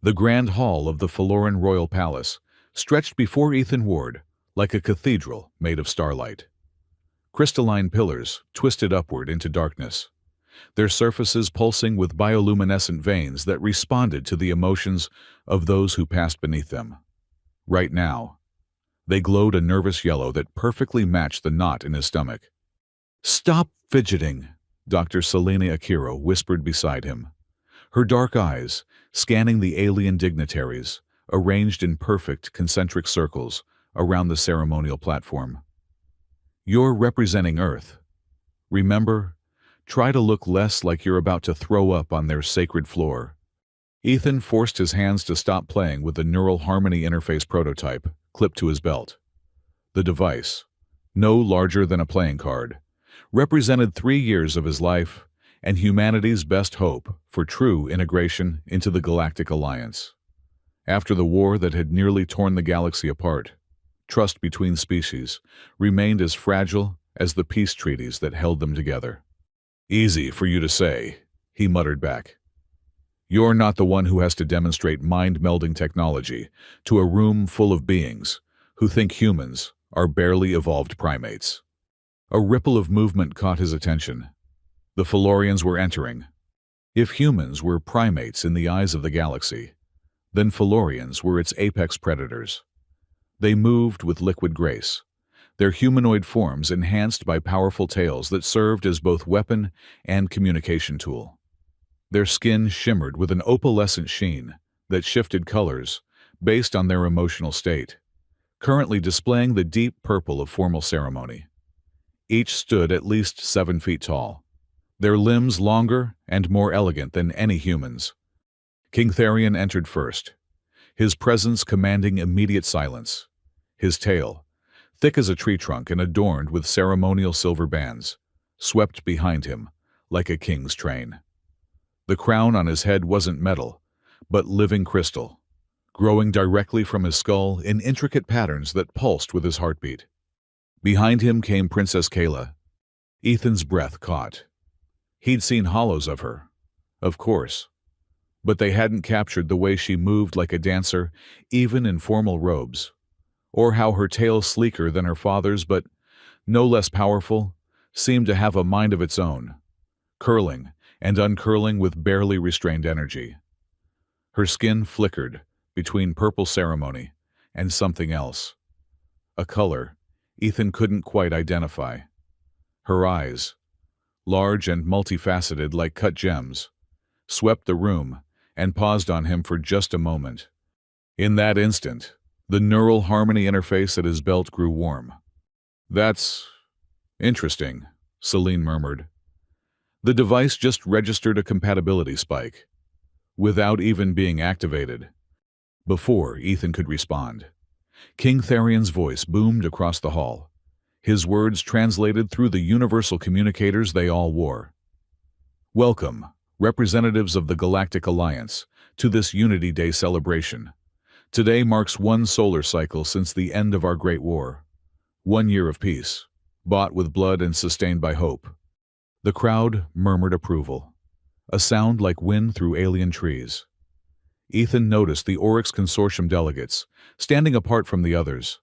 The grand hall of the Faloran royal palace stretched before Ethan Ward like a cathedral made of starlight. Crystalline pillars twisted upward into darkness, their surfaces pulsing with bioluminescent veins that responded to the emotions of those who passed beneath them. Right now, they glowed a nervous yellow that perfectly matched the knot in his stomach. "Stop fidgeting," Dr. Selena Akiro whispered beside him, her dark eyes scanning the alien dignitaries arranged in perfect concentric circles around the ceremonial platform. "You're representing Earth. Remember, try to look less like you're about to throw up on their sacred floor." Ethan forced his hands to stop playing with the neural harmony interface prototype clipped to his belt. The device, no larger than a playing card, represented 3 years of his life and humanity's best hope for true integration into the Galactic Alliance. After the war that had nearly torn the galaxy apart, trust between species remained as fragile as the peace treaties that held them together. "Easy for you to say," he muttered back. "You're not the one who has to demonstrate mind-melding technology to a room full of beings who think humans are barely evolved primates." A ripple of movement caught his attention. The Felorians were entering. If humans were primates in the eyes of the galaxy, then Felorians were its apex predators. They moved with liquid grace, their humanoid forms enhanced by powerful tails that served as both weapon and communication tool. Their skin shimmered with an opalescent sheen that shifted colors based on their emotional state, currently displaying the deep purple of formal ceremony. Each stood at least 7 feet tall, their limbs longer and more elegant than any humans. King Therion entered first, his presence commanding immediate silence. His tail, thick as a tree trunk and adorned with ceremonial silver bands, swept behind him like a king's train. The crown on his head wasn't metal, but living crystal, growing directly from his skull in intricate patterns that pulsed with his heartbeat. Behind him came Princess Kayla. Ethan's breath caught. He'd seen hollows of her, of course, but they hadn't captured the way she moved like a dancer, even in formal robes, or how her tail, sleeker than her father's but no less powerful, seemed to have a mind of its own, curling and uncurling with barely restrained energy. Her skin flickered between purple ceremony and something else, a color Ethan couldn't quite identify. Her eyes, large and multifaceted like cut gems, swept the room and paused on him for just a moment. In that instant, the neural harmony interface at his belt grew warm. "That's interesting," Celine murmured. The device just registered a compatibility spike, without even being activated. Before Ethan could respond, King Therion's voice boomed across the hall, his words translated through the universal communicators they all wore. "Welcome, representatives of the Galactic Alliance, to this Unity Day celebration. Today marks 1 solar cycle since the end of our Great War. 1 year of peace, bought with blood and sustained by hope." The crowd murmured approval, a sound like wind through alien trees. Ethan noticed the Oryx Consortium delegates, standing apart from the others,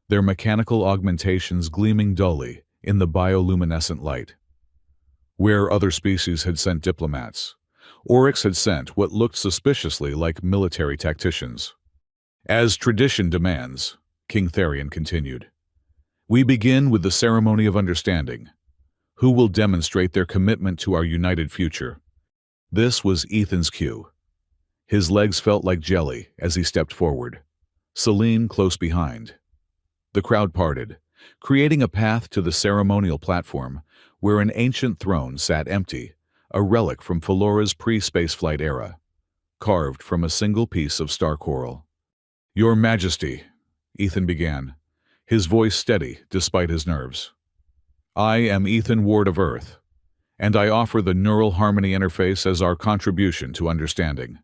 their mechanical augmentations gleaming dully in the bioluminescent light. Where other species had sent diplomats, Oryx had sent what looked suspiciously like military tacticians. "As tradition demands," King Therion continued, "we begin with the ceremony of understanding. Who will demonstrate their commitment to our united future?" This was Ethan's cue. His legs felt like jelly as he stepped forward, Celine close behind. The crowd parted, creating a path to the ceremonial platform where an ancient throne sat empty, a relic from Felora's pre-spaceflight era, carved from a single piece of star coral. "Your Majesty," Ethan began, his voice steady despite his nerves. "I am Ethan Ward of Earth, and I offer the Neural Harmony Interface as our contribution to understanding.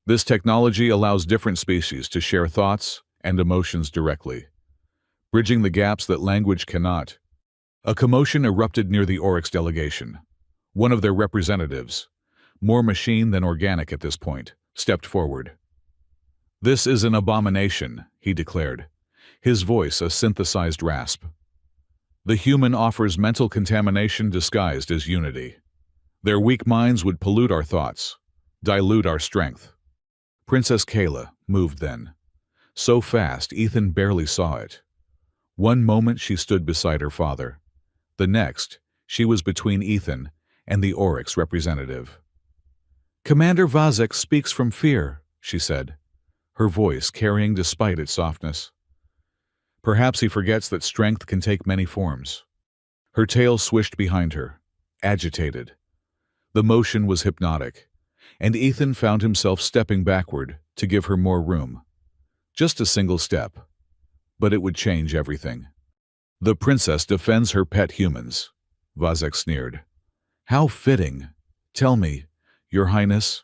This technology allows different species to share thoughts and emotions directly, bridging the gaps that language cannot." A commotion erupted near the Oryx delegation. One of their representatives, more machine than organic at this point, stepped forward. "This is an abomination," he declared, his voice a synthesized rasp. "The human offers mental contamination disguised as unity. Their weak minds would pollute our thoughts, dilute our strength." Princess Kayla moved then. So fast, Ethan barely saw it. One moment she stood beside her father. The next, she was between Ethan and the Oryx representative. "Commander Vazek speaks from fear," she said, her voice carrying despite its softness. "Perhaps he forgets that strength can take many forms." Her tail swished behind her, agitated. The motion was hypnotic, and Ethan found himself stepping backward to give her more room. Just a single step, but it would change everything. "The princess defends her pet humans," Vazek sneered. "How fitting. Tell me, Your Highness,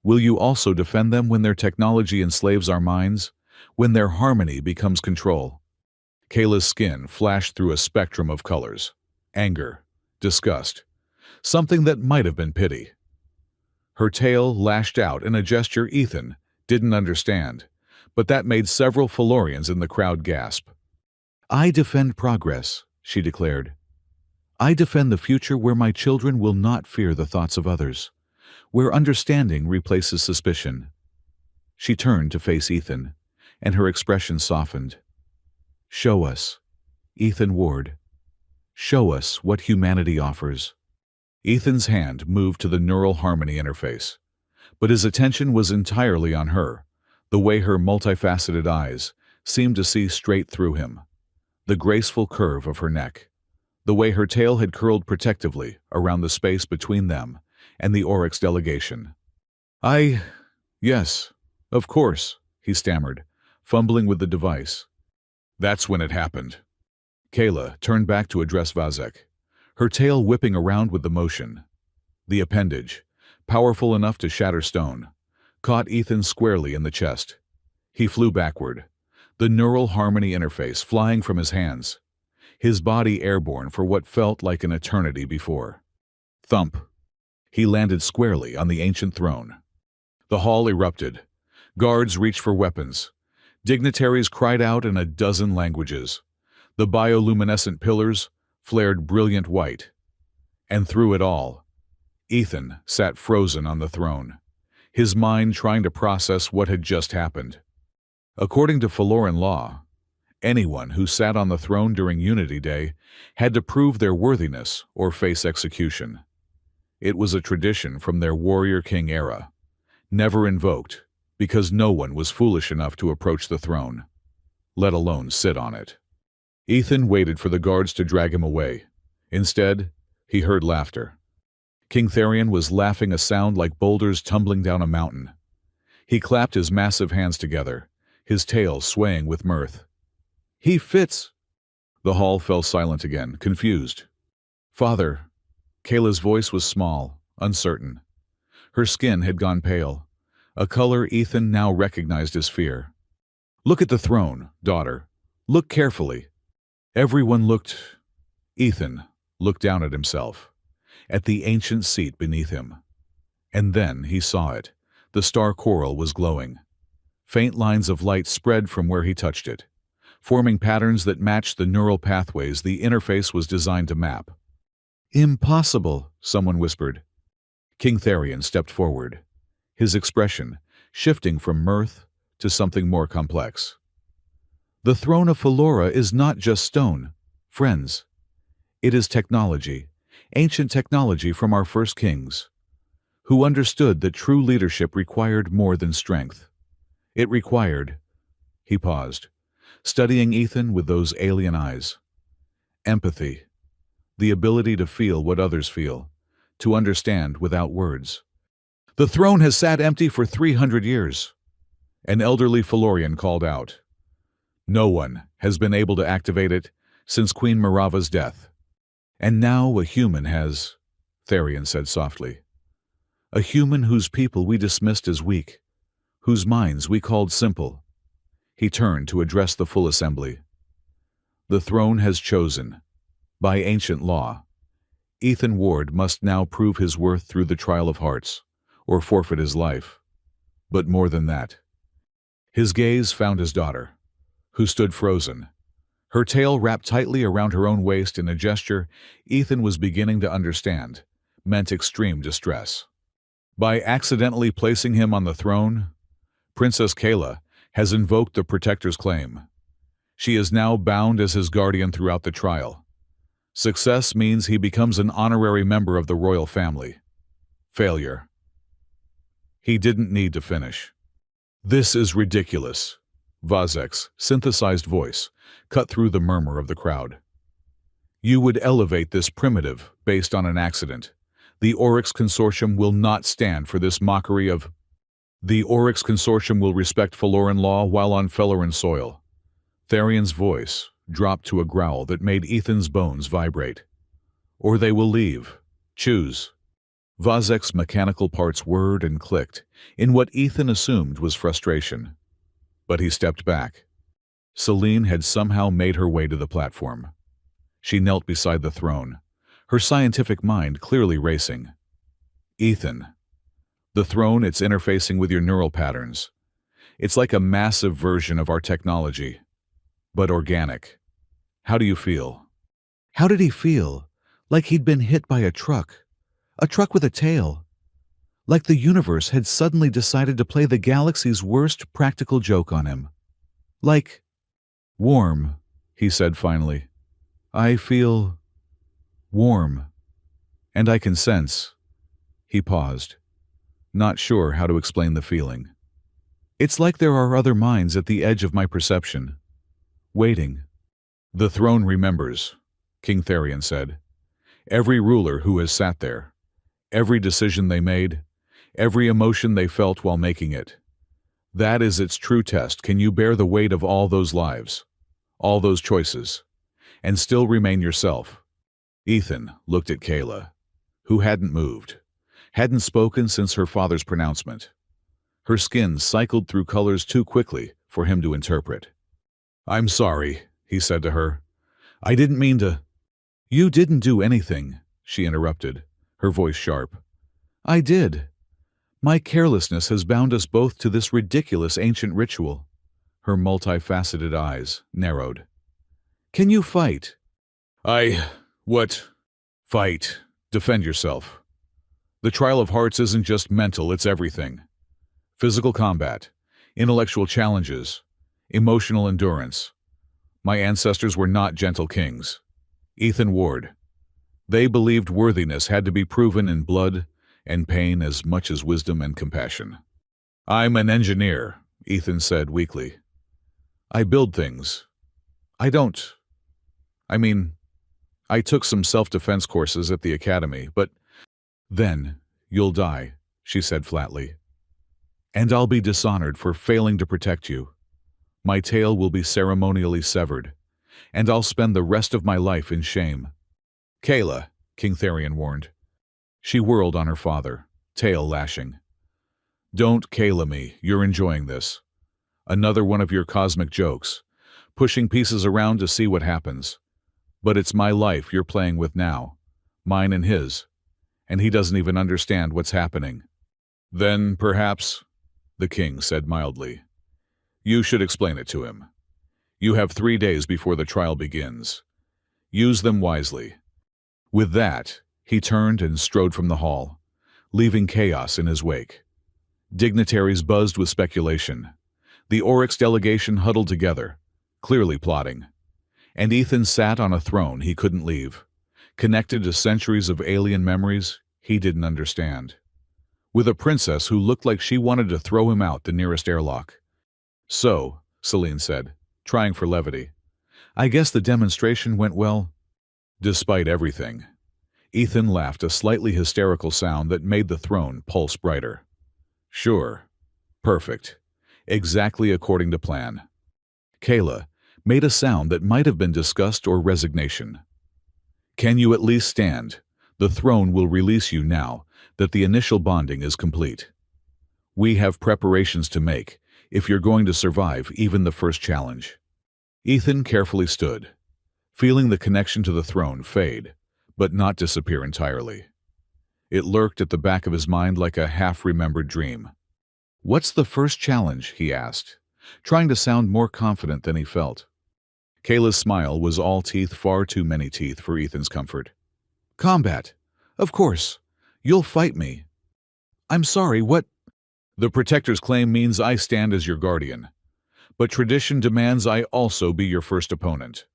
will you also defend them when their technology enslaves our minds, when their harmony becomes control?" Kayla's skin flashed through a spectrum of colors: anger, disgust, something that might have been pity. Her tail lashed out in a gesture Ethan didn't understand, but that made several Felorians in the crowd gasp. "I defend progress," she declared. "I defend the future where my children will not fear the thoughts of others, where understanding replaces suspicion." She turned to face Ethan, and her expression softened. "Show us, Ethan Ward. Show us what humanity offers." Ethan's hand moved to the neural harmony interface, but his attention was entirely on her, the way her multifaceted eyes seemed to see straight through him, the graceful curve of her neck, the way her tail had curled protectively around the space between them and the Oryx delegation. Yes, of course," he stammered, fumbling with the device. That's when it happened. Kayla turned back to address Vazek, her tail whipping around with the motion. The appendage, powerful enough to shatter stone, caught Ethan squarely in the chest. He flew backward, the neural harmony interface flying from his hands, his body airborne for what felt like an eternity before. Thump! He landed squarely on the ancient throne. The hall erupted. Guards reached for weapons. Dignitaries cried out in a dozen languages. The bioluminescent pillars flared brilliant white. And through it all, Ethan sat frozen on the throne, his mind trying to process what had just happened. According to Feloran law, anyone who sat on the throne during Unity Day had to prove their worthiness or face execution. It was a tradition from their warrior king era, never invoked because no one was foolish enough to approach the throne, let alone sit on it. Ethan waited for the guards to drag him away. Instead, he heard laughter. King Therion was laughing a sound like boulders tumbling down a mountain. He clapped his massive hands together, his tail swaying with mirth. "He fits!" The hall fell silent again, confused. "Father," Kayla's voice was small, uncertain. Her skin had gone pale, a color Ethan now recognized as fear. "Look at the throne, daughter. Look carefully." Everyone looked. Ethan looked down at himself, at the ancient seat beneath him. And then he saw it. The star coral was glowing. Faint lines of light spread from where he touched it, forming patterns that matched the neural pathways the interface was designed to map. "Impossible," someone whispered. King Therion stepped forward, his expression shifting from mirth to something more complex. "The throne of Felora is not just stone, friends. It is technology, ancient technology from our first kings, who understood that true leadership required more than strength. It required—" He paused, studying Ethan with those alien eyes. "Empathy, the ability to feel what others feel, to understand without words. The throne has sat empty for 300 years. An elderly Felorian called out. "No one has been able to activate it since Queen Mirava's death. And now a human has," Therion said softly. "A human whose people we dismissed as weak, whose minds we called simple." He turned to address the full assembly. "The throne has chosen. By ancient law, Ethan Ward must now prove his worth through the trial of hearts, or forfeit his life. But more than that. His gaze found his daughter, who stood frozen, her tail wrapped tightly around her own waist in a gesture Ethan was beginning to understand meant extreme distress. By accidentally placing him on the throne, Princess Kayla has invoked the Protector's claim. She is now bound as his guardian throughout the trial. Success means he becomes an honorary member of the royal family. Failure. He didn't need to finish. This is ridiculous. Vazek's synthesized voice cut through the murmur of the crowd. You would elevate this primitive based on an accident. The Oryx Consortium will not stand for this mockery of... The Oryx Consortium will respect Faloran law while on Faloran soil. Tharion's voice dropped to a growl that made Ethan's bones vibrate. Or they will leave. Choose. Vazek's mechanical parts whirred and clicked in what Ethan assumed was frustration. But he stepped back. Celine had somehow made her way to the platform. She knelt beside the throne, her scientific mind clearly racing. Ethan. The throne, it's interfacing with your neural patterns. It's like a massive version of our technology, but organic. How do you feel? How did he feel? Like he'd been hit by a truck with a tail. Like the universe had suddenly decided to play the galaxy's worst practical joke on him. Like, warm, he said finally. I feel warm, and I can sense. He paused, not sure how to explain the feeling. It's like there are other minds at the edge of my perception, waiting. The throne remembers, King Tharion said. Every ruler who has sat there, every decision they made, every emotion they felt while making it. That is its true test. Can you bear the weight of all those lives, all those choices, and still remain yourself? Ethan looked at Kayla, who hadn't moved, hadn't spoken since her father's pronouncement. Her skin cycled through colors too quickly for him to interpret. I'm sorry, he said to her. I didn't mean to... You didn't do anything, she interrupted, her voice sharp. I did. My carelessness has bound us both to this ridiculous ancient ritual. Her multifaceted eyes narrowed. Can you fight? What? Fight. Defend yourself. The trial of hearts isn't just mental, it's everything. Physical combat, intellectual challenges, emotional endurance. My ancestors were not gentle kings. Ethan Ward. They believed worthiness had to be proven in blood and pain as much as wisdom and compassion. I'm an engineer, Ethan said weakly. I build things. I took some self-defense courses at the academy, but then you'll die, she said flatly. And I'll be dishonored for failing to protect you. My tail will be ceremonially severed, and I'll spend the rest of my life in shame. Kayla, King Tharion warned. She whirled on her father, tail lashing. Don't Kayla me, you're enjoying this. Another one of your cosmic jokes, pushing pieces around to see what happens. But it's my life you're playing with now, mine and his, and he doesn't even understand what's happening. Then, perhaps, the king said mildly, you should explain it to him. You have 3 days before the trial begins. Use them wisely. With that, he turned and strode from the hall, leaving chaos in his wake. Dignitaries buzzed with speculation. The Oryx delegation huddled together, clearly plotting. And Ethan sat on a throne he couldn't leave, connected to centuries of alien memories he didn't understand. With a princess who looked like she wanted to throw him out the nearest airlock. So, Celine said, trying for levity, I guess the demonstration went well. Despite everything, Ethan laughed, a slightly hysterical sound that made the throne pulse brighter. Sure. Perfect. Exactly according to plan. Kayla made a sound that might have been disgust or resignation. Can you at least stand? The throne will release you now that the initial bonding is complete. We have preparations to make if you're going to survive even the first challenge. Ethan carefully stood, feeling the connection to the throne fade, but not disappear entirely. It lurked at the back of his mind like a half-remembered dream. "What's the first challenge?" he asked, trying to sound more confident than he felt. Kayla's smile was all teeth, far too many teeth for Ethan's comfort. "Combat. Of course. You'll fight me." "I'm sorry, what?" "The Protector's claim means I stand as your guardian. But tradition demands I also be your first opponent.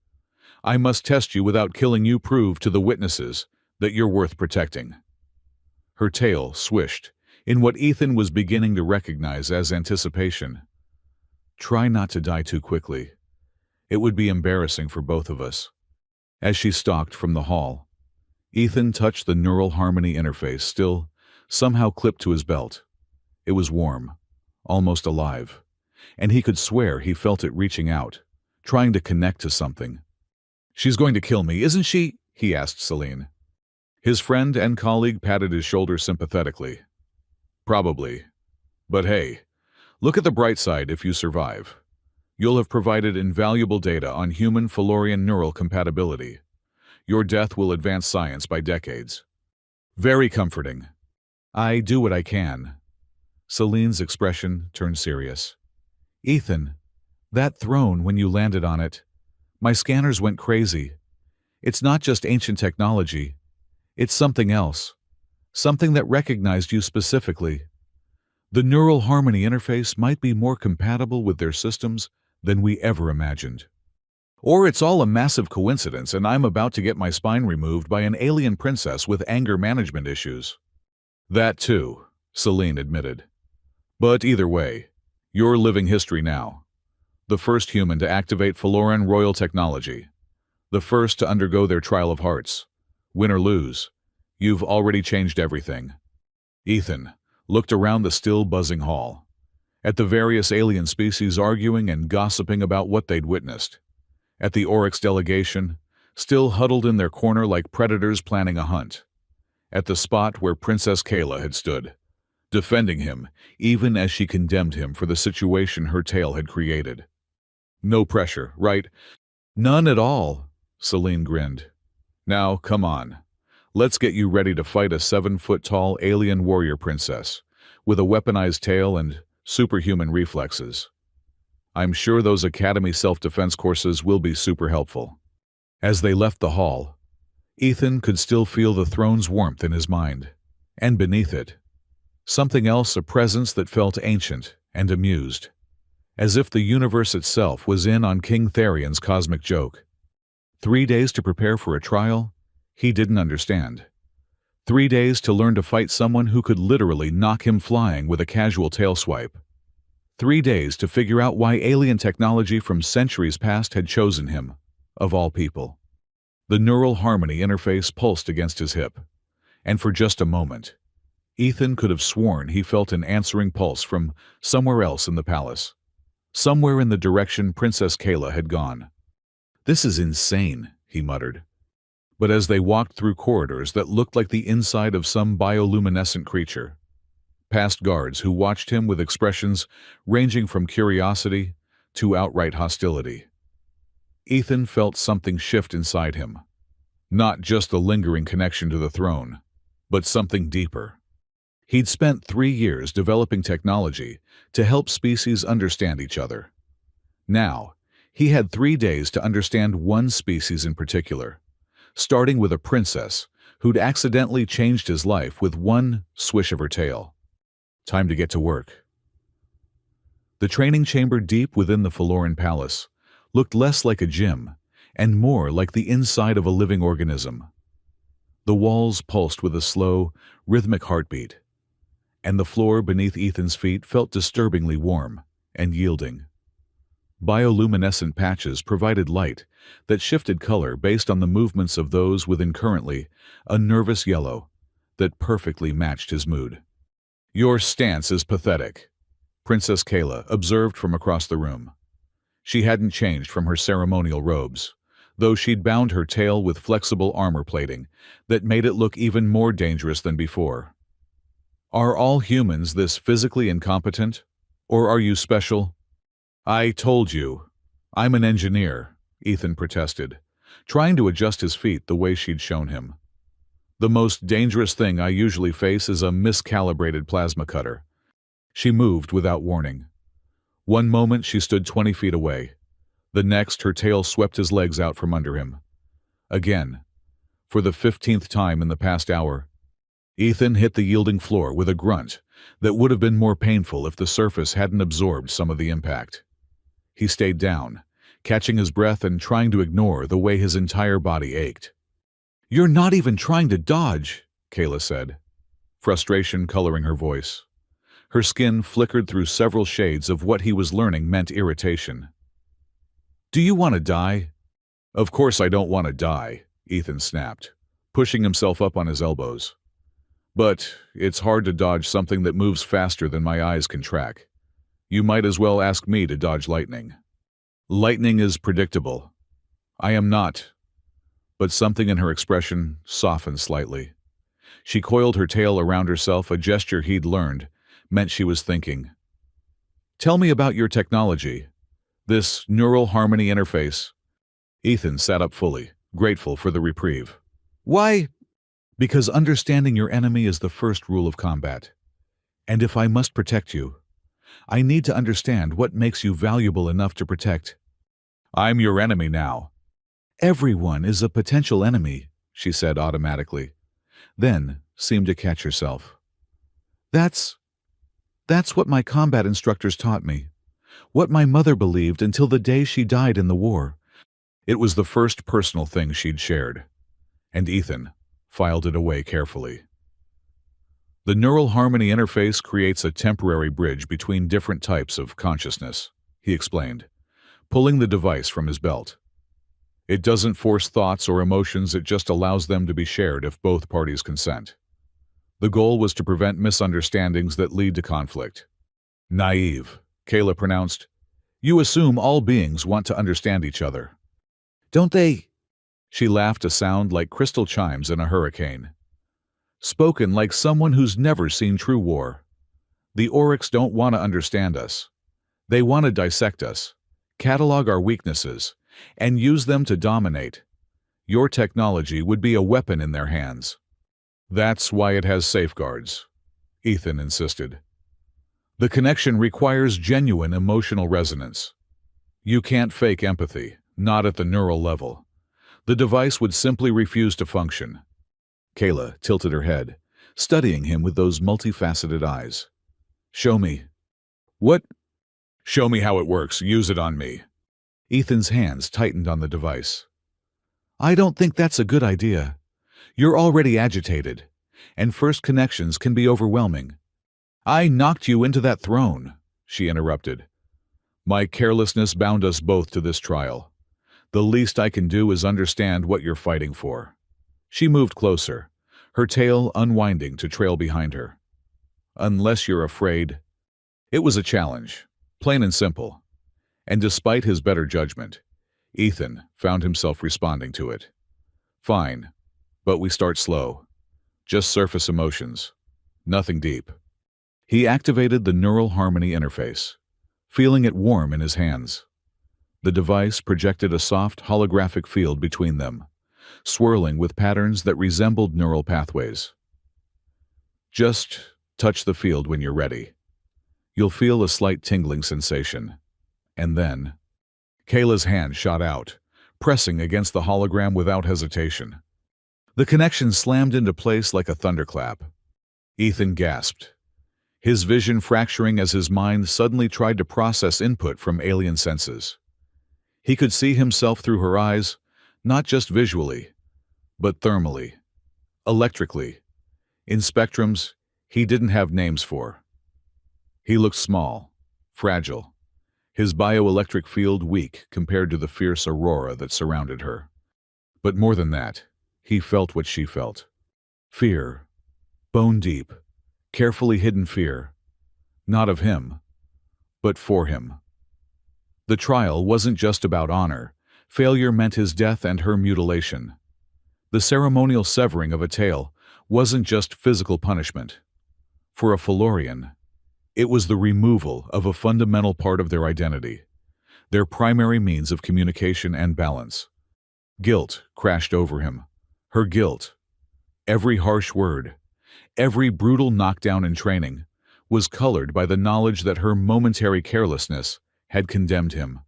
I must test you without killing you, prove to the witnesses that you're worth protecting." Her tail swished, in what Ethan was beginning to recognize as anticipation. "Try not to die too quickly. It would be embarrassing for both of us." As she stalked from the hall, Ethan touched the neural harmony interface, still somehow clipped to his belt. It was warm, almost alive, and he could swear he felt it reaching out, trying to connect to something. "She's going to kill me, isn't she?" he asked Celine. His friend and colleague patted his shoulder sympathetically. "Probably. But hey, look at the bright side if you survive. You'll have provided invaluable data on human-Felorian neural compatibility. Your death will advance science by decades." "Very comforting. I do what I can." Celine's expression turned serious. "Ethan, that throne when you landed on it, my scanners went crazy. It's not just ancient technology. It's something else. Something that recognized you specifically. The neural harmony interface might be more compatible with their systems than we ever imagined. Or it's all a massive coincidence and I'm about to get my spine removed by an alien princess with anger management issues." "That too," Celine admitted. "But either way, you're living history now. The first human to activate Feloran royal technology. The first to undergo their trial of hearts. Win or lose, you've already changed everything." Ethan looked around the still buzzing hall, at the various alien species arguing and gossiping about what they'd witnessed, at the Oryx delegation, still huddled in their corner like predators planning a hunt, at the spot where Princess Kayla had stood, defending him even as she condemned him for the situation her tale had created. "No pressure, right?" "None at all," Celine grinned. "Now, come on. Let's get you ready to fight a 7-foot-tall alien warrior princess with a weaponized tail and superhuman reflexes. I'm sure those Academy self-defense courses will be super helpful." As they left the hall, Ethan could still feel the throne's warmth in his mind, and beneath it, something else, a presence that felt ancient and amused, as if the universe itself was in on King Therion's cosmic joke. 3 days to prepare for a trial he didn't understand. 3 days to learn to fight someone who could literally knock him flying with a casual tail swipe. 3 days to figure out why alien technology from centuries past had chosen him, of all people. The neural harmony interface pulsed against his hip, and for just a moment, Ethan could have sworn he felt an answering pulse from somewhere else in the palace, somewhere in the direction Princess Kayla had gone. "This is insane," he muttered. But as they walked through corridors that looked like the inside of some bioluminescent creature, past guards who watched him with expressions ranging from curiosity to outright hostility, Ethan felt something shift inside him. Not just the lingering connection to the throne, but something deeper. He'd spent 3 years developing technology to help species understand each other. Now, he had 3 days to understand one species in particular, starting with a princess who'd accidentally changed his life with one swish of her tail. Time to get to work. The training chamber deep within the Feloran palace looked less like a gym and more like the inside of a living organism. The walls pulsed with a slow, rhythmic heartbeat, and the floor beneath Ethan's feet felt disturbingly warm and yielding. Bioluminescent patches provided light that shifted color based on the movements of those within, currently a nervous yellow that perfectly matched his mood. "Your stance is pathetic," Princess Kayla observed from across the room. She hadn't changed from her ceremonial robes, though she'd bound her tail with flexible armor plating that made it look even more dangerous than before. "Are all humans this physically incompetent? Or are you special?" "I told you. I'm an engineer," Ethan protested, trying to adjust his feet the way she'd shown him. "The most dangerous thing I usually face is a miscalibrated plasma cutter. She moved without warning. One moment she stood 20 feet away. The next, her tail swept his legs out from under him. Again, for the 15th time in the past hour, Ethan hit the yielding floor with a grunt that would have been more painful if the surface hadn't absorbed some of the impact. He stayed down, catching his breath and trying to ignore the way his entire body ached. "You're not even trying to dodge," Kayla said, frustration coloring her voice. Her skin flickered through several shades of what he was learning meant irritation. "Do you want to die?" "Of course I don't want to die," Ethan snapped, pushing himself up on his elbows. "But it's hard to dodge something that moves faster than my eyes can track. You might as well ask me to dodge lightning." "Lightning is predictable." "I am not." But something in her expression softened slightly. She coiled her tail around herself, a gesture he'd learned meant she was thinking. "Tell me about your technology. This neural harmony interface." Ethan sat up fully, grateful for the reprieve. "Why?" "Because understanding your enemy is the first rule of combat. And if I must protect you, I need to understand what makes you valuable enough to protect." "I'm your enemy now." "Everyone is a potential enemy," she said automatically, then seemed to catch herself. That's what my combat instructors taught me. What my mother believed until the day she died in the war." It was the first personal thing she'd shared, and Ethan filed it away carefully. "The neural harmony interface creates a temporary bridge between different types of consciousness," he explained, pulling the device from his belt. "It doesn't force thoughts or emotions, it just allows them to be shared if both parties consent." The goal was to prevent misunderstandings that lead to conflict. "Naive," Kayla pronounced. "You assume all beings want to understand each other." "Don't they?" She laughed, a sound like crystal chimes in a hurricane. Spoken like someone who's never seen true war. "The Oryx don't want to understand us. They want to dissect us, catalog our weaknesses, and use them to dominate. Your technology would be a weapon in their hands." "That's why it has safeguards," Ethan insisted. "The connection requires genuine emotional resonance. You can't fake empathy, not at the neural level. The device would simply refuse to function." Kayla tilted her head, studying him with those multifaceted eyes. "Show me." "What?" "Show me how it works. Use it on me." Ethan's hands tightened on the device. "I don't think that's a good idea. You're already agitated, and first connections can be overwhelming." "I knocked you into that throne," she interrupted. "My carelessness bound us both to this trial. The least I can do is understand what you're fighting for." She moved closer, her tail unwinding to trail behind her. "Unless you're afraid." It was a challenge, plain and simple, and despite his better judgment, Ethan found himself responding to it. "Fine, but we start slow. Just surface emotions. Nothing deep." He activated the neural harmony interface, feeling it warm in his hands. The device projected a soft holographic field between them, swirling with patterns that resembled neural pathways. "Just touch the field when you're ready. You'll feel a slight tingling sensation." And then, Kayla's hand shot out, pressing against the hologram without hesitation. The connection slammed into place like a thunderclap. Ethan gasped, his vision fracturing as his mind suddenly tried to process input from alien senses. He could see himself through her eyes, not just visually, but thermally, electrically, in spectrums he didn't have names for. He looked small, fragile, his bioelectric field weak compared to the fierce aurora that surrounded her. But more than that, he felt what she felt. Fear, bone deep, carefully hidden fear, not of him, but for him. The trial wasn't just about honor. Failure meant his death and her mutilation. The ceremonial severing of a tail wasn't just physical punishment. For a Felorian, it was the removal of a fundamental part of their identity, their primary means of communication and balance. Guilt crashed over him. Her guilt, every harsh word, every brutal knockdown in training, was colored by the knowledge that her momentary carelessness had condemned him.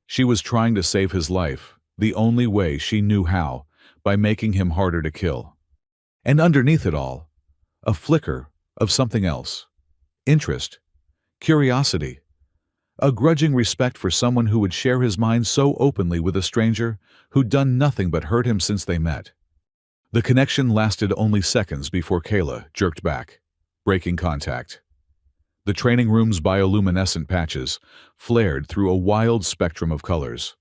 She was trying to save his life, the only way she knew how, by making him harder to kill. And underneath it all, a flicker of something else. Interest, curiosity, a grudging respect for someone who would share his mind so openly with a stranger who'd done nothing but hurt him since they met. The connection lasted only seconds before Kayla jerked back, breaking contact. The training room's bioluminescent patches flared through a wild spectrum of colors,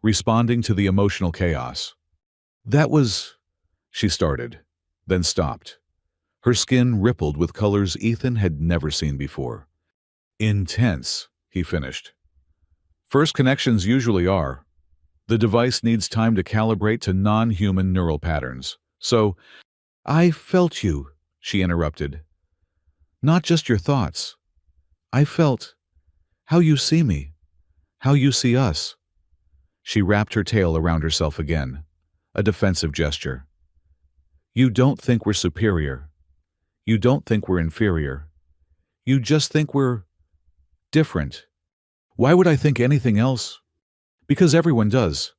responding to the emotional chaos. "That was—" she started, then stopped. Her skin rippled with colors Ethan had never seen before. "Intense," he finished. "First connections usually are. The device needs time to calibrate to non-human neural patterns. So—" "I felt you," she interrupted. "Not just your thoughts. I felt how you see me, how you see us." She wrapped her tail around herself again, a defensive gesture. "You don't think we're superior. You don't think we're inferior. You just think we're different." "Why would I think anything else?" "Because everyone does."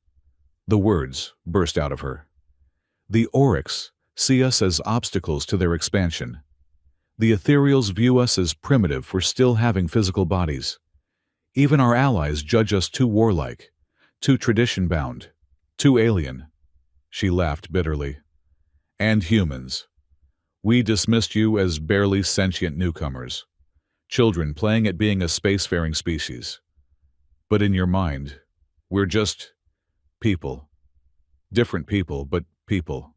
The words burst out of her. "The Oryx see us as obstacles to their expansion. The Ethereals view us as primitive for still having physical bodies. Even our allies judge us too warlike, too tradition-bound, too alien." She laughed bitterly. "And humans. We dismissed you as barely sentient newcomers, children playing at being a spacefaring species. But in your mind, we're just people. Different people, but people."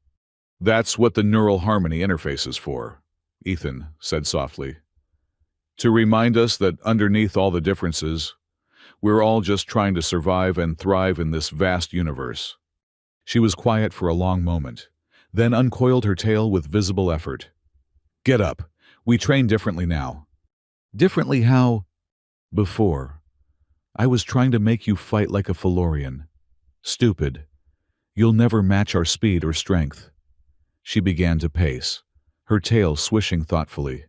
"That's what the neural harmony interface is for," Ethan said softly. "To remind us that underneath all the differences, we're all just trying to survive and thrive in this vast universe." She was quiet for a long moment, then uncoiled her tail with visible effort. "Get up. We train differently now." "Differently how?" "Before, I was trying to make you fight like a Felorian. Stupid. You'll never match our speed or strength." She began to pace, her tail swishing thoughtfully.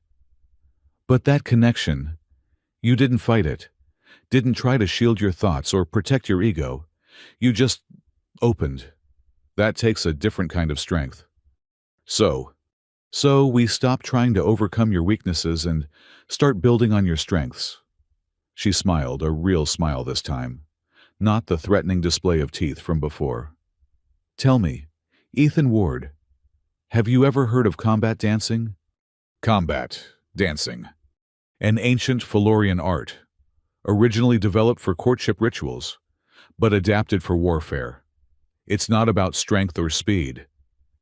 "But that connection, you didn't fight it, didn't try to shield your thoughts or protect your ego. You just opened. That takes a different kind of strength. So we stop trying to overcome your weaknesses and start building on your strengths." She smiled, a real smile this time, not the threatening display of teeth from before. "Tell me, Ethan Ward, have you ever heard of combat dancing?" Combat dancing. An ancient Felorian art, originally developed for courtship rituals, but adapted for warfare. It's not about strength or speed.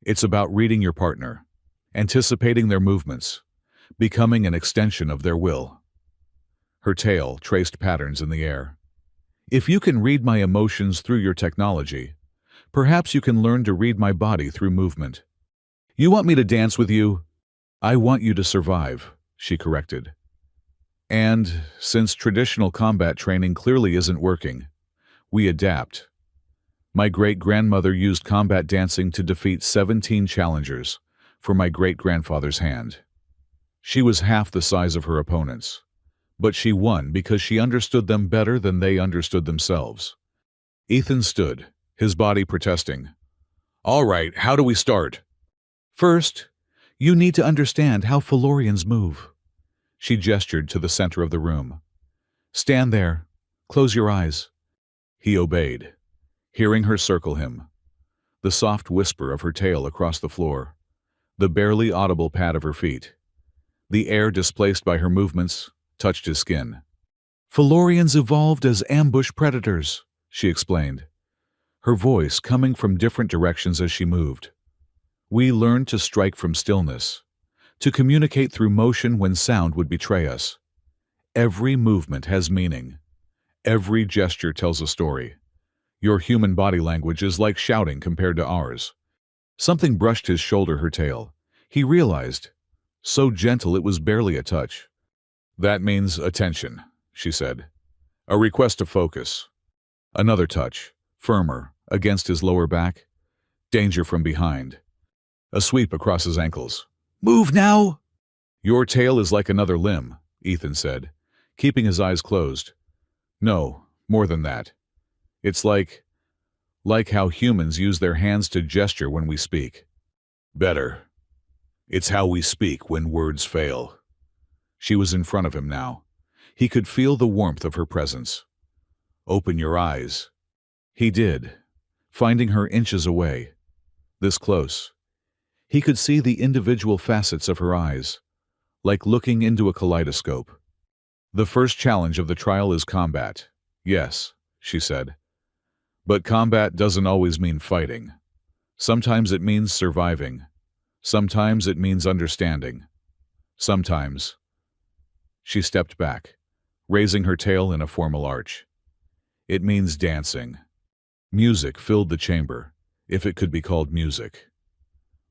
It's about reading your partner, anticipating their movements, becoming an extension of their will. Her tail traced patterns in the air. "If you can read my emotions through your technology, perhaps you can learn to read my body through movement." "You want me to dance with you?" "I want you to survive," she corrected. "And since traditional combat training clearly isn't working, we adapt. My great-grandmother used combat dancing to defeat 17 challengers for my great-grandfather's hand. She was half the size of her opponents, but she won because she understood them better than they understood themselves." Ethan stood, his body protesting. "All right, how do we start?" "First, you need to understand how Felorians move." She gestured to the center of the room. "Stand there. Close your eyes." He obeyed, hearing her circle him. The soft whisper of her tail across the floor, the barely audible pad of her feet. The air displaced by her movements touched his skin. "Felorians evolved as ambush predators," she explained, her voice coming from different directions as she moved. "We learned to strike from stillness, to communicate through motion when sound would betray us. Every movement has meaning. Every gesture tells a story. Your human body language is like shouting compared to ours." Something brushed his shoulder, her tail. He realized, so gentle it was barely a touch. "That means attention," she said. "A request to focus." Another touch, firmer, against his lower back. Danger from behind. A sweep across his ankles. "Move now!" Your tail is like another limb, Ethan said, keeping his eyes closed. No, more than that. It's like how humans use their hands to gesture when we speak. Better. It's how we speak when words fail. She was in front of him now. He could feel the warmth of her presence. Open your eyes. He did, finding her inches away. This close. He could see the individual facets of her eyes, like looking into a kaleidoscope. The first challenge of the trial is combat. Yes, she said. But combat doesn't always mean fighting. Sometimes it means surviving. Sometimes it means understanding. Sometimes. She stepped back, raising her tail in a formal arch. It means dancing. Music filled the chamber, if it could be called music.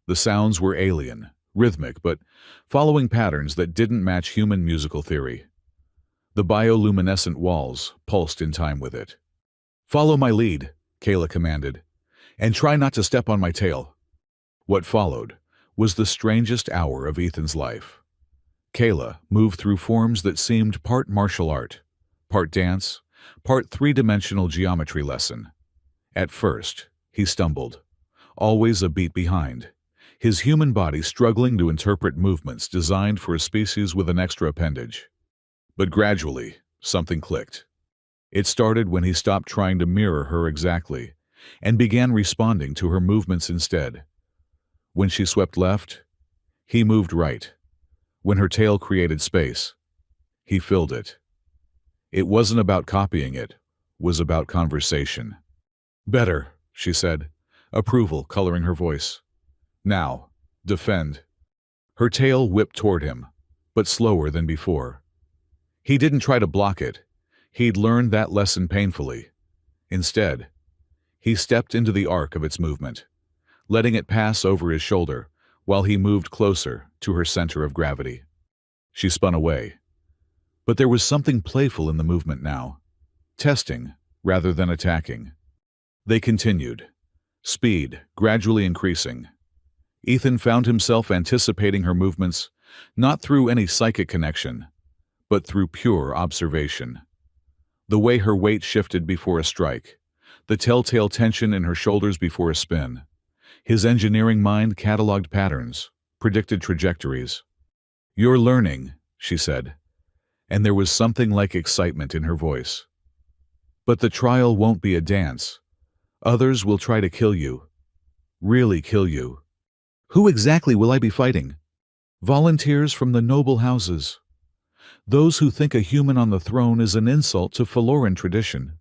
The sounds were alien, rhythmic, but following patterns that didn't match human musical theory. The bioluminescent walls pulsed in time with it. Follow my lead, Kayla commanded, and try not to step on my tail. What followed was the strangest hour of Ethan's life. Kayla moved through forms that seemed part martial art, part dance, part three-dimensional geometry lesson. At first, he stumbled, always a beat behind, his human body struggling to interpret movements designed for a species with an extra appendage. But gradually, something clicked. It started when he stopped trying to mirror her exactly and began responding to her movements instead. When she swept left, he moved right. When her tail created space, he filled it. It wasn't about copying it, was about conversation. Better, she said, approval coloring her voice. Now, defend. Her tail whipped toward him, but slower than before. He didn't try to block it. He'd learned that lesson painfully. Instead, he stepped into the arc of its movement, letting it pass over his shoulder while he moved closer to her center of gravity. She spun away. But there was something playful in the movement now, testing rather than attacking. They continued, speed gradually increasing. Ethan found himself anticipating her movements, not through any psychic connection, but through pure observation. The way her weight shifted before a strike, the telltale tension in her shoulders before a spin. His engineering mind cataloged patterns, predicted trajectories. You're learning, she said, and there was something like excitement in her voice. But the trial won't be a dance. Others will try to kill you. Really kill you. Who exactly will I be fighting? Volunteers from the noble houses. Those who think a human on the throne is an insult to Faloran tradition.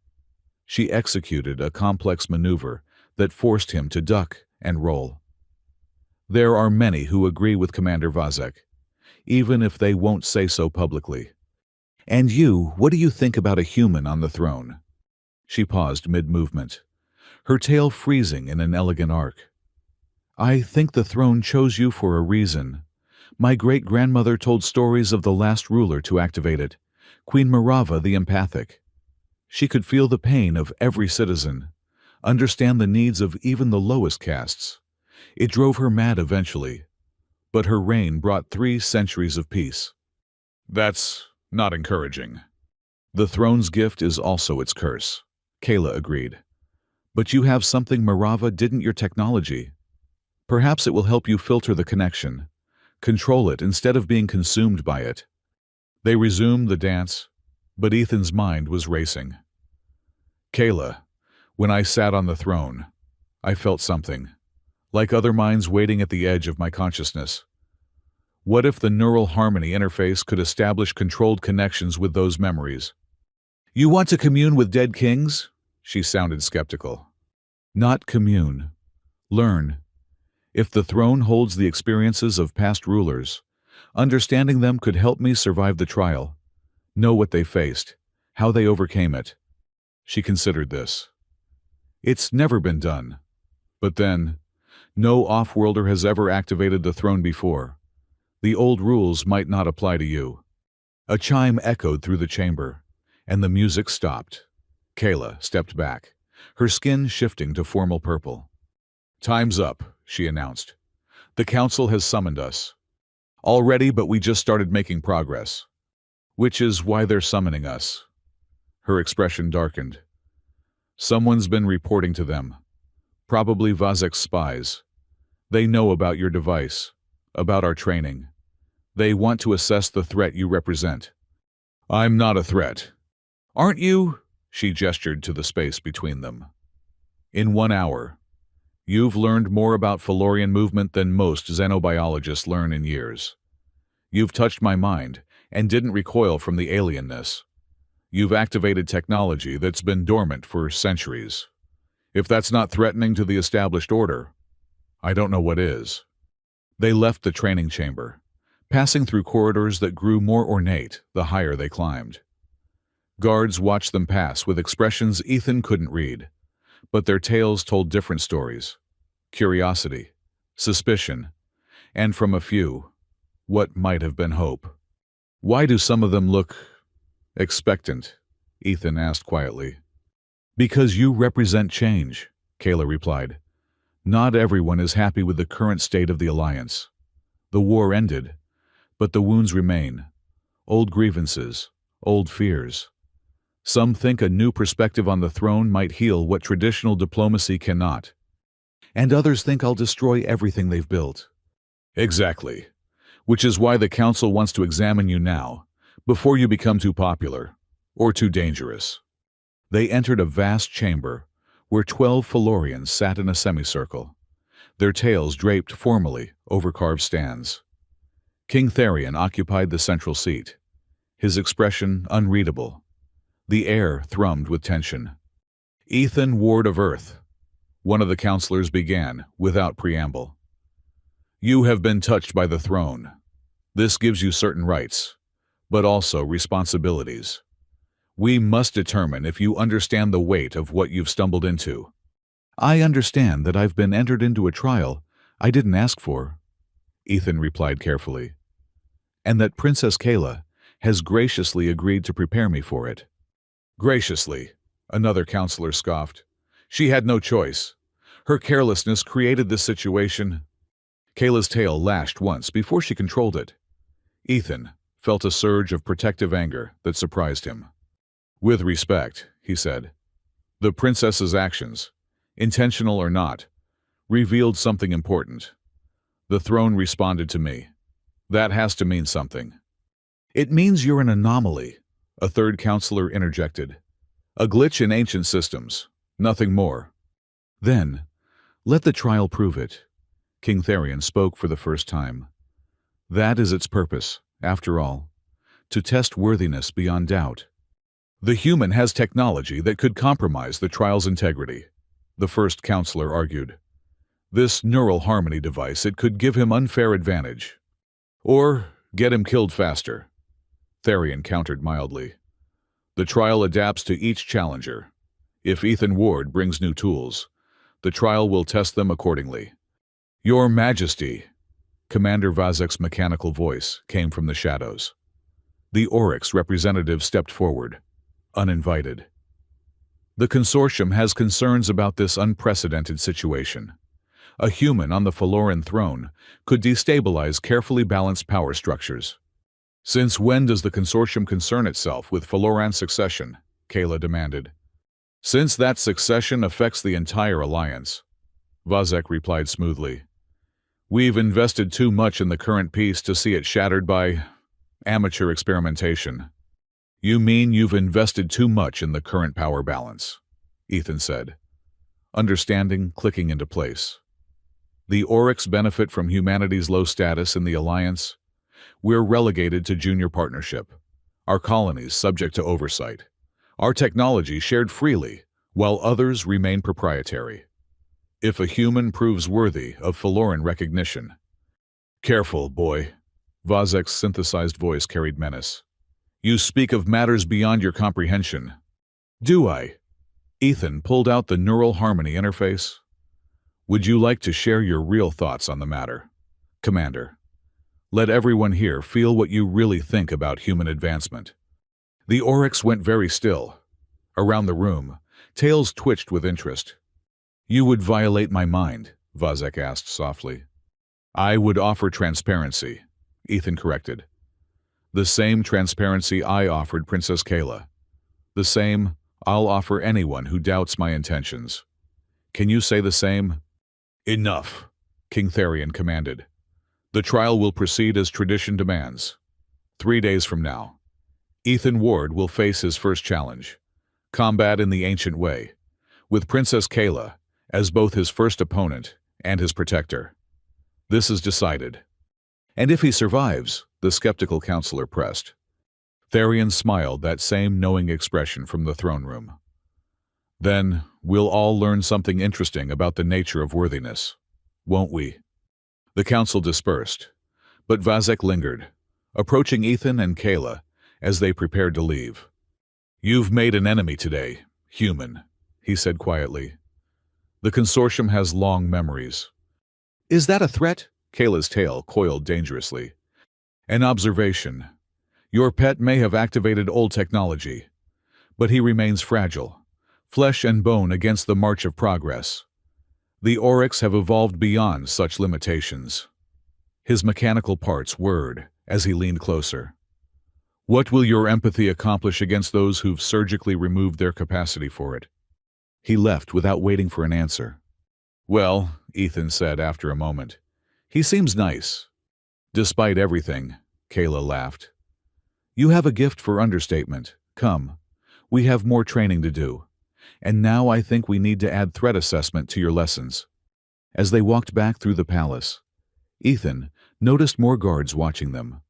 She executed a complex maneuver that forced him to duck and roll. There are many who agree with Commander Vazek, even if they won't say so publicly. And you, what do you think about a human on the throne? She paused mid-movement, her tail freezing in an elegant arc. I think the throne chose you for a reason. My great-grandmother told stories of the last ruler to activate it, Queen Mirava the Empathic. She could feel the pain of every citizen, understand the needs of even the lowest castes. It drove her mad eventually, but her reign brought 3 centuries of peace. That's not encouraging. The throne's gift is also its curse, Kayla agreed. But you have something Mirava didn't, your technology. Perhaps it will help you filter the connection, control it instead of being consumed by it. They resumed the dance, but Ethan's mind was racing. Kayla, when I sat on the throne, I felt something, like other minds waiting at the edge of my consciousness. What if the neural harmony interface could establish controlled connections with those memories? You want to commune with dead kings? She sounded skeptical. Not commune. Learn. If the throne holds the experiences of past rulers, understanding them could help me survive the trial, know what they faced, how they overcame it. She considered this. It's never been done. But then, no off-worlder has ever activated the throne before. The old rules might not apply to you. A chime echoed through the chamber, and the music stopped. Kayla stepped back, her skin shifting to formal purple. Time's up, she announced. The council has summoned us. Already, but we just started making progress. Which is why they're summoning us. Her expression darkened. Someone's been reporting to them. Probably Vazek's spies. They know about your device, about our training. They want to assess the threat you represent. I'm not a threat. Aren't you? She gestured to the space between them. In 1 hour, you've learned more about Felorian movement than most xenobiologists learn in years. You've touched my mind and didn't recoil from the alienness. You've activated technology that's been dormant for centuries. If that's not threatening to the established order, I don't know what is. They left the training chamber, passing through corridors that grew more ornate the higher they climbed. Guards watched them pass with expressions Ethan couldn't read, but their tales told different stories. Curiosity, suspicion, and from a few, what might have been hope. Why do some of them look expectant? Ethan asked quietly. Because you represent change, Kayla replied. Not everyone is happy with the current state of the Alliance. The war ended, but the wounds remain. Old grievances, old fears. Some think a new perspective on the throne might heal what traditional diplomacy cannot. And others think I'll destroy everything they've built. Exactly. Which is why the Council wants to examine you now, before you become too popular, or too dangerous. They entered a vast chamber, where 12 Felorians sat in a semicircle, their tails draped formally over carved stands. King Therion occupied the central seat, his expression unreadable. The air thrummed with tension. Ethan, Ward of Earth, one of the counselors began, without preamble. You have been touched by the throne. This gives you certain rights, but also responsibilities. We must determine if you understand the weight of what you've stumbled into. I understand that I've been entered into a trial I didn't ask for, Ethan replied carefully, and that Princess Kayla has graciously agreed to prepare me for it. Graciously, another counselor scoffed. She had no choice. Her carelessness created this situation. Kayla's tail lashed once before she controlled it. Ethan felt a surge of protective anger that surprised him. With respect, he said, the princess's actions, intentional or not, revealed something important. The throne responded to me. That has to mean something. It means you're an anomaly, a third counselor interjected. A glitch in ancient systems, nothing more. Then, let the trial prove it. King Therion spoke for the first time. That is its purpose, after all, to test worthiness beyond doubt. The human has technology that could compromise the trial's integrity, the first counselor argued. This neural harmony device, it could give him unfair advantage. Or get him killed faster. Therion countered mildly. The trial adapts to each challenger. If Ethan Ward brings new tools, the trial will test them accordingly. Your Majesty, Commander Vazek's mechanical voice came from the shadows. The Oryx representative stepped forward, uninvited. The consortium has concerns about this unprecedented situation. A human on the Feloran throne could destabilize carefully balanced power structures. Since when does the consortium concern itself with Feloran succession? Kayla demanded. Since that succession affects the entire alliance, Vazek replied smoothly. We've invested too much in the current peace to see it shattered by amateur experimentation. You mean you've invested too much in the current power balance, Ethan said, understanding clicking into place. The Oryx benefit from humanity's low status in the Alliance. We're relegated to junior partnership. Our colonies subject to oversight. Our technology shared freely, while others remain proprietary. If a human proves worthy of Feloran recognition. Careful, boy. Vazek's synthesized voice carried menace. You speak of matters beyond your comprehension. Do I? Ethan pulled out the neural harmony interface. Would you like to share your real thoughts on the matter, Commander? Let everyone here feel what you really think about human advancement. The Oryx went very still. Around the room, tails twitched with interest. You would violate my mind, Vazek asked softly. I would offer transparency. Ethan corrected. The same transparency I offered Princess Kayla. The same I'll offer anyone who doubts my intentions. Can you say the same? Enough, King Therion commanded. The trial will proceed as tradition demands. 3 days from now, Ethan Ward will face his first challenge, combat in the ancient way, with Princess Kayla as both his first opponent and his protector. This is decided. And if he survives, the skeptical counselor pressed. Therion smiled that same knowing expression from the throne room. Then we'll all learn something interesting about the nature of worthiness, won't we? The council dispersed, but Vazek lingered, approaching Ethan and Kayla as they prepared to leave. You've made an enemy today, human, he said quietly. The consortium has long memories. Is that a threat? Kayla's tail coiled dangerously. An observation. Your pet may have activated old technology, but he remains fragile, flesh and bone against the march of progress. The Oryx have evolved beyond such limitations. His mechanical parts whirred as he leaned closer. What will your empathy accomplish against those who've surgically removed their capacity for it? He left without waiting for an answer. Well, Ethan said after a moment, he seems nice. Despite everything, Kayla laughed. You have a gift for understatement. Come, we have more training to do. And now I think we need to add threat assessment to your lessons. As they walked back through the palace, Ethan noticed more guards watching them,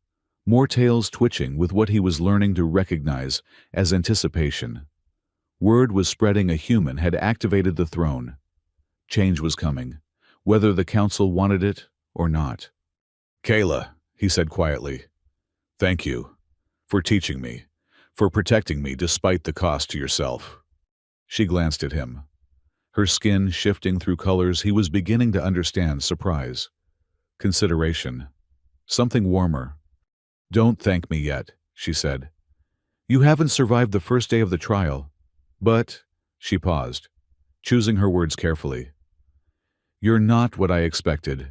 more tails twitching with what he was learning to recognize as anticipation. Word was spreading a human had activated the throne. Change was coming, whether the council wanted it or not. Kayla, he said quietly, thank you for teaching me, for protecting me despite the cost to yourself. She glanced at him, her skin shifting through colors he was beginning to understand: surprise, consideration, something warmer. Don't thank me yet, she said. You haven't survived the first day of the trial, but, she paused, choosing her words carefully. You're not what I expected.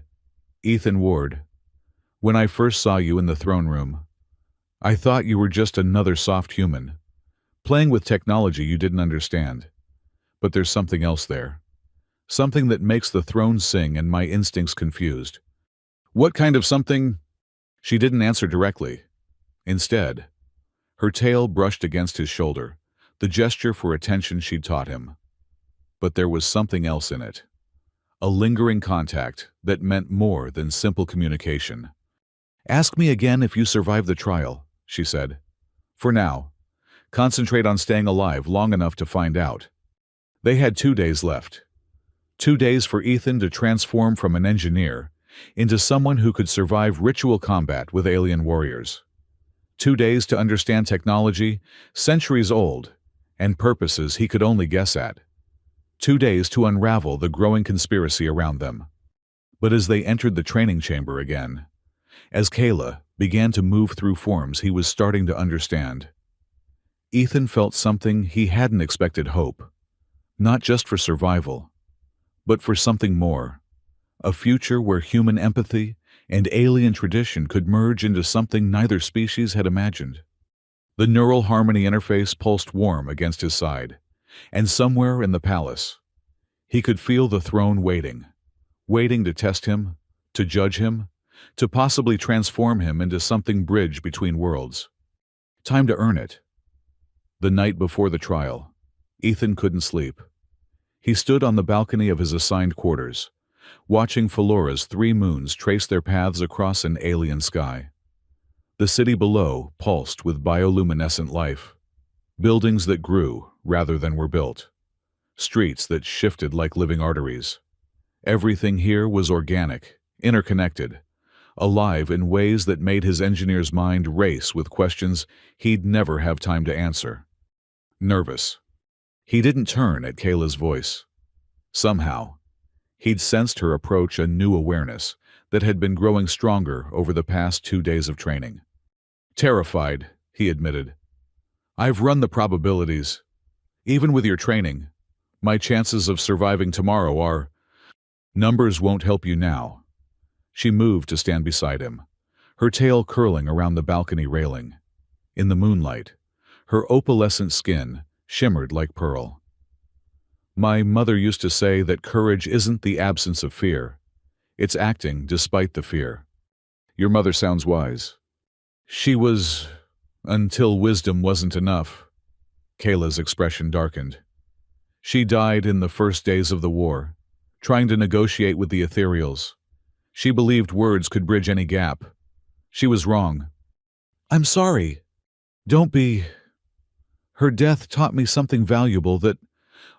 Ethan Ward, when I first saw you in the throne room, I thought you were just another soft human, playing with technology you didn't understand. But there's something else there. Something that makes the throne sing and my instincts confused. What kind of something? She didn't answer directly. Instead, her tail brushed against his shoulder, the gesture for attention she'd taught him. But there was something else in it. A lingering contact that meant more than simple communication. Ask me again if you survive the trial, she said. For now, concentrate on staying alive long enough to find out. They had 2 days left. 2 days for Ethan to transform from an engineer into someone who could survive ritual combat with alien warriors. 2 days to understand technology, centuries old, and purposes he could only guess at. 2 days to unravel the growing conspiracy around them. But as they entered the training chamber again, as Kayla began to move through forms he was starting to understand, Ethan felt something he hadn't expected: hope. Not just for survival, but for something more. A future where human empathy and alien tradition could merge into something neither species had imagined. The neural harmony interface pulsed warm against his side, and somewhere in the palace, he could feel the throne waiting to test him, to judge him, to possibly transform him into something bridge between worlds. Time to earn it. The night before the trial, Ethan couldn't sleep. He stood on the balcony of his assigned quarters, watching Felora's 3 moons trace their paths across an alien sky. The city below pulsed with bioluminescent life. Buildings that grew rather than were built. Streets that shifted like living arteries. Everything here was organic, interconnected, alive in ways that made his engineer's mind race with questions he'd never have time to answer. Nervous, he didn't turn at Kayla's voice. Somehow, he'd sensed her approach a new awareness that had been growing stronger over the past 2 days of training. Terrified, he admitted. I've run the probabilities. Even with your training, my chances of surviving tomorrow are... Numbers won't help you now. She moved to stand beside him, her tail curling around the balcony railing. In the moonlight, her opalescent skin shimmered like pearl. My mother used to say that courage isn't the absence of fear. It's acting despite the fear. Your mother sounds wise. She was, until wisdom wasn't enough. Kayla's expression darkened. She died in the first days of the war, trying to negotiate with the ethereals. She believed words could bridge any gap. She was wrong. I'm sorry. Don't be. Her death taught me something valuable, that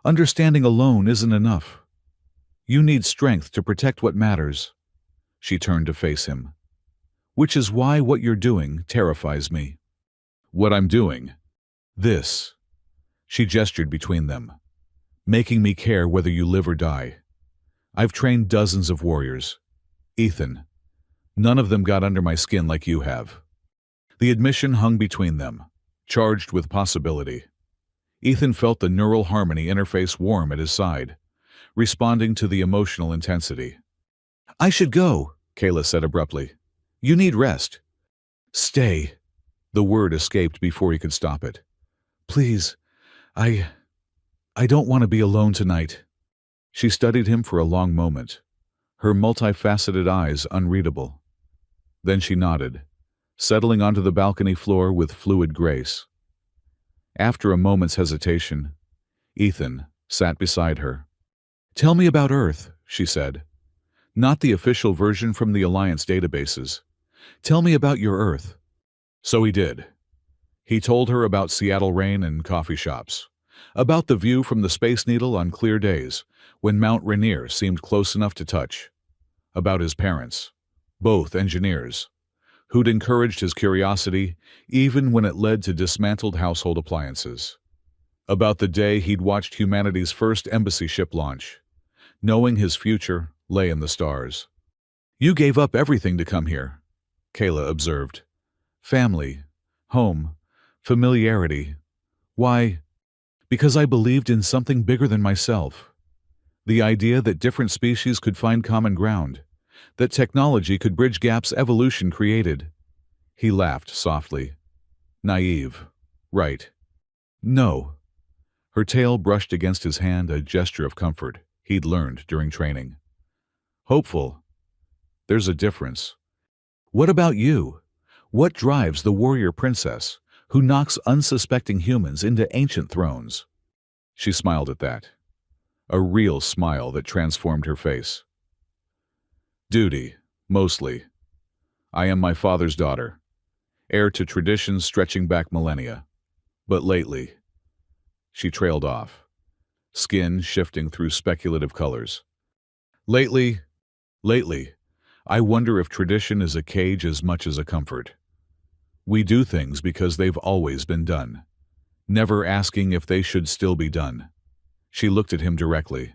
understanding alone isn't enough. You need strength to protect what matters. She turned to face him. Which is why what you're doing terrifies me. What I'm doing? This. She gestured between them. Making me care whether you live or die. I've trained dozens of warriors. Ethan, none of them got under my skin like you have. The admission hung between them, charged with possibility. Ethan felt the neural harmony interface warm at his side, responding to the emotional intensity. I should go, Kayla said abruptly. You need rest. Stay. The word escaped before he could stop it. Please, I don't want to be alone tonight. She studied him for a long moment, her multifaceted eyes unreadable. Then she nodded, settling onto the balcony floor with fluid grace. After a moment's hesitation, Ethan sat beside her. Tell me about Earth, she said. Not the official version from the Alliance databases. Tell me about your Earth. So he did. He told her about Seattle rain and coffee shops, about the view from the Space Needle on clear days when Mount Rainier seemed close enough to touch, about his parents, both engineers, who'd encouraged his curiosity even when it led to dismantled household appliances, about the day he'd watched humanity's first embassy ship launch, knowing his future lay in the stars. You gave up everything to come here, Kayla observed. Family, home, familiarity. Why? Because I believed in something bigger than myself. The idea that different species could find common ground, that technology could bridge gaps evolution created. He laughed softly. Naive. Right. No. Her tail brushed against his hand, a gesture of comfort he'd learned during training. Hopeful. There's a difference. What about you? What drives the warrior princess who knocks unsuspecting humans into ancient thrones? She smiled at that. A real smile that transformed her face. Duty, mostly. I am my father's daughter, heir to traditions stretching back millennia. But lately, she trailed off, skin shifting through speculative colors. Lately, I wonder if tradition is a cage as much as a comfort. We do things because they've always been done, never asking if they should still be done. She looked at him directly.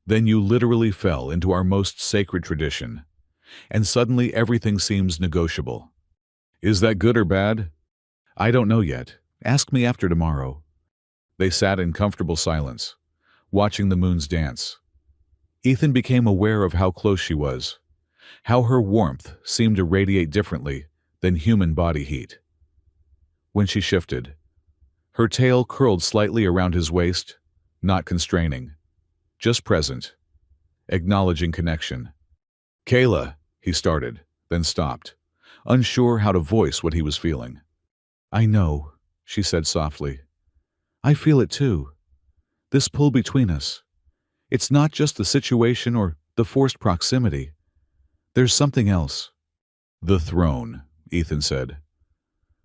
Then you literally fell into our most sacred tradition, and suddenly everything seems negotiable. Is that good or bad? I don't know yet. Ask me after tomorrow. They sat in comfortable silence, watching the moons dance. Ethan became aware of how close she was, how her warmth seemed to radiate differently than human body heat. When she shifted, her tail curled slightly around his waist, not constraining, just present, acknowledging connection. Kayla, he started, then stopped, unsure how to voice what he was feeling. I know, she said softly. I feel it too. This pull between us. It's not just the situation or the forced proximity. There's something else. The throne, Ethan said.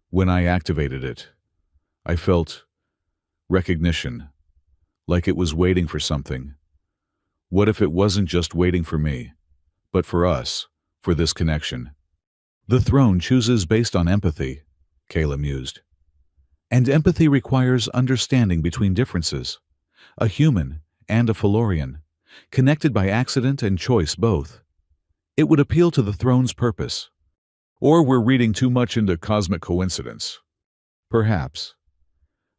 When I activated it, I felt recognition, like it was waiting for something. What if it wasn't just waiting for me, but for us, for this connection? The throne chooses based on empathy, Kayla mused. And empathy requires understanding between differences. A human and a Felorian, connected by accident and choice both. It would appeal to the throne's purpose. Or we're reading too much into cosmic coincidence. Perhaps.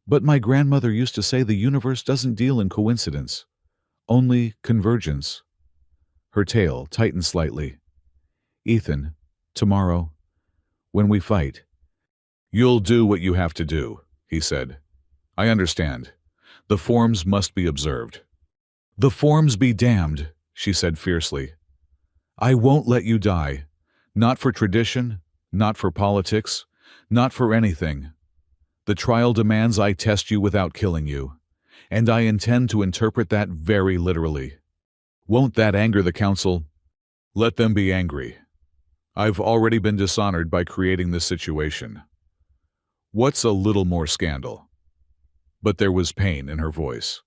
But my grandmother used to say the universe doesn't deal in coincidence, only convergence. Her tail tightened slightly. Ethan, tomorrow, when we fight. You'll do what you have to do, he said. I understand. The forms must be observed. The forms be damned, she said fiercely. I won't let you die. Not for tradition, not for politics, not for anything. The trial demands I test you without killing you, and I intend to interpret that very literally. Won't that anger the council? Let them be angry. I've already been dishonored by creating this situation. What's a little more scandal? But there was pain in her voice,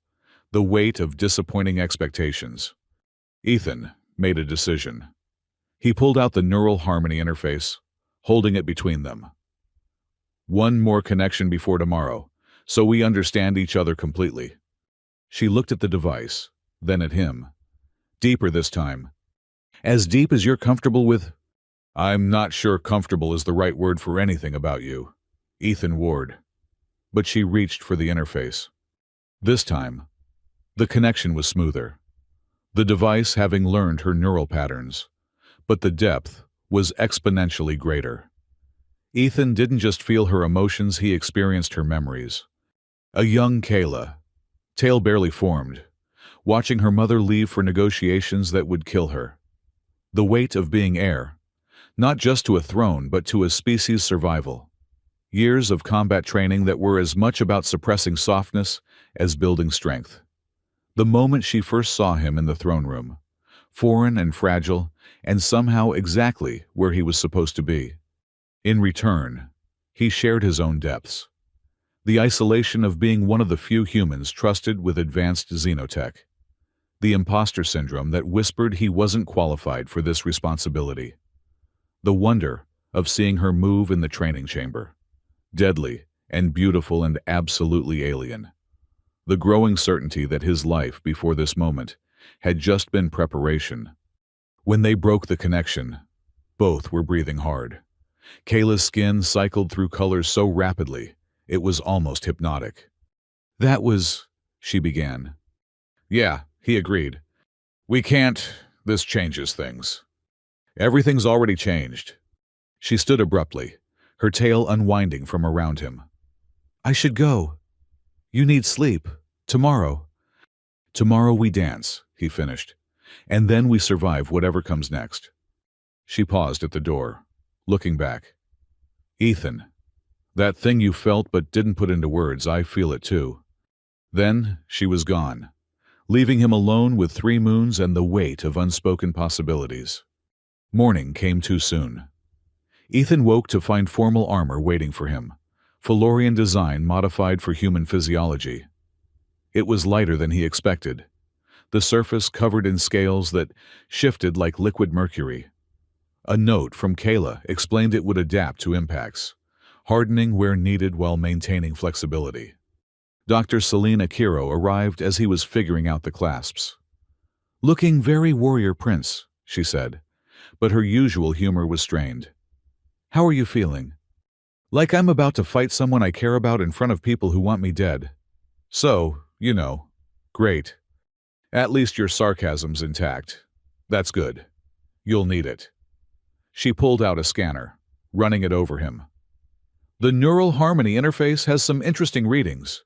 the weight of disappointing expectations. Ethan made a decision. He pulled out the neural harmony interface, holding it between them. One more connection before tomorrow, so we understand each other completely. She looked at the device, then at him. Deeper this time. As deep as you're comfortable with? I'm not sure comfortable is the right word for anything about you, Ethan Ward. But she reached for the interface. This time, the connection was smoother. The device having learned her neural patterns, but the depth was exponentially greater. Ethan didn't just feel her emotions, he experienced her memories. A young Kayla, tail barely formed, watching her mother leave for negotiations that would kill her. The weight of being heir, not just to a throne but to a species' survival. Years of combat training that were as much about suppressing softness as building strength. The moment she first saw him in the throne room, foreign and fragile, and somehow exactly where he was supposed to be. In return, he shared his own depths. The isolation of being one of the few humans trusted with advanced xenotech. The imposter syndrome that whispered he wasn't qualified for this responsibility. The wonder of seeing her move in the training chamber. Deadly and beautiful and absolutely alien. The growing certainty that his life before this moment had just been preparation. When they broke the connection, both were breathing hard. Kayla's skin cycled through colors so rapidly, it was almost hypnotic. That was, she began. Yeah, he agreed. We can't, this changes things. Everything's already changed. She stood abruptly, her tail unwinding from around him. I should go. You need sleep. Tomorrow. Tomorrow we dance, he finished, and then we survive whatever comes next. She paused at the door, looking back. Ethan, that thing you felt but didn't put into words, I feel it too. Then she was gone, leaving him alone with 3 moons and the weight of unspoken possibilities. Morning came too soon. Ethan woke to find formal armor waiting for him, Felorian design modified for human physiology. It was lighter than he expected, the surface covered in scales that shifted like liquid mercury. A note from Kayla explained it would adapt to impacts, hardening where needed while maintaining flexibility. Dr. Celine Akiro arrived as he was figuring out the clasps. Looking very warrior prince, she said, but her usual humor was strained. How are you feeling? Like I'm about to fight someone I care about in front of people who want me dead. So, you know, great. At least your sarcasm's intact. That's good. You'll need it. She pulled out a scanner, running it over him. The neural harmony interface has some interesting readings.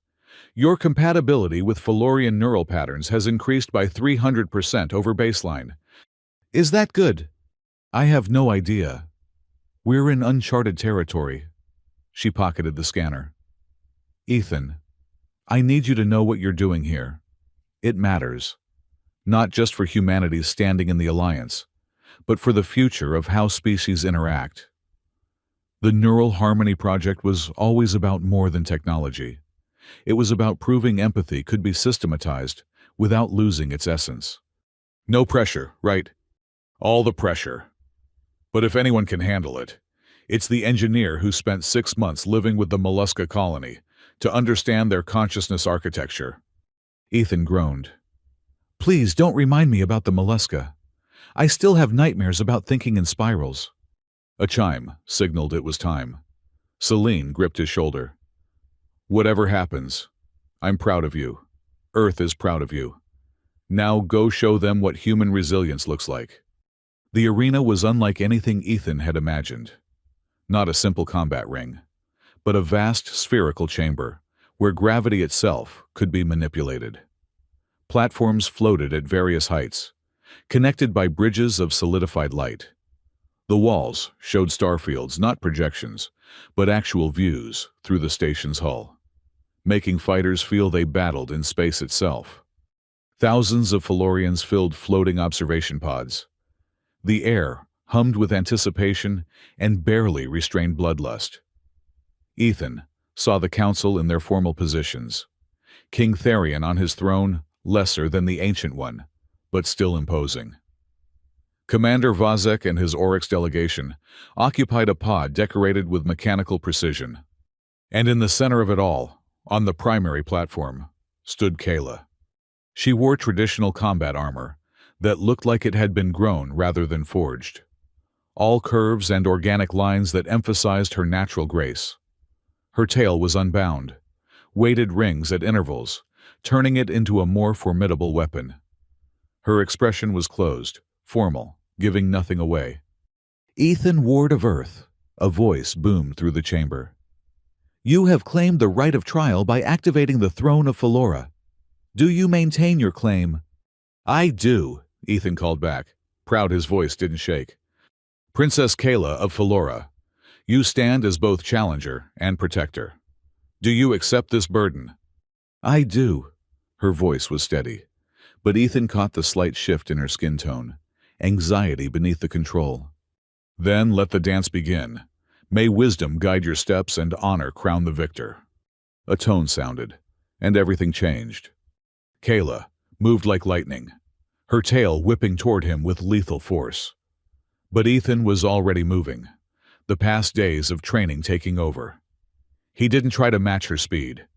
Your compatibility with Felorian neural patterns has increased by 300% over baseline. Is that good? I have no idea. We're in uncharted territory. She pocketed the scanner. Ethan, I need you to know what you're doing here. It matters. Not just for humanity's standing in the Alliance, but for the future of how species interact. The Neural Harmony Project was always about more than technology. It was about proving empathy could be systematized without losing its essence. No pressure, right? All the pressure. But if anyone can handle it, it's the engineer who spent 6 months living with the mollusca colony to understand their consciousness architecture. Ethan groaned. Please don't remind me about the mollusca. I still have nightmares about thinking in spirals. A chime signaled it was time. Celine gripped his shoulder. Whatever happens, I'm proud of you. Earth is proud of you. Now go show them what human resilience looks like. The arena was unlike anything Ethan had imagined. Not a simple combat ring, but a vast spherical chamber where gravity itself could be manipulated. Platforms floated at various heights, connected by bridges of solidified light. The walls showed starfields, not projections, but actual views through the station's hull, making fighters feel they battled in space itself. Thousands of Felorians filled floating observation pods. The air hummed with anticipation and barely restrained bloodlust. Ethan saw the council in their formal positions. King Therion on his throne, lesser than the Ancient One, but still imposing. Commander Vazek and his Oryx delegation occupied a pod decorated with mechanical precision. And in the center of it all, on the primary platform, stood Kayla. She wore traditional combat armor that looked like it had been grown rather than forged. All curves and organic lines that emphasized her natural grace. Her tail was unbound, weighted rings at intervals, turning it into a more formidable weapon. Her expression was closed, formal, giving nothing away. "Ethan Ward of Earth," a voice boomed through the chamber. "You have claimed the right of trial by activating the throne of Felora. Do you maintain your claim?" "I do," Ethan called back, proud his voice didn't shake. "Princess Kayla of Felora, you stand as both challenger and protector. Do you accept this burden?" "I do." Her voice was steady, but Ethan caught the slight shift in her skin tone, anxiety beneath the control. "Then let the dance begin. May wisdom guide your steps and honor crown the victor." A tone sounded, and everything changed. Kayla moved like lightning, her tail whipping toward him with lethal force. But Ethan was already moving, the past days of training taking over. He didn't try to match her speed.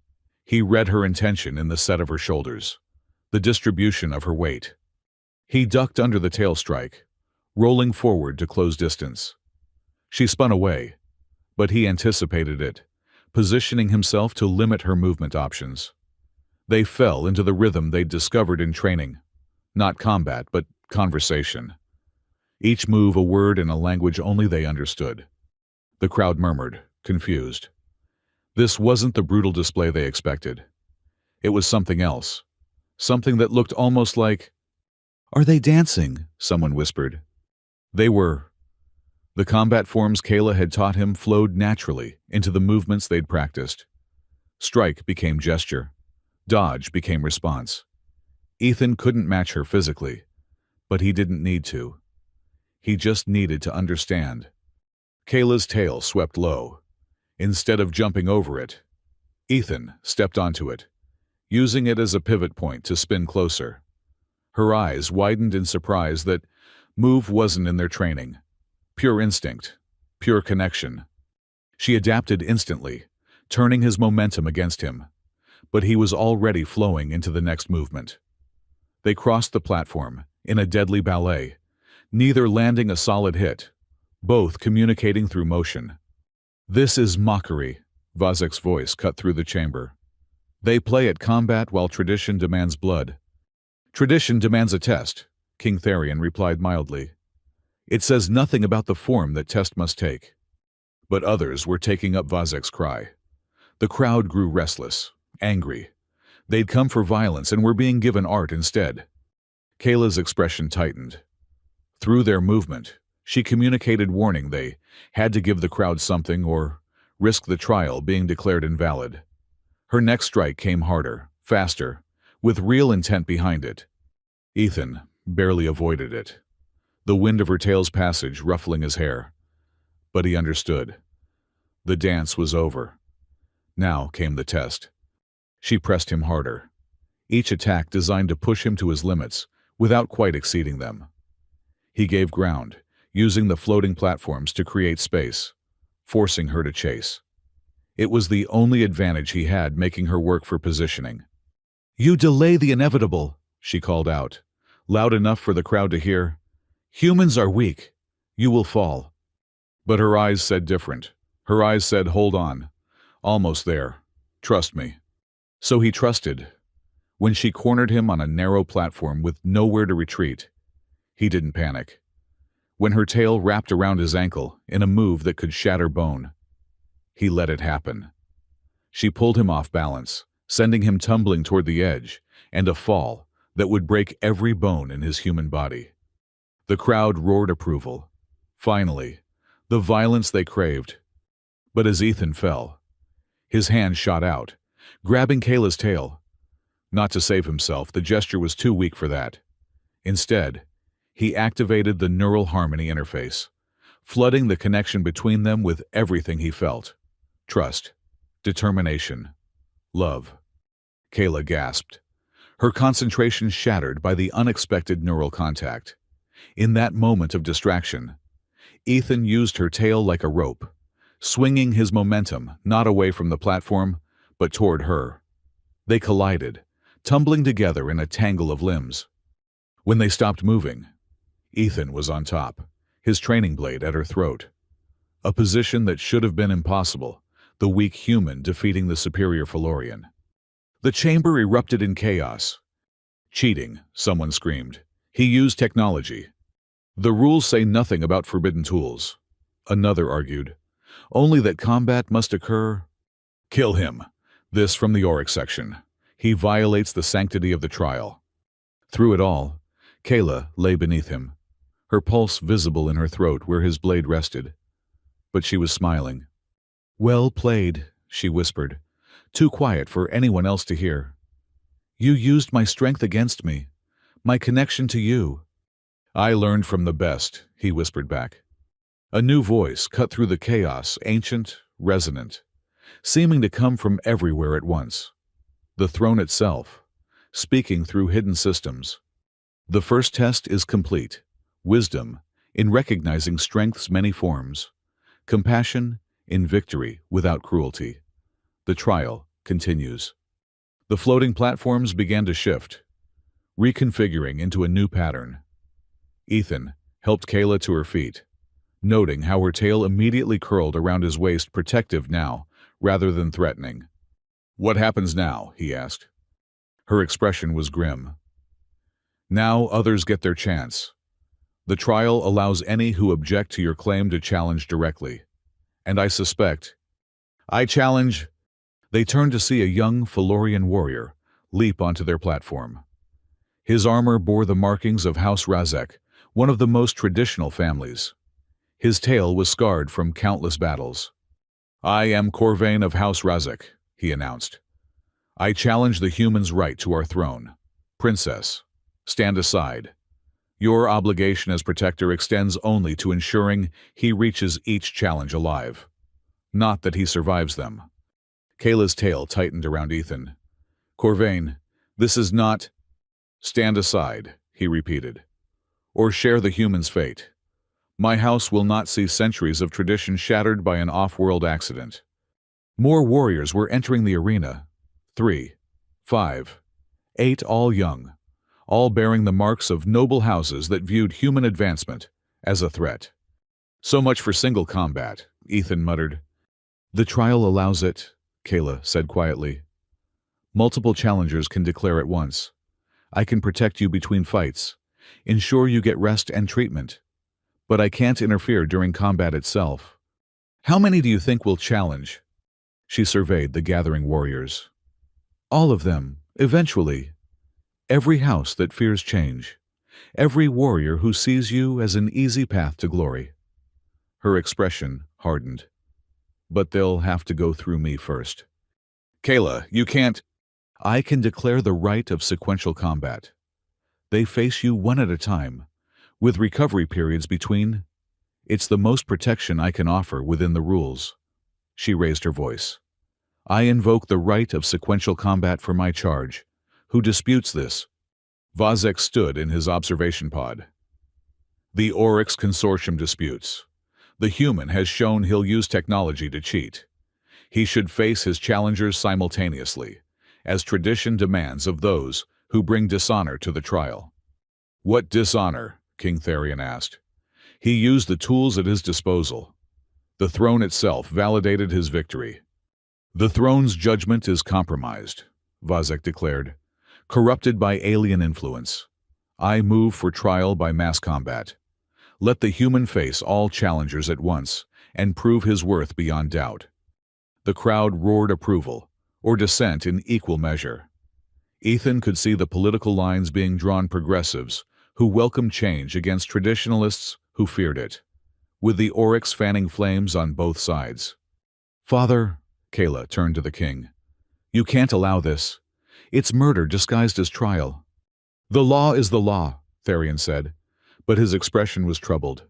He read her intention in the set of her shoulders, the distribution of her weight. He ducked under the tail strike, rolling forward to close distance. She spun away, but he anticipated it, positioning himself to limit her movement options. They fell into the rhythm they'd discovered in training, not combat, but conversation. Each move a word in a language only they understood. The crowd murmured, confused. This wasn't the brutal display they expected. It was something else, something that looked almost like... "Are they dancing?" someone whispered. They were. The combat forms Kayla had taught him flowed naturally into the movements they'd practiced. Strike became gesture. Dodge became response. Ethan couldn't match her physically, but he didn't need to. He just needed to understand. Kayla's tail swept low. Instead of jumping over it, Ethan stepped onto it, using it as a pivot point to spin closer. Her eyes widened in surprise that move wasn't in their training. Pure instinct, pure connection. She adapted instantly, turning his momentum against him, but he was already flowing into the next movement. They crossed the platform in a deadly ballet, neither landing a solid hit, both communicating through motion. "This is mockery," Vazek's voice cut through the chamber. "They play at combat while tradition demands blood." "Tradition demands a test," King Therion replied mildly. "It says nothing about the form that test must take." But others were taking up Vazek's cry. The crowd grew restless, angry. They'd come for violence and were being given art instead. Kayla's expression tightened. Through their movement, she communicated warning they had to give the crowd something or risk the trial being declared invalid. Her next strike came harder, faster, with real intent behind it. Ethan barely avoided it, the wind of her tail's passage ruffling his hair. But he understood. The dance was over. Now came the test. She pressed him harder, each attack designed to push him to his limits without quite exceeding them. He gave ground, using the floating platforms to create space, forcing her to chase. It was the only advantage he had, making her work for positioning. "You delay the inevitable," she called out, loud enough for the crowd to hear. "Humans are weak. You will fall." But her eyes said different. Her eyes said, "Hold on. Almost there. Trust me." So he trusted. When she cornered him on a narrow platform with nowhere to retreat, he didn't panic. when her tail wrapped around his ankle in a move that could shatter bone. He let it happen. She pulled him off balance, sending him tumbling toward the edge, and a fall that would break every bone in his human body. The crowd roared approval. Finally, the violence they craved. But as Ethan fell, his hand shot out, grabbing Kayla's tail. Not to save himself, the gesture was too weak for that. Instead, he activated the neural harmony interface, flooding the connection between them with everything he felt. Trust, determination, love. Kayla gasped, her concentration shattered by the unexpected neural contact. In that moment of distraction, Ethan used her tail like a rope, swinging his momentum not away from the platform, but toward her. They collided, tumbling together in a tangle of limbs. When they stopped moving, Ethan was on top, his training blade at her throat. A position that should have been impossible, the weak human defeating the superior Felorian. The chamber erupted in chaos. Cheating, someone screamed. He used technology. The rules say nothing about forbidden tools. Another argued. Only that combat must occur. Kill him. This from the Oryx section. He violates the sanctity of the trial. Through it all, Kayla lay beneath him, her pulse visible in her throat where his blade rested. But she was smiling. "Well played," she whispered, too quiet for anyone else to hear. "You used my strength against me, my connection to you." "I learned from the best," he whispered back. A new voice cut through the chaos, ancient, resonant, seeming to come from everywhere at once. The throne itself, speaking through hidden systems. "The first test is complete. Wisdom, in recognizing strength's many forms. Compassion, in victory without cruelty. The trial continues." The floating platforms began to shift, reconfiguring into a new pattern. Ethan helped Kayla to her feet, noting how her tail immediately curled around his waist, protective now, rather than threatening. "What happens now?" he asked. Her expression was grim. "Now others get their chance. The trial allows any who object to your claim to challenge directly. And I suspect, I challenge." They turned to see a young Felorian warrior leap onto their platform. His armor bore the markings of House Razek, one of the most traditional families. His tail was scarred from countless battles. "I am Corvain of House Razek," he announced. "I challenge the human's right to our throne. Princess, stand aside. Your obligation as protector extends only to ensuring he reaches each challenge alive, not that he survives them." Kayla's tail tightened around Ethan. "Corvain, this is not—" "Stand aside," he repeated, "or share the human's fate. My house will not see centuries of tradition shattered by an off-world accident." More warriors were entering the arena. 3, 5, 8, all young, all bearing the marks of noble houses that viewed human advancement as a threat. "So much for single combat," Ethan muttered. "The trial allows it," Kayla said quietly. "Multiple challengers can declare at once. I can protect you between fights, ensure you get rest and treatment, but I can't interfere during combat itself." "How many do you think will challenge?" She surveyed the gathering warriors. "All of them, eventually. Every house that fears change. Every warrior who sees you as an easy path to glory." Her expression hardened. "But they'll have to go through me first." "Kayla, you can't—" "I can declare the right of sequential combat. They face you one at a time, with recovery periods between. It's the most protection I can offer within the rules." She raised her voice. "I invoke the right of sequential combat for my charge. Who disputes this?" Vazek stood in his observation pod. "The Oryx Consortium disputes. The human has shown he'll use technology to cheat. He should face his challengers simultaneously, as tradition demands of those who bring dishonor to the trial." "What dishonor?" King Therion asked. "He used the tools at his disposal. The throne itself validated his victory." "The throne's judgment is compromised," Vazek declared, "corrupted by alien influence. I move for trial by mass combat. Let the human face all challengers at once and prove his worth beyond doubt. The crowd roared approval, or dissent in equal measure. Ethan could see the political lines being drawn: progressives who welcomed change against traditionalists who feared it, with the oryx fanning flames on both sides. "Father," Kayla turned to the king, "you can't allow this. It's murder disguised as trial." "The law is the law," Therion said, but his expression was troubled.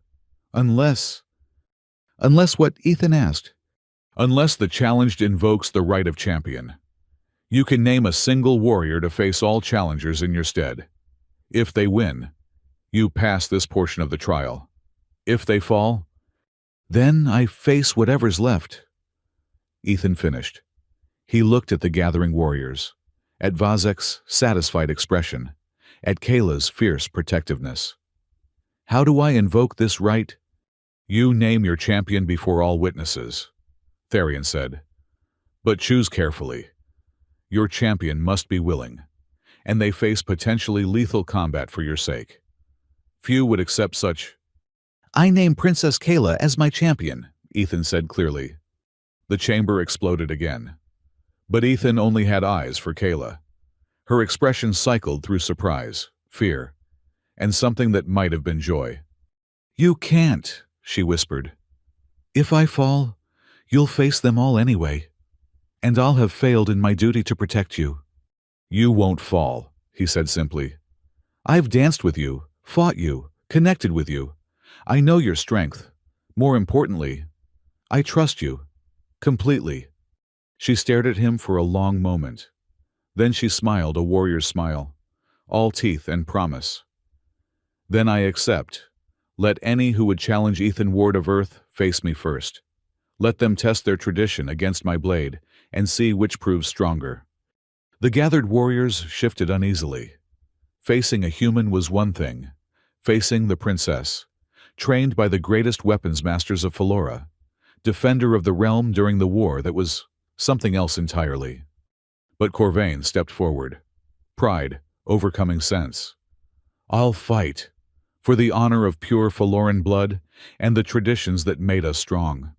Unless what?" Ethan asked. "Unless the challenged invokes the right of champion. You can name a single warrior to face all challengers in your stead. If they win, you pass this portion of the trial. If they fall, then I face whatever's left." Ethan finished. He looked at the gathering warriors, at Vazek's satisfied expression, at Kayla's fierce protectiveness. "How do I invoke this right?" "You name your champion before all witnesses," Therion said. "But choose carefully. Your champion must be willing, and they face potentially lethal combat for your sake. Few would accept such." "I name Princess Kayla as my champion," Ethan said clearly. The chamber exploded again. But Ethan only had eyes for Kayla. Her expression cycled through surprise, fear, and something that might have been joy. "You can't," she whispered. "If I fall, you'll face them all anyway, and I'll have failed in my duty to protect you." "You won't fall," he said simply. "I've danced with you, fought you, connected with you. I know your strength. More importantly, I trust you. Completely." She stared at him for a long moment. Then she smiled a warrior's smile, all teeth and promise. "Then I accept. Let any who would challenge Ethan Ward of Earth face me first. Let them test their tradition against my blade and see which proves stronger." The gathered warriors shifted uneasily. Facing a human was one thing. Facing the princess, trained by the greatest weapons masters of Philora, defender of the realm during the war, that was something else entirely. But Corvain stepped forward, pride overcoming sense. "I'll fight, for the honor of pure Philoran blood and the traditions that made us strong."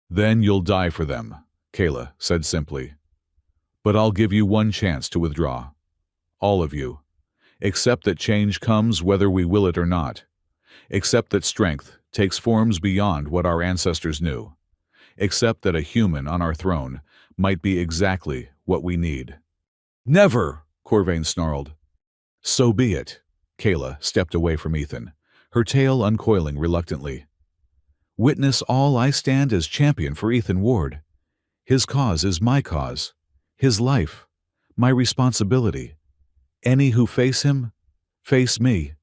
"Then you'll die for them," Kayla said simply. "But I'll give you one chance to withdraw. All of you. Accept that change comes whether we will it or not. Accept that strength takes forms beyond what our ancestors knew. Accept that a human on our throne might be exactly what we need." "Never!" Corvain snarled. "So be it." Kayla stepped away from Ethan, her tail uncoiling reluctantly. "Witness all I stand as champion for Ethan Ward. His cause is my cause. His life, my responsibility. Any who face him, face me."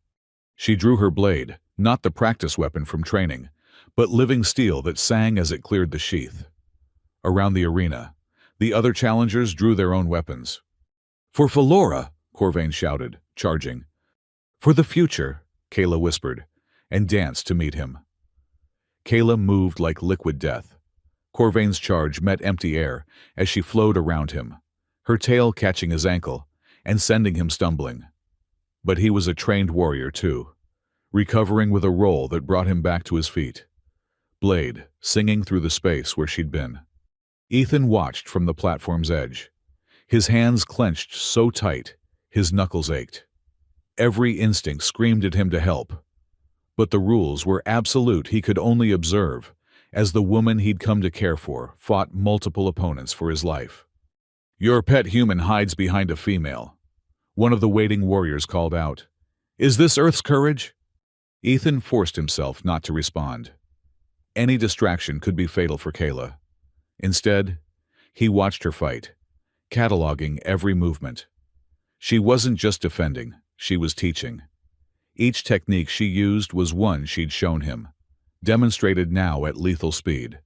She drew her blade, not the practice weapon from training, but living steel that sang as it cleared the sheath. Around the arena, the other challengers drew their own weapons. "For Philora!" Corvain shouted, charging. "For the future!" Kayla whispered, and danced to meet him. Kayla moved like liquid death. Corvain's charge met empty air as she flowed around him, her tail catching his ankle and sending him stumbling. But he was a trained warrior too, recovering with a roll that brought him back to his feet. Blade singing through the space where she'd been. Ethan watched from the platform's edge. His hands clenched so tight, his knuckles ached. Every instinct screamed at him to help. But the rules were absolute. He could only observe, as the woman he'd come to care for fought multiple opponents for his life. "Your pet human hides behind a female," one of the waiting warriors called out. "Is this Earth's courage?" Ethan forced himself not to respond. Any distraction could be fatal for Kayla. Instead, he watched her fight, cataloging every movement. She wasn't just defending, she was teaching. Each technique she used was one she'd shown him, demonstrated now at lethal speed.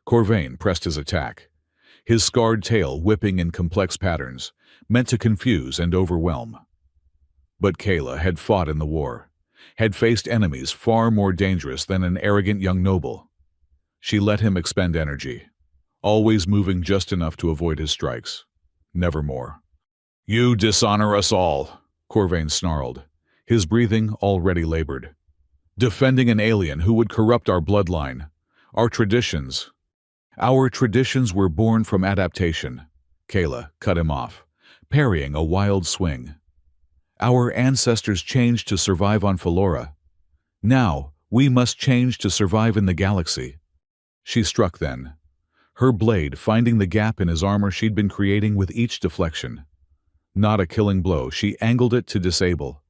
Corvain pressed his attack, his scarred tail whipping in complex patterns, meant to confuse and overwhelm. But Kayla had fought in the war, had faced enemies far more dangerous than an arrogant young noble. She let him expend energy, always moving just enough to avoid his strikes, never more. "You dishonor us all," Corvain snarled, his breathing already labored. defending an alien who would corrupt our bloodline, our traditions. Our traditions were born from adaptation. Kayla cut him off, parrying a wild swing. Our ancestors changed to survive on Philora. Now, we must change to survive in the galaxy. She struck then, her blade finding the gap in his armor she'd been creating with each deflection. Not a killing blow, she angled it to disable,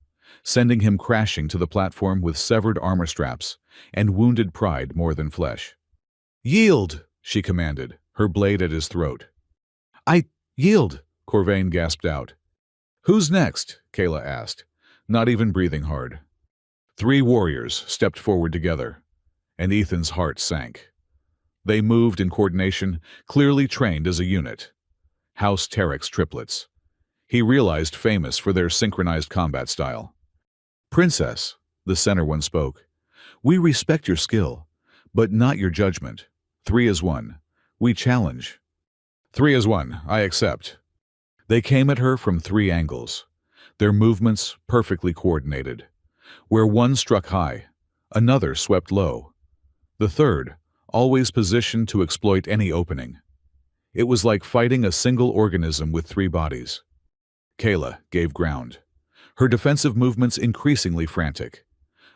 sending him crashing to the platform with severed armor straps and wounded pride more than flesh. "Yield!" she commanded, her blade at his throat. "I yield," Corvain gasped out. "Who's next?" Kayla asked, not even breathing hard. 3 warriors stepped forward together, and Ethan's heart sank. They moved in coordination, clearly trained as a unit. House Terex triplets. He realized famous for their synchronized combat style. "Princess," the center one spoke, "we respect your skill, but not your judgment. 3 as 1. We challenge." 3 as 1, I accept. They came at her from 3 angles, their movements perfectly coordinated. Where one struck high, another swept low. The third, always positioned to exploit any opening. It was like fighting a single organism with 3 bodies. Kayla gave ground, her defensive movements increasingly frantic.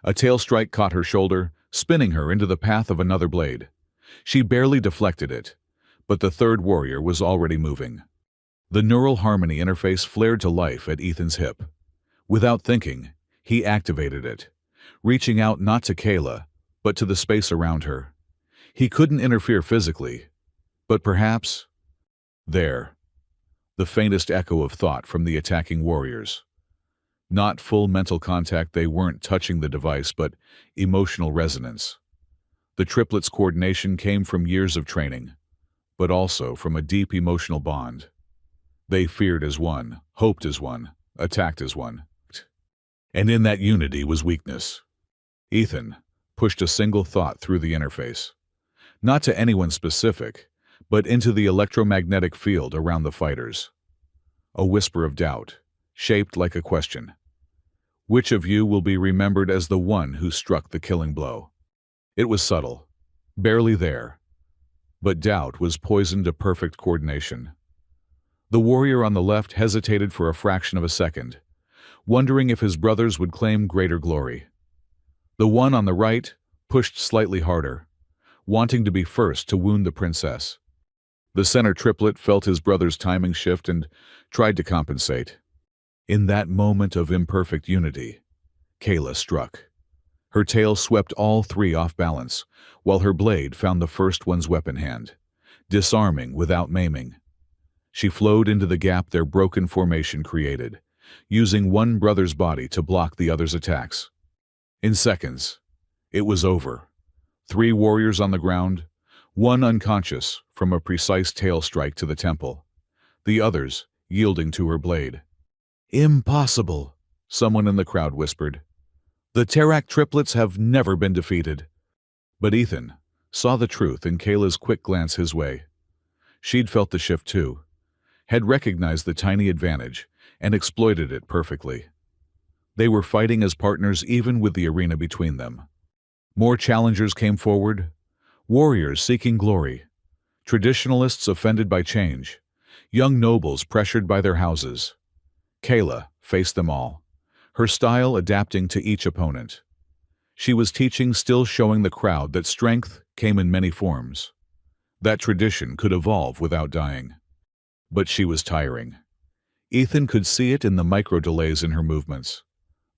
A tail strike caught her shoulder, spinning her into the path of another blade. She barely deflected it, but the third warrior was already moving. The neural harmony interface flared to life at Ethan's hip. Without thinking, he activated it, reaching out not to Kayla, but to the space around her. He couldn't interfere physically, but perhaps... There. The faintest echo of thought from the attacking warriors. Not full mental contact, they weren't touching the device, but emotional resonance. The triplets' coordination came from years of training, but also from a deep emotional bond. They feared as one, hoped as one, attacked as one. And in that unity was weakness. Ethan pushed a single thought through the interface. Not to anyone specific, but into the electromagnetic field around the fighters. A whisper of doubt, shaped like a question. Which of you will be remembered as the one who struck the killing blow? It was subtle, barely there, but doubt was poisoned to perfect coordination. The warrior on the left hesitated for a fraction of a second, wondering if his brothers would claim greater glory. The one on the right pushed slightly harder, wanting to be first to wound the princess. The center triplet felt his brother's timing shift and tried to compensate. In that moment of imperfect unity, Kayla struck. Her tail swept all 3 off balance, while her blade found the first one's weapon hand, disarming without maiming. She flowed into the gap their broken formation created, using one brother's body to block the other's attacks. In seconds, it was over. 3 warriors on the ground, one unconscious from a precise tail strike to the temple, the others yielding to her blade. "Impossible," someone in the crowd whispered. "The Terak triplets have never been defeated." But Ethan saw the truth in Kayla's quick glance his way. She'd felt the shift too, had recognized the tiny advantage, and exploited it perfectly. They were fighting as partners even with the arena between them. More challengers came forward, warriors seeking glory, traditionalists offended by change, young nobles pressured by their houses. Kayla faced them all, her style adapting to each opponent. She was teaching, still showing the crowd that strength came in many forms. That tradition could evolve without dying. But she was tiring. Ethan could see it in the micro-delays in her movements,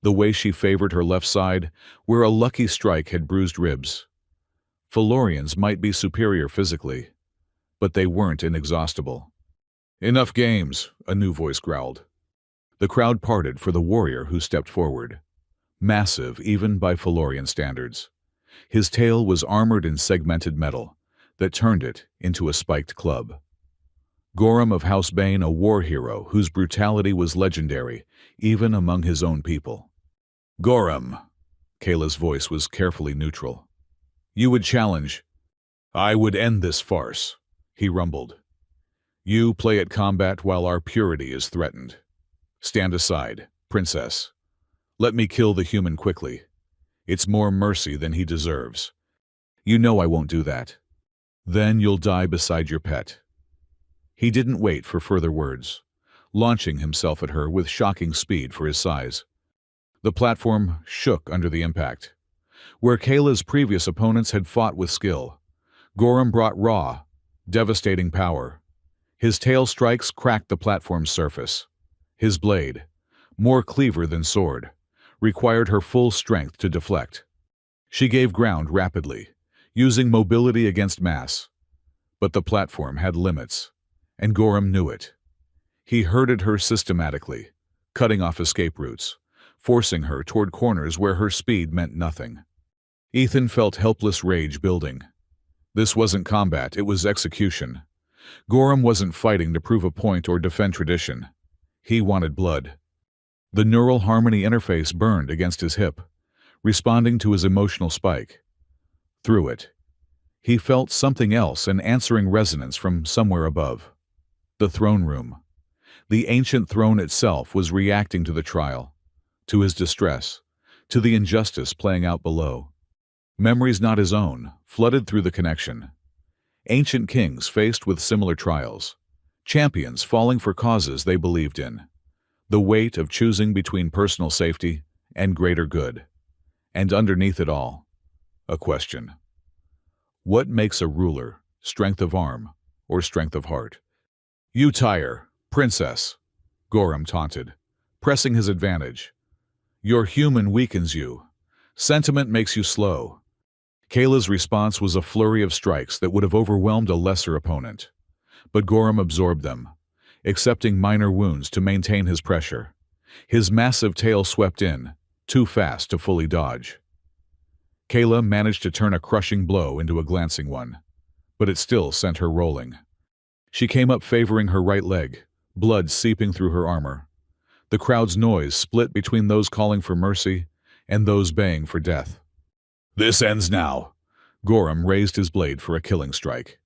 the way she favored her left side, where a lucky strike had bruised ribs. Philorians might be superior physically, but they weren't inexhaustible. "Enough games," a new voice growled. The crowd parted for the warrior who stepped forward, massive even by Philorian standards. His tail was armored in segmented metal that turned it into a spiked club. Gorham of House Bane, a war hero whose brutality was legendary, even among his own people. "Gorham," Kayla's voice was carefully neutral. "You would challenge." "I would end this farce," he rumbled. "You play at combat while our purity is threatened. Stand aside, princess. Let me kill the human quickly. It's more mercy than he deserves. You know I won't do that. Then you'll die beside your pet. He didn't wait for further words, launching himself at her with shocking speed for his size. The platform shook under the impact. Where Kayla's previous opponents had fought with skill, Gorham brought raw, devastating power. His tail strikes cracked the platform's surface. His blade, more cleaver than sword, required her full strength to deflect. She gave ground rapidly, using mobility against mass. But the platform had limits, and Gorham knew it. He herded her systematically, cutting off escape routes, forcing her toward corners where her speed meant nothing. Ethan felt helpless rage building. This wasn't combat, it was execution. Gorham wasn't fighting to prove a point or defend tradition. He wanted blood. The neural harmony interface burned against his hip, responding to his emotional spike. Through it, he felt something else, an answering resonance from somewhere above. The throne room. The ancient throne itself was reacting to the trial, to his distress, to the injustice playing out below. Memories not his own, flooded through the connection. Ancient kings faced with similar trials. Champions falling for causes they believed in. The weight of choosing between personal safety and greater good. And underneath it all, a question. What makes a ruler, strength of arm or strength of heart? You tire, princess, Gorham taunted, pressing his advantage. Your human weakens you. Sentiment makes you slow. Kayla's response was a flurry of strikes that would have overwhelmed a lesser opponent. But Gorham absorbed them, accepting minor wounds to maintain his pressure. His massive tail swept in, too fast to fully dodge. Kayla managed to turn a crushing blow into a glancing one, but it still sent her rolling. She came up favoring her right leg, blood seeping through her armor. The crowd's noise split between those calling for mercy and those baying for death. This ends now. Gorham raised his blade for a killing strike.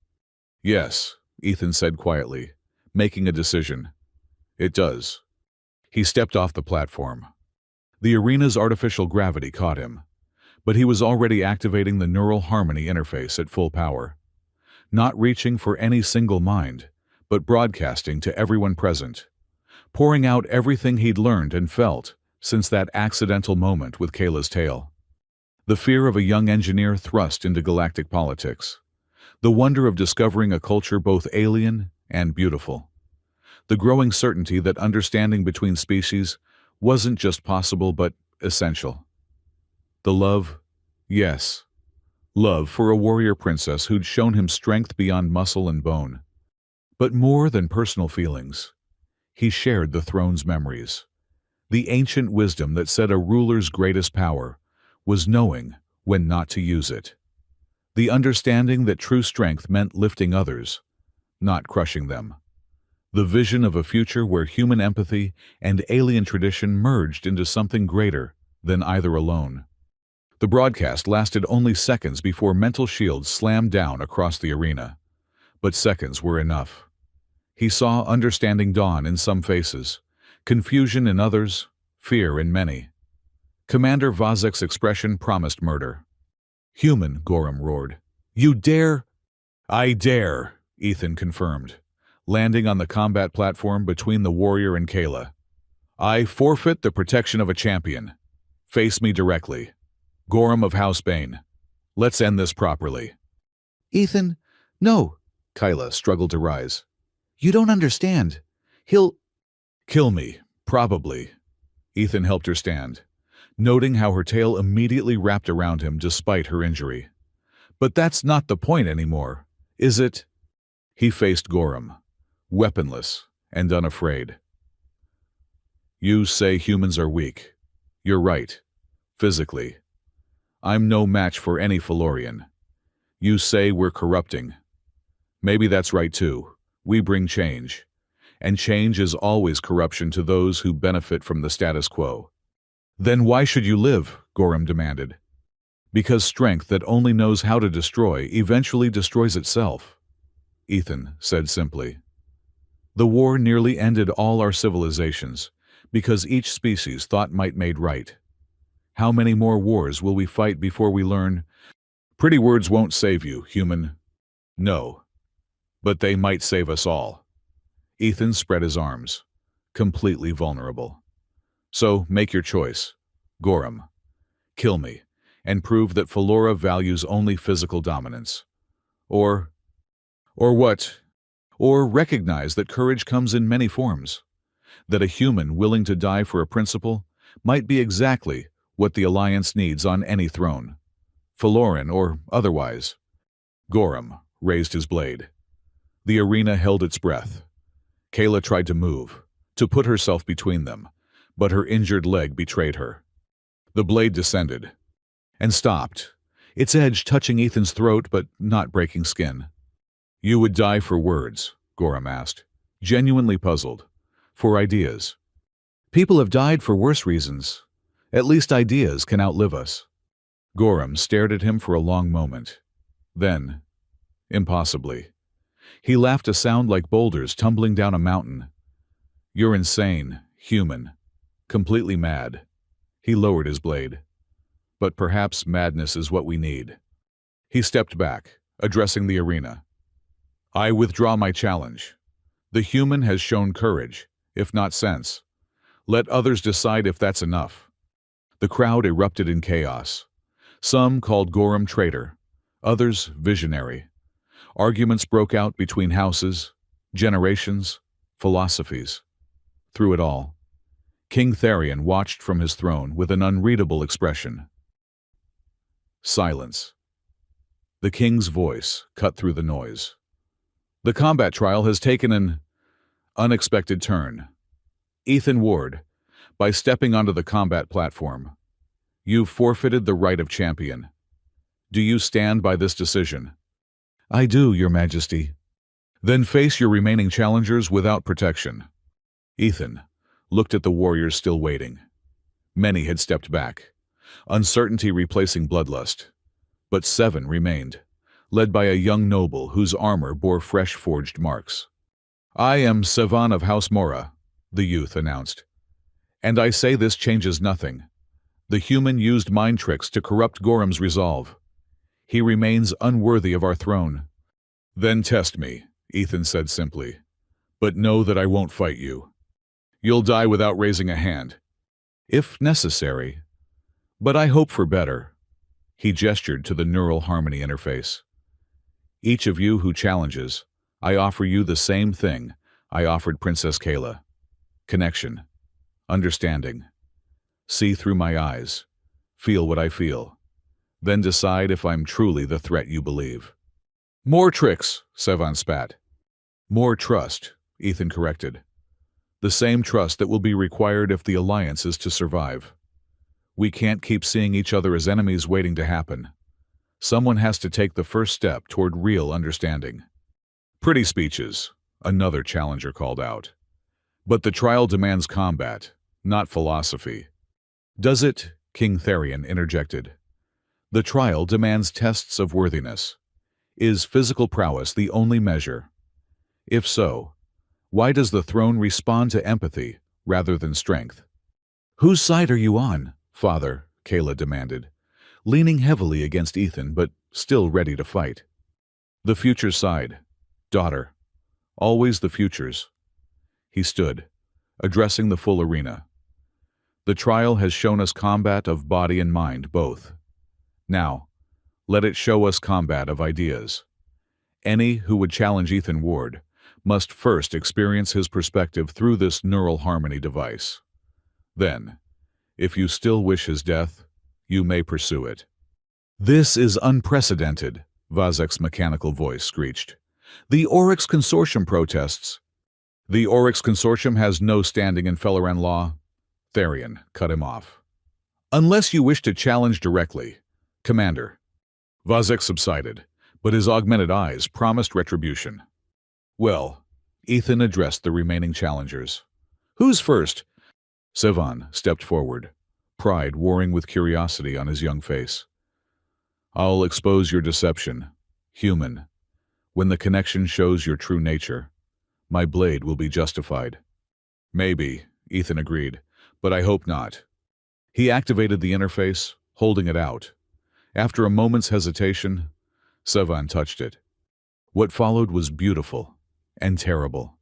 Yes, Ethan said quietly, making a decision. It does. He stepped off the platform. The arena's artificial gravity caught him, but he was already activating the neural harmony interface at full power. Not reaching for any single mind, but broadcasting to everyone present, pouring out everything he'd learned and felt since that accidental moment with Kayla's tail. The fear of a young engineer thrust into galactic politics. The wonder of discovering a culture both alien and beautiful. The growing certainty that understanding between species wasn't just possible but essential. The love, yes, love for a warrior princess who'd shown him strength beyond muscle and bone. But more than personal feelings, he shared the throne's memories. The ancient wisdom that said a ruler's greatest power was knowing when not to use it. The understanding that true strength meant lifting others, not crushing them. The vision of a future where human empathy and alien tradition merged into something greater than either alone. The broadcast lasted only seconds before mental shields slammed down across the arena. But seconds were enough. He saw understanding dawn in some faces, confusion in others, fear in many. Commander Vazek's expression promised murder. Human, Gorham roared. You dare? I dare, Ethan confirmed, landing on the combat platform between the warrior and Kayla. I forfeit the protection of a champion. Face me directly. Gorham of House Bane. Let's end this properly. Ethan, no, Kayla struggled to rise. you don't understand. He'll... Kill me, probably. Ethan helped her stand, noting how her tail immediately wrapped around him despite her injury. But that's not the point anymore, is it? He faced Gorham, weaponless and unafraid. You say humans are weak. You're right, physically. I'm no match for any Felorian. You say we're corrupting. Maybe that's right too. We bring change. And change is always corruption to those who benefit from the status quo. Then why should you live? Gorham demanded. Because strength that only knows how to destroy eventually destroys itself, Ethan said simply. The war nearly ended all our civilizations because each species thought might made right. How many more wars will we fight before we learn? Pretty words won't save you, human. No. But they might save us all. Ethan spread his arms, completely vulnerable. So, make your choice. Gorham. Kill me, and prove that Philora values only physical dominance. Or what? Or recognize that courage comes in many forms. That a human willing to die for a principle might be exactly what the Alliance needs on any throne. Philoran or otherwise. Gorham raised his blade. The arena held its breath. Kayla tried to move, to put herself between them, but her injured leg betrayed her. The blade descended and stopped, its edge touching Ethan's throat but not breaking skin. You would die for words, Gorham asked, genuinely puzzled. For ideas. People have died for worse reasons. At least ideas can outlive us. Gorham stared at him for a long moment. Then, impossibly, he laughed a sound like boulders tumbling down a mountain. You're insane, human. Completely mad. He lowered his blade. But perhaps madness is what we need. He stepped back, addressing the arena. I withdraw my challenge. The human has shown courage, if not sense. Let others decide if that's enough. The crowd erupted in chaos. Some called Gorham traitor, others visionary. Arguments broke out between houses, generations, philosophies. Through it all, King Therion watched from his throne with an unreadable expression. Silence. The king's voice cut through the noise. The combat trial has taken an unexpected turn. Ethan Ward, by stepping onto the combat platform, you've forfeited the right of champion. Do you stand by this decision? I do, Your Majesty. Then face your remaining challengers without protection. Ethan looked at the warriors still waiting. Many had stepped back, uncertainty replacing bloodlust. But 7 remained, led by a young noble whose armor bore fresh forged marks. I am Sevan of House Mora, the youth announced. And I say this changes nothing. The human used mind tricks to corrupt Gorham's resolve. He remains unworthy of our throne. Then test me, Ethan said simply. But know that I won't fight you. You'll die without raising a hand. If necessary. But I hope for better. He gestured to the neural harmony interface. Each of you who challenges, I offer you the same thing I offered Princess Kayla. Connection. Understanding. See through my eyes. Feel what I feel. Then decide if I'm truly the threat you believe. More tricks, Sevan spat. More trust, Ethan corrected. The same trust that will be required if the Alliance is to survive. We can't keep seeing each other as enemies waiting to happen. Someone has to take the first step toward real understanding. Pretty speeches, another challenger called out. But the trial demands combat, not philosophy. Does it? King Therion interjected. The trial demands tests of worthiness. Is physical prowess the only measure? If so, why does the throne respond to empathy rather than strength? Whose side are you on, Father? Kayla demanded, leaning heavily against Ethan but still ready to fight. The future's side, daughter. Always the future's. He stood, addressing the full arena. The trial has shown us combat of body and mind both. Now, let it show us combat of ideas. Any who would challenge Ethan Ward must first experience his perspective through this neural harmony device. Then, if you still wish his death, you may pursue it. This is unprecedented, Vazek's mechanical voice screeched. The Oryx Consortium protests. The Oryx Consortium has no standing in Felloran law. Therion cut him off. Unless you wish to challenge directly, Commander. Vazek subsided, but his augmented eyes promised retribution. Well, Ethan addressed the remaining challengers. Who's first? Sevan stepped forward, pride warring with curiosity on his young face. I'll expose your deception, human. When the connection shows your true nature, my blade will be justified. Maybe, Ethan agreed, but I hope not. He activated the interface, holding it out. After a moment's hesitation, Savan touched it. What followed was beautiful and terrible.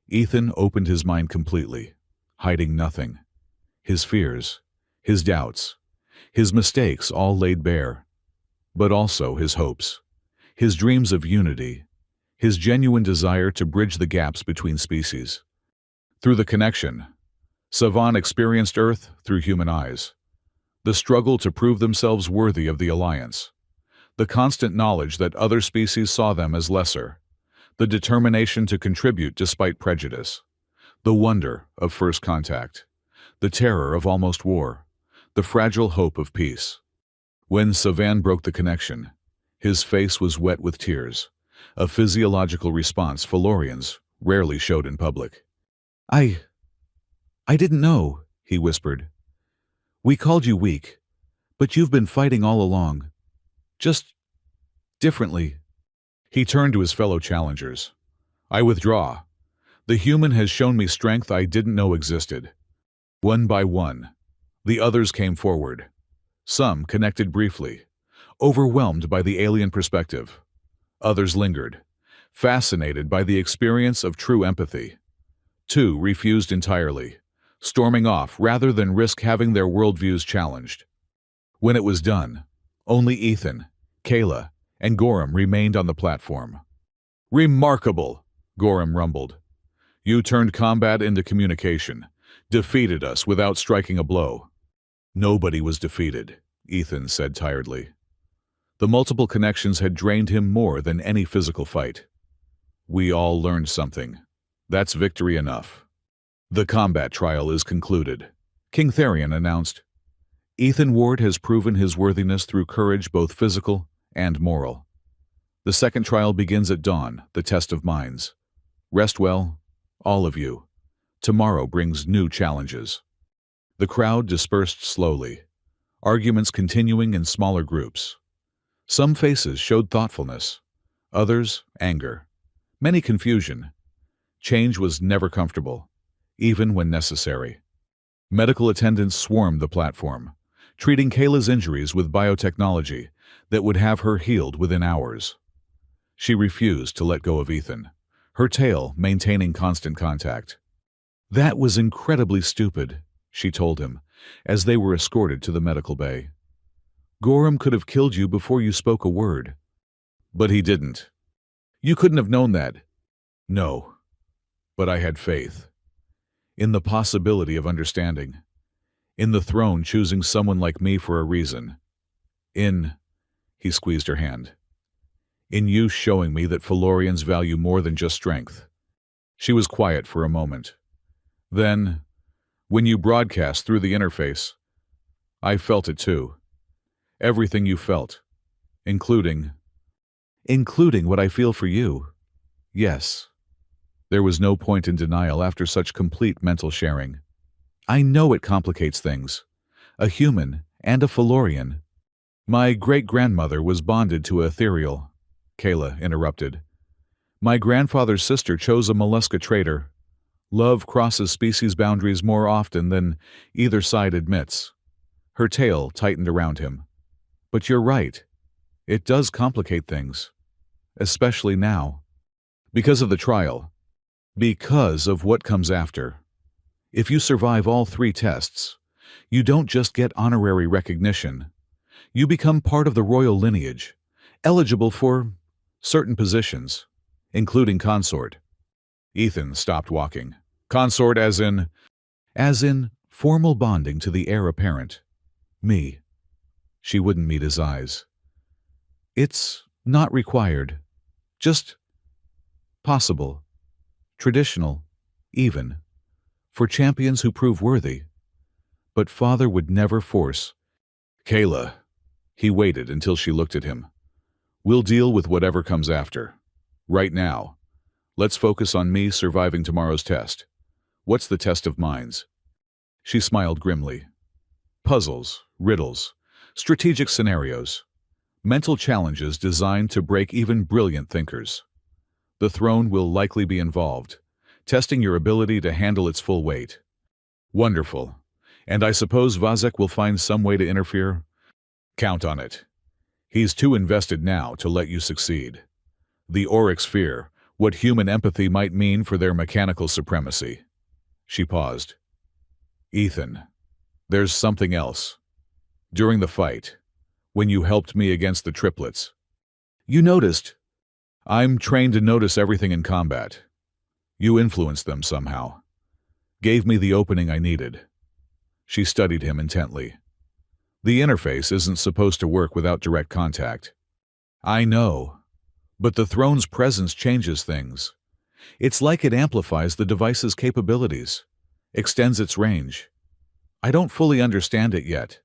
Ethan opened his mind completely, hiding nothing. His fears, his doubts, his mistakes all laid bare, but also his hopes, his dreams of unity, his genuine desire to bridge the gaps between species. Through the connection, Savan experienced Earth through human eyes. The struggle to prove themselves worthy of the alliance. The constant knowledge that other species saw them as lesser. The determination to contribute despite prejudice. The wonder of first contact. The terror of almost war. The fragile hope of peace. When Savan broke the connection, his face was wet with tears, a physiological response Felorians rarely showed in public. I didn't know, he whispered. We called you weak, but you've been fighting all along. Just differently. He turned to his fellow challengers. I withdraw. The human has shown me strength I didn't know existed. One by one, the others came forward. Some connected briefly, overwhelmed by the alien perspective. Others lingered, fascinated by the experience of true empathy. 2 refused entirely, storming off rather than risk having their worldviews challenged. When it was done, only Ethan, Kayla, and Gorham remained on the platform. Remarkable, Gorham rumbled. You turned combat into communication, defeated us without striking a blow. Nobody was defeated, Ethan said tiredly. The multiple connections had drained him more than any physical fight. We all learned something. That's victory enough. The combat trial is concluded, King Therion announced. Ethan Ward has proven his worthiness through courage both physical and moral. The second trial begins at dawn, the test of minds. Rest well, all of you. Tomorrow brings new challenges. The crowd dispersed slowly, arguments continuing in smaller groups. Some faces showed thoughtfulness, others anger, many confusion. Change was never comfortable, even when necessary. Medical attendants swarmed the platform, treating Kayla's injuries with biotechnology that would have her healed within hours. She refused to let go of Ethan, her tail maintaining constant contact. That was incredibly stupid, she told him, as they were escorted to the medical bay. Gorham could have killed you before you spoke a word. But he didn't. You couldn't have known that. No. But I had faith. In the possibility of understanding. In the throne choosing someone like me for a reason. He squeezed her hand. In you showing me that Felorians value more than just strength. She was quiet for a moment. Then, when you broadcast through the interface, I felt it too. Everything you felt, including what I feel for you. Yes. There was no point in denial after such complete mental sharing. I know it complicates things. A human and a Felorian. My great-grandmother was bonded to a ethereal, Kayla interrupted. My grandfather's sister chose a mollusca trader. Love crosses species boundaries more often than either side admits. Her tail tightened around him. But you're right. It does complicate things. Especially now. Because of the trial. Because of what comes after. If you survive all 3 tests, you don't just get honorary recognition. You become part of the royal lineage, eligible for certain positions, including consort. Ethan stopped walking. Consort as in formal bonding to the heir apparent. Me. She wouldn't meet his eyes. It's not required. Just possible. Traditional. Even. For champions who prove worthy. But father would never force. Kayla. He waited until she looked at him. We'll deal with whatever comes after. Right now. Let's focus on me surviving tomorrow's test. What's the test of minds? She smiled grimly. Puzzles, riddles, strategic scenarios. Mental challenges designed to break even brilliant thinkers. The throne will likely be involved, testing your ability to handle its full weight. Wonderful. And I suppose Vazek will find some way to interfere? Count on it. He's too invested now to let you succeed. The Oryx fear what human empathy might mean for their mechanical supremacy. She paused. Ethan, there's something else. During the fight, when you helped me against the triplets, you noticed. I'm trained to notice everything in combat. You influenced them somehow. Gave me the opening I needed. She studied him intently. The interface isn't supposed to work without direct contact. I know, but the throne's presence changes things. It's like it amplifies the device's capabilities, extends its range. I don't fully understand it yet.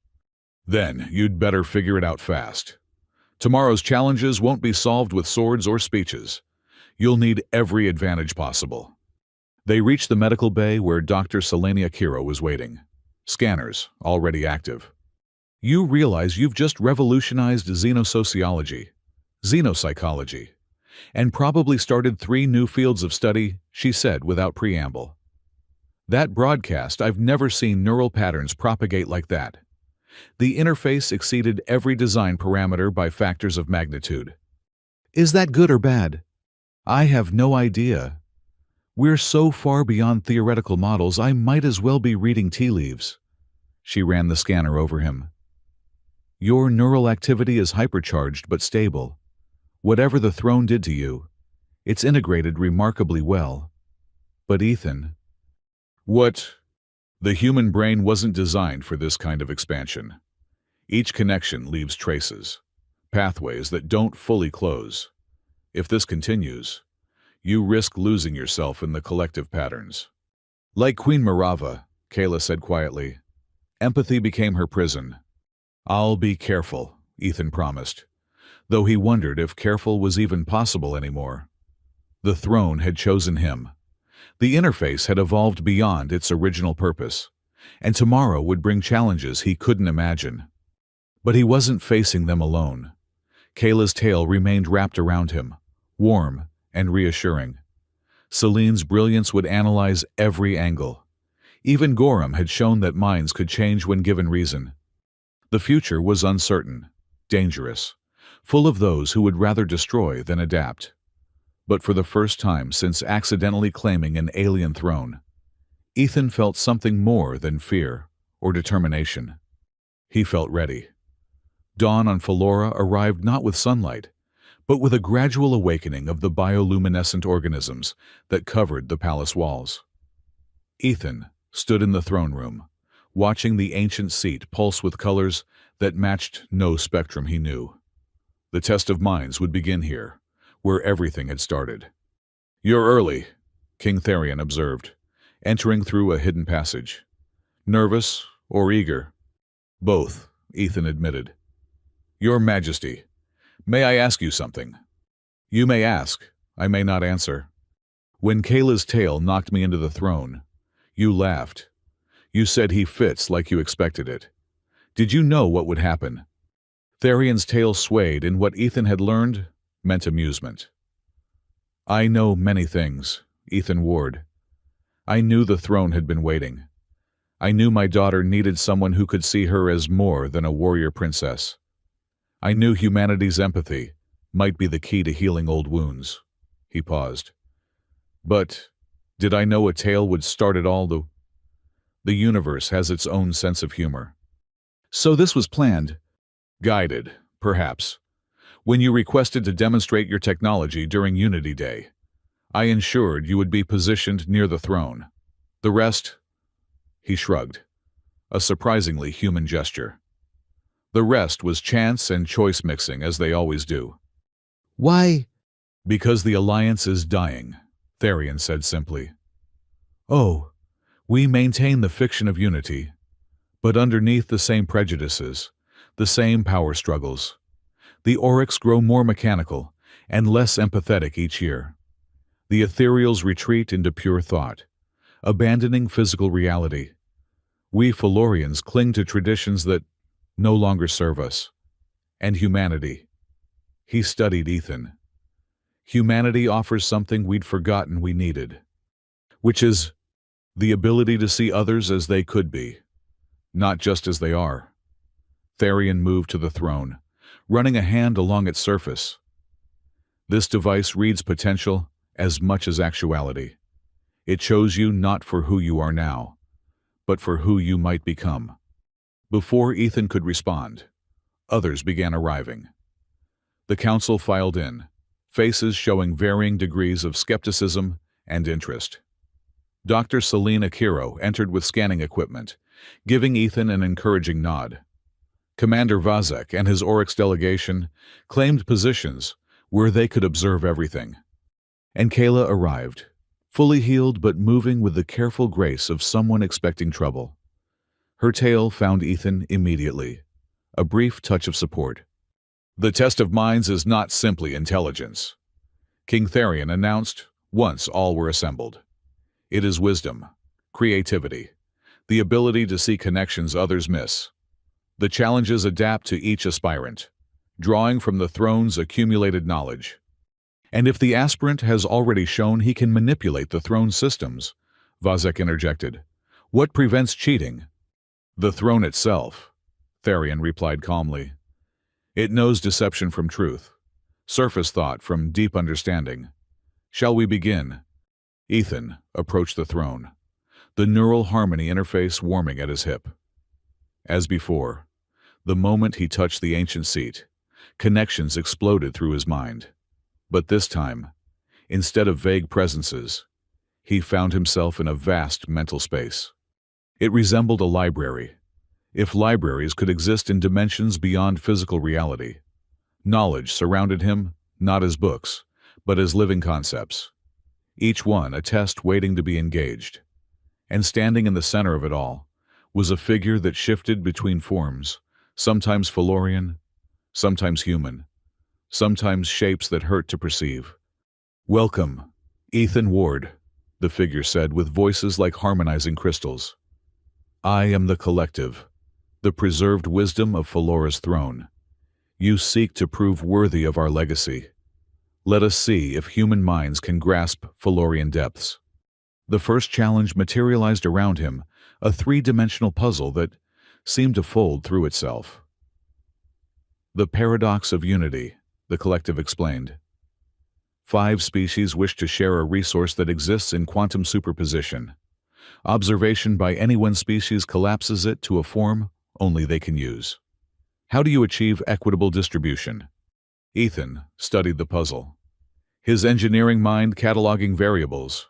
Then you'd better figure it out fast. Tomorrow's challenges won't be solved with swords or speeches. You'll need every advantage possible. They reached the medical bay where Dr. Selenia Kiro was waiting. Scanners, already active. You realize you've just revolutionized xenosociology, xenopsychology, and probably started 3 new fields of study, she said without preamble. That broadcast, I've never seen neural patterns propagate like that. The interface exceeded every design parameter by factors of magnitude. Is that good or bad? I have no idea. We're so far beyond theoretical models, I might as well be reading tea leaves. She ran the scanner over him. Your neural activity is hypercharged but stable. Whatever the throne did to you, it's integrated remarkably well. But Ethan... What? The human brain wasn't designed for this kind of expansion. Each connection leaves traces, pathways that don't fully close. If this continues, you risk losing yourself in the collective patterns. Like Queen Marava, Kayla said quietly, empathy became her prison. I'll be careful, Ethan promised, though he wondered if careful was even possible anymore. The throne had chosen him. The interface had evolved beyond its original purpose, and tomorrow would bring challenges he couldn't imagine. But he wasn't facing them alone. Kayla's tale remained wrapped around him, warm and reassuring. Celine's brilliance would analyze every angle. Even Gorham had shown that minds could change when given reason. The future was uncertain, dangerous, full of those who would rather destroy than adapt. But for the first time since accidentally claiming an alien throne, Ethan felt something more than fear or determination. He felt ready. Dawn on Philora arrived not with sunlight, but with a gradual awakening of the bioluminescent organisms that covered the palace walls. Ethan stood in the throne room, watching the ancient seat pulse with colors that matched no spectrum he knew. The test of minds would begin here, where everything had started. You're early, King Therion observed, entering through a hidden passage. Nervous or eager? Both, Ethan admitted. Your Majesty, may I ask you something? You may ask, I may not answer. When Kayla's tale knocked me into the throne, you laughed. You said he fits like you expected it. Did you know what would happen? Therion's tale swayed, and what Ethan had learned meant amusement. I know many things, Ethan Ward. I knew the throne had been waiting. I knew my daughter needed someone who could see her as more than a warrior princess. I knew humanity's empathy might be the key to healing old wounds. He paused. But did I know a tale would start it all? The universe has its own sense of humor. So this was planned. Guided, perhaps. When you requested to demonstrate your technology during Unity Day, I ensured you would be positioned near the throne. The rest, he shrugged, a surprisingly human gesture. The rest was chance and choice mixing, as they always do. Why? Because the Alliance is dying, Therion said simply. Oh, we maintain the fiction of unity, but underneath the same prejudices, the same power struggles. The Oryx grow more mechanical and less empathetic each year. The ethereals retreat into pure thought, abandoning physical reality. We Philorians cling to traditions that no longer serve us. And humanity. He studied Ethan. Humanity offers something we'd forgotten we needed, which is the ability to see others as they could be, not just as they are. Therion moved to the throne, running a hand along its surface. This device reads potential as much as actuality. It shows you not for who you are now, but for who you might become. Before Ethan could respond, others began arriving. The council filed in, faces showing varying degrees of skepticism and interest. Dr. Celine Akiro entered with scanning equipment, giving Ethan an encouraging nod. Commander Vazek and his Oryx delegation claimed positions where they could observe everything. And Kayla arrived, fully healed but moving with the careful grace of someone expecting trouble. Her tale found Ethan immediately, a brief touch of support. The test of minds is not simply intelligence, King Therion announced once all were assembled. It is wisdom, creativity, the ability to see connections others miss. The challenges adapt to each aspirant, drawing from the throne's accumulated knowledge. And if the aspirant has already shown he can manipulate the throne's systems, Vazek interjected, what prevents cheating? The throne itself, Therion replied calmly. It knows deception from truth, surface thought from deep understanding. Shall we begin? Ethan approached the throne, the neural harmony interface warming at his hip. As before, the moment he touched the ancient seat, connections exploded through his mind. But this time, instead of vague presences, he found himself in a vast mental space. It resembled a library, if libraries could exist in dimensions beyond physical reality. Knowledge surrounded him, not as books, but as living concepts, each one a test waiting to be engaged. And standing in the center of it all was a figure that shifted between forms, sometimes Felorian, sometimes human, sometimes shapes that hurt to perceive. Welcome, Ethan Ward, the figure said with voices like harmonizing crystals. I am the collective, the preserved wisdom of Felora's throne. You seek to prove worthy of our legacy. Let us see if human minds can grasp Felorian depths. The first challenge materialized around him, a three-dimensional puzzle that seemed to fold through itself. The paradox of unity, the collective explained. 5 species wish to share a resource that exists in quantum superposition. Observation by any one species collapses it to a form only they can use. How do you achieve equitable distribution? Ethan studied the puzzle, his engineering mind cataloging variables.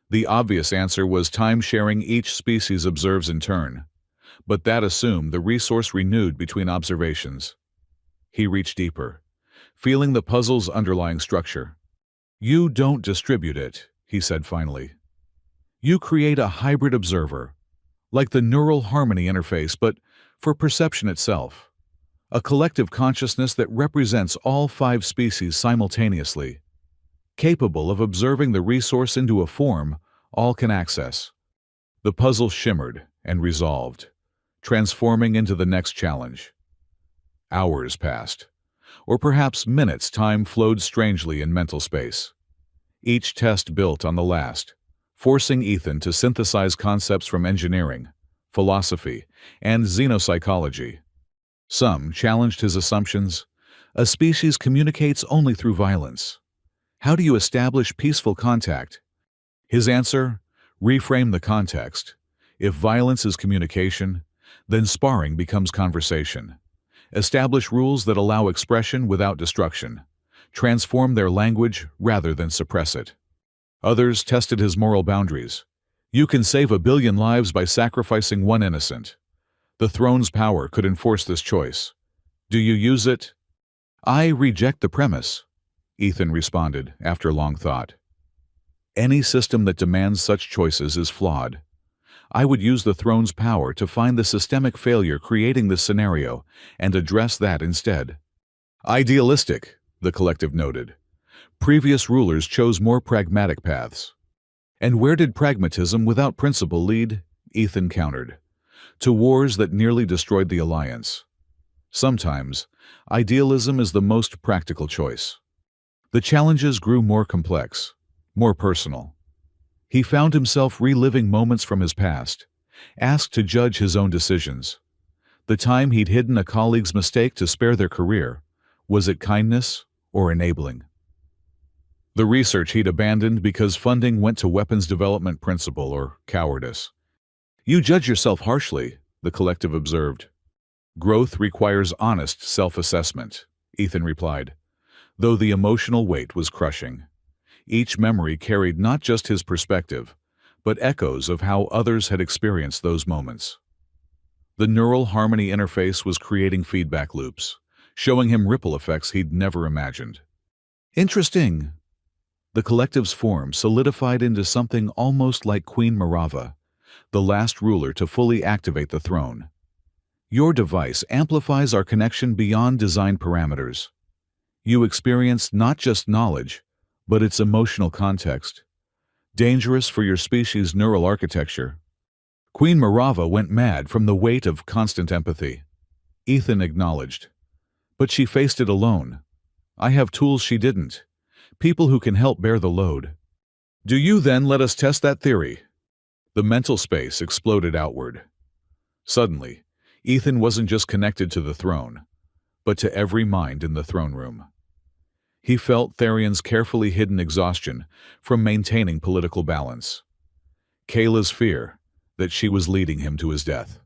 The obvious answer was time-sharing each species observes in turn, but that assumed the resource renewed between observations. He reached deeper, feeling the puzzle's underlying structure. You don't distribute it, he said finally. You create a hybrid observer, like the neural harmony interface, but for perception itself. A collective consciousness that represents all 5 species simultaneously, capable of observing the resource into a form all can access. The puzzle shimmered and resolved, transforming into the next challenge. Hours passed, or perhaps minutes. Time flowed strangely in mental space. Each test built on the last, forcing Ethan to synthesize concepts from engineering, philosophy, and xenopsychology. Some challenged his assumptions. A species communicates only through violence. How do you establish peaceful contact? His answer: reframe the context. If violence is communication, then sparring becomes conversation. Establish rules that allow expression without destruction. Transform their language rather than suppress it. Others tested his moral boundaries. You can save 1 billion lives by sacrificing one innocent. The throne's power could enforce this choice. Do you use it? I reject the premise, Ethan responded after long thought. Any system that demands such choices is flawed. I would use the throne's power to find the systemic failure creating this scenario and address that instead. Idealistic, the collective noted. Previous rulers chose more pragmatic paths. And where did pragmatism without principle lead? Ethan countered. To wars that nearly destroyed the alliance. Sometimes, idealism is the most practical choice. The challenges grew more complex, more personal. He found himself reliving moments from his past, asked to judge his own decisions. The time he'd hidden a colleague's mistake to spare their career, was it kindness or enabling? The research he'd abandoned because funding went to weapons development principle or cowardice. You judge yourself harshly, the collective observed. Growth requires honest self-assessment, Ethan replied, though the emotional weight was crushing. Each memory carried not just his perspective, but echoes of how others had experienced those moments. The neural harmony interface was creating feedback loops, showing him ripple effects he'd never imagined. Interesting. The collective's form solidified into something almost like Queen Marava, the last ruler to fully activate the throne. Your device amplifies our connection beyond design parameters. You experience not just knowledge, but its emotional context. Dangerous for your species' neural architecture. Queen Marava went mad from the weight of constant empathy. Ethan acknowledged. But she faced it alone. I have tools she didn't. People who can help bear the load. Do you then let us test that theory? The mental space exploded outward. Suddenly, Ethan wasn't just connected to the throne, but to every mind in the throne room. He felt Therion's carefully hidden exhaustion from maintaining political balance. Kayla's fear that she was leading him to his death.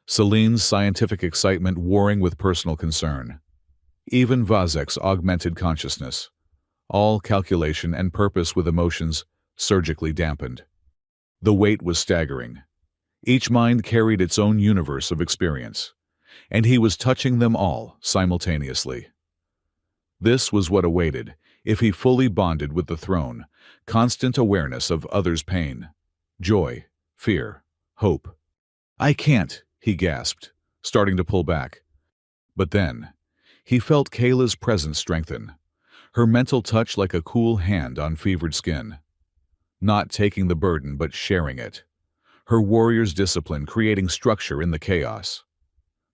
Celine's scientific excitement warring with personal concern. Even Vazek's augmented consciousness. All calculation and purpose with emotions surgically dampened. The weight was staggering. Each mind carried its own universe of experience, and he was touching them all simultaneously. This was what awaited if he fully bonded with the throne, constant awareness of others' pain, joy, fear, hope. I can't, he gasped, starting to pull back. But then, he felt Kayla's presence strengthen, her mental touch like a cool hand on fevered skin. Not taking the burden but sharing it. Her warrior's discipline creating structure in the chaos.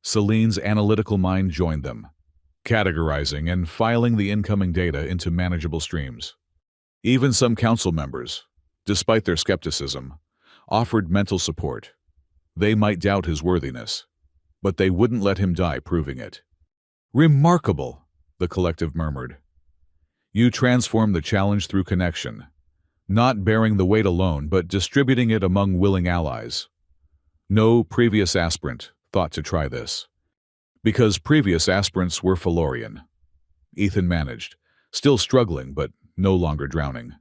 Celine's analytical mind joined them, categorizing and filing the incoming data into manageable streams. Even some council members, despite their skepticism, offered mental support. They might doubt his worthiness, but they wouldn't let him die proving it. Remarkable, the collective murmured. You transform the challenge through connection, not bearing the weight alone but distributing it among willing allies. No previous aspirant thought to try this. Because previous aspirants were Felorian. Ethan managed, still struggling but no longer drowning.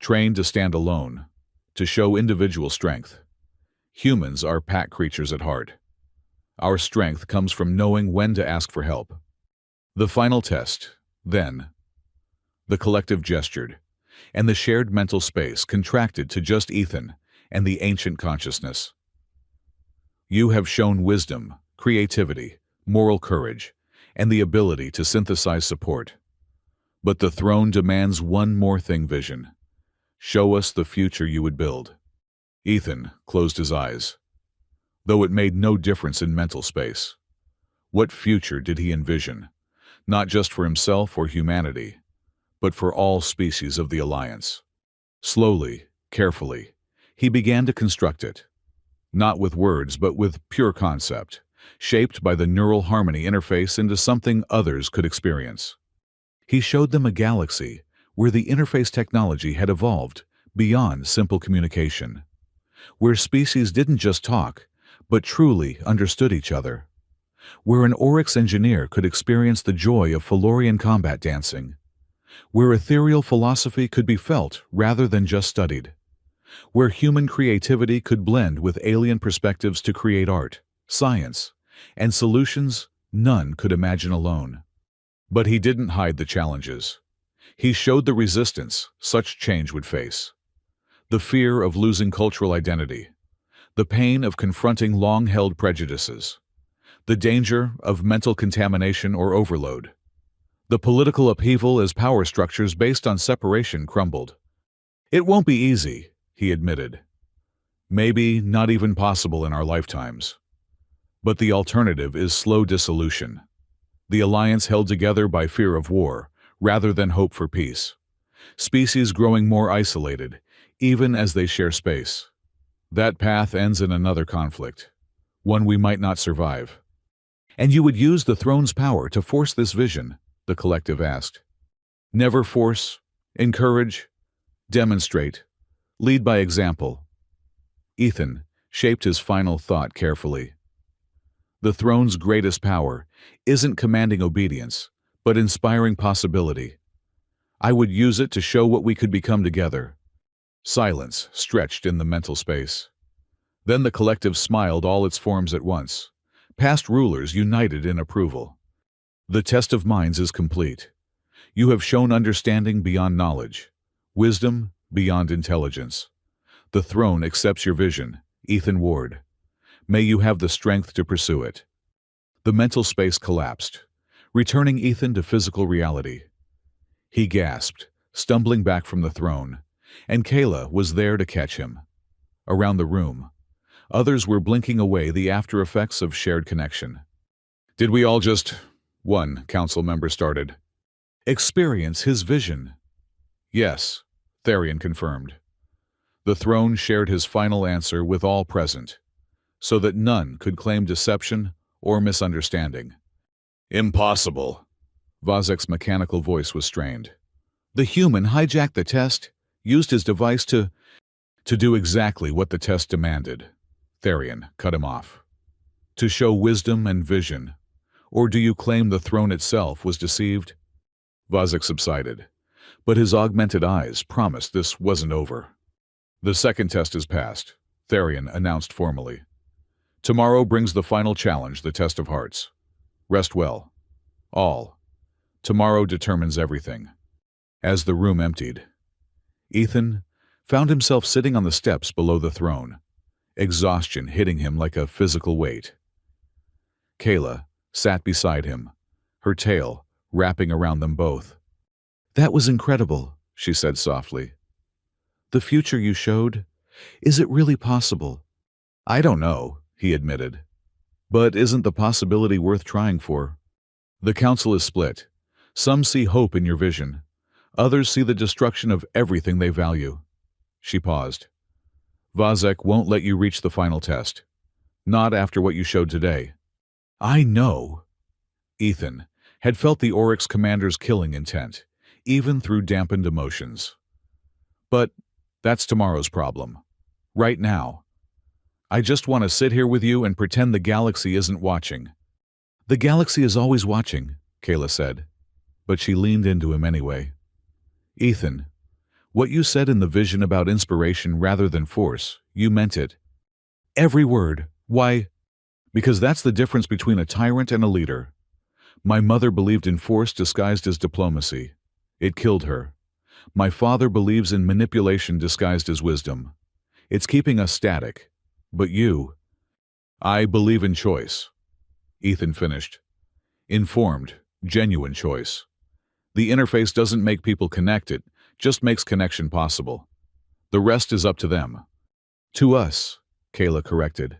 Trained to stand alone, to show individual strength. Humans are pack creatures at heart. Our strength comes from knowing when to ask for help. The final test, then. The collective gestured, and the shared mental space contracted to just Ethan and the ancient consciousness. You have shown wisdom, creativity, moral courage, and the ability to synthesize support. But the throne demands one more thing, vision. Show us the future you would build. Ethan closed his eyes, though it made no difference in mental space. What future did he envision, not just for himself or humanity, but for all species of the Alliance? Slowly, carefully, he began to construct it, not with words but with pure concept, shaped by the neural harmony interface into something others could experience. He showed them a galaxy where the interface technology had evolved beyond simple communication, where species didn't just talk, but truly understood each other, where an Oryx engineer could experience the joy of Felorian combat dancing, where ethereal philosophy could be felt rather than just studied, where human creativity could blend with alien perspectives to create art, science, and solutions none could imagine alone. But he didn't hide the challenges. He showed the resistance such change would face. The fear of losing cultural identity, the pain of confronting long-held prejudices, the danger of mental contamination or overload, the political upheaval as power structures based on separation crumbled. It won't be easy, he admitted. Maybe not even possible in our lifetimes. But the alternative is slow dissolution. The Alliance held together by fear of war, rather than hope for peace. Species growing more isolated, even as they share space. That path ends in another conflict, one we might not survive. And you would use the throne's power to force this vision, the collective asked. Never force, encourage, demonstrate, lead by example. Ethan shaped his final thought carefully. The throne's greatest power isn't commanding obedience, but inspiring possibility. I would use it to show what we could become together. Silence stretched in the mental space. Then the collective smiled all its forms at once. Past rulers united in approval. The test of minds is complete. You have shown understanding beyond knowledge, wisdom beyond intelligence. The throne accepts your vision, Ethan Ward. May you have the strength to pursue it. The mental space collapsed, returning Ethan to physical reality. He gasped, stumbling back from the throne, and Kayla was there to catch him. Around the room, others were blinking away the after effects of shared connection. Did we all just, one council member started, experience his vision? Yes, Therian confirmed. The throne shared his final answer with all present, so that none could claim deception or misunderstanding. Impossible. Vazek's mechanical voice was strained. The human hijacked the test, used his device to do exactly what the test demanded. Therian cut him off. To show wisdom and vision. Or do you claim the throne itself was deceived? Vazek subsided, but his augmented eyes promised this wasn't over. The second test is passed, Therian announced formally. Tomorrow brings the final challenge, the test of hearts. Rest well. All. Tomorrow determines everything. As the room emptied, Ethan found himself sitting on the steps below the throne, exhaustion hitting him like a physical weight. Kayla sat beside him, her tail wrapping around them both. That was incredible, she said softly. The future you showed, is it really possible? I don't know, he admitted. But isn't the possibility worth trying for? The council is split. Some see hope in your vision. Others see the destruction of everything they value. She paused. Vazek won't let you reach the final test. Not after what you showed today. I know. Ethan had felt the Oryx commander's killing intent, even through dampened emotions. But that's tomorrow's problem. Right now. I just want to sit here with you and pretend the galaxy isn't watching. The galaxy is always watching, Kayla said, but she leaned into him anyway. Ethan, what you said in the vision about inspiration rather than force, you meant it. Every word. Why? Because that's the difference between a tyrant and a leader. My mother believed in force disguised as diplomacy. It killed her. My father believes in manipulation disguised as wisdom. It's keeping us static. But you... I believe in choice. Ethan finished. Informed, genuine choice. The interface doesn't make people connect, it just makes connection possible. The rest is up to them. To us, Kayla corrected.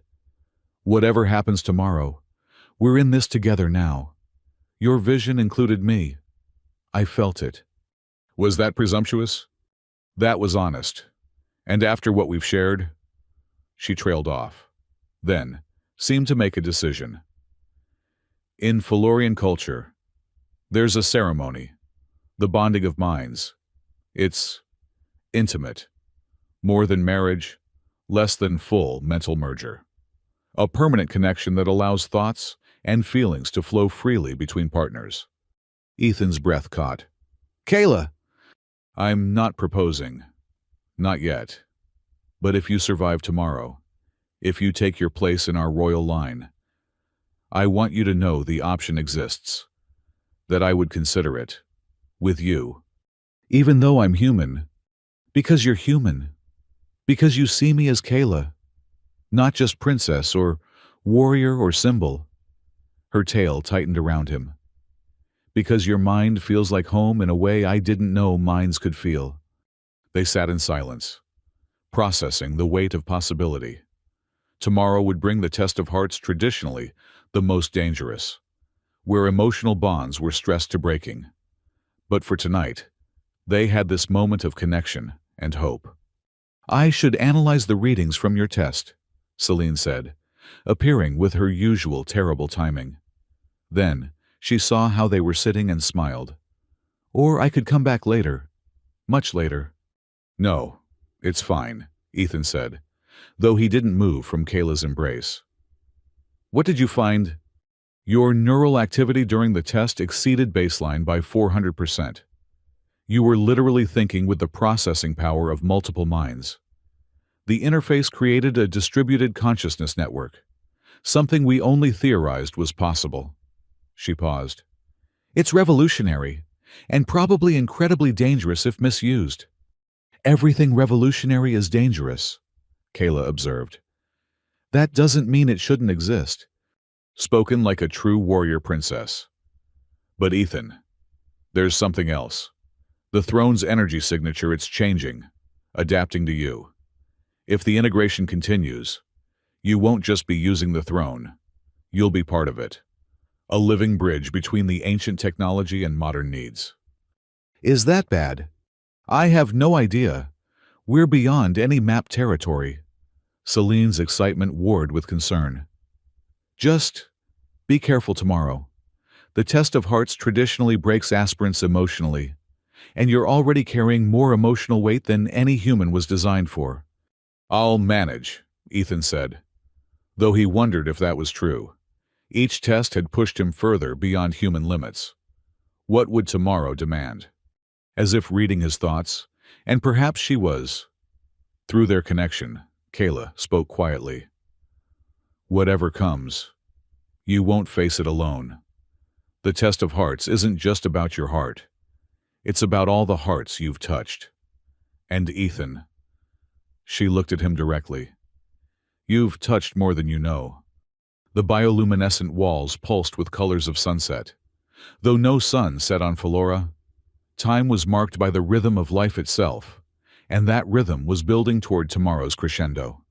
Whatever happens tomorrow, we're in this together now. Your vision included me. I felt it. Was that presumptuous? That was honest. And after what we've shared... She trailed off. Then, seemed to make a decision. In Felorian culture, there's a ceremony. The bonding of minds. It's intimate. More than marriage, less than full mental merger. A permanent connection that allows thoughts and feelings to flow freely between partners. Ethan's breath caught. Kayla! I'm not proposing. Not yet. But if you survive tomorrow, if you take your place in our royal line, I want you to know the option exists. That I would consider it. With you. Even though I'm human. Because you're human. Because you see me as Kayla. Not just princess or warrior or symbol. Her tail tightened around him. Because your mind feels like home in a way I didn't know minds could feel. They sat in silence, processing the weight of possibility. Tomorrow would bring the test of hearts, traditionally the most dangerous, where emotional bonds were stressed to breaking. But for tonight, they had this moment of connection and hope. I should analyze the readings from your test, Celine said, appearing with her usual terrible timing. Then, she saw how they were sitting and smiled. Or I could come back later. Much later. No, it's fine, Ethan said, though he didn't move from Kayla's embrace. What did you find? Your neural activity during the test exceeded baseline by 400%. You were literally thinking with the processing power of multiple minds. The interface created a distributed consciousness network, something we only theorized was possible. She paused. It's revolutionary, and probably incredibly dangerous if misused. Everything revolutionary is dangerous, Kayla observed. That doesn't mean it shouldn't exist. Spoken like a true warrior princess. But Ethan, there's something else. The throne's energy signature, it's changing, adapting to you. If the integration continues, you won't just be using the throne. You'll be part of it. A living bridge between the ancient technology and modern needs. Is that bad? I have no idea. We're beyond any mapped territory. Celine's excitement warred with concern. Just be careful tomorrow. The test of hearts traditionally breaks aspirants emotionally, and you're already carrying more emotional weight than any human was designed for. I'll manage, Ethan said, though he wondered if that was true. Each test had pushed him further beyond human limits. What would tomorrow demand? As if reading his thoughts, and perhaps she was. Through their connection, Kayla spoke quietly. Whatever comes, you won't face it alone. The test of hearts isn't just about your heart. It's about all the hearts you've touched. And Ethan. She looked at him directly. You've touched more than you know. The bioluminescent walls pulsed with colors of sunset. Though no sun set on Flora, time was marked by the rhythm of life itself, and that rhythm was building toward tomorrow's crescendo.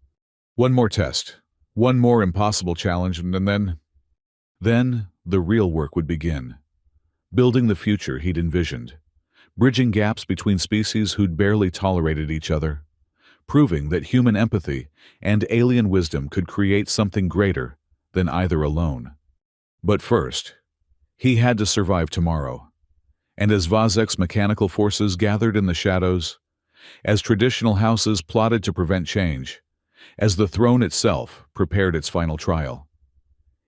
One more test, one more impossible challenge, and then the real work would begin. Building the future he'd envisioned, bridging gaps between species who'd barely tolerated each other, proving that human empathy and alien wisdom could create something greater than either alone. But first, he had to survive tomorrow. And as Vazek's mechanical forces gathered in the shadows, as traditional houses plotted to prevent change, as the throne itself prepared its final trial,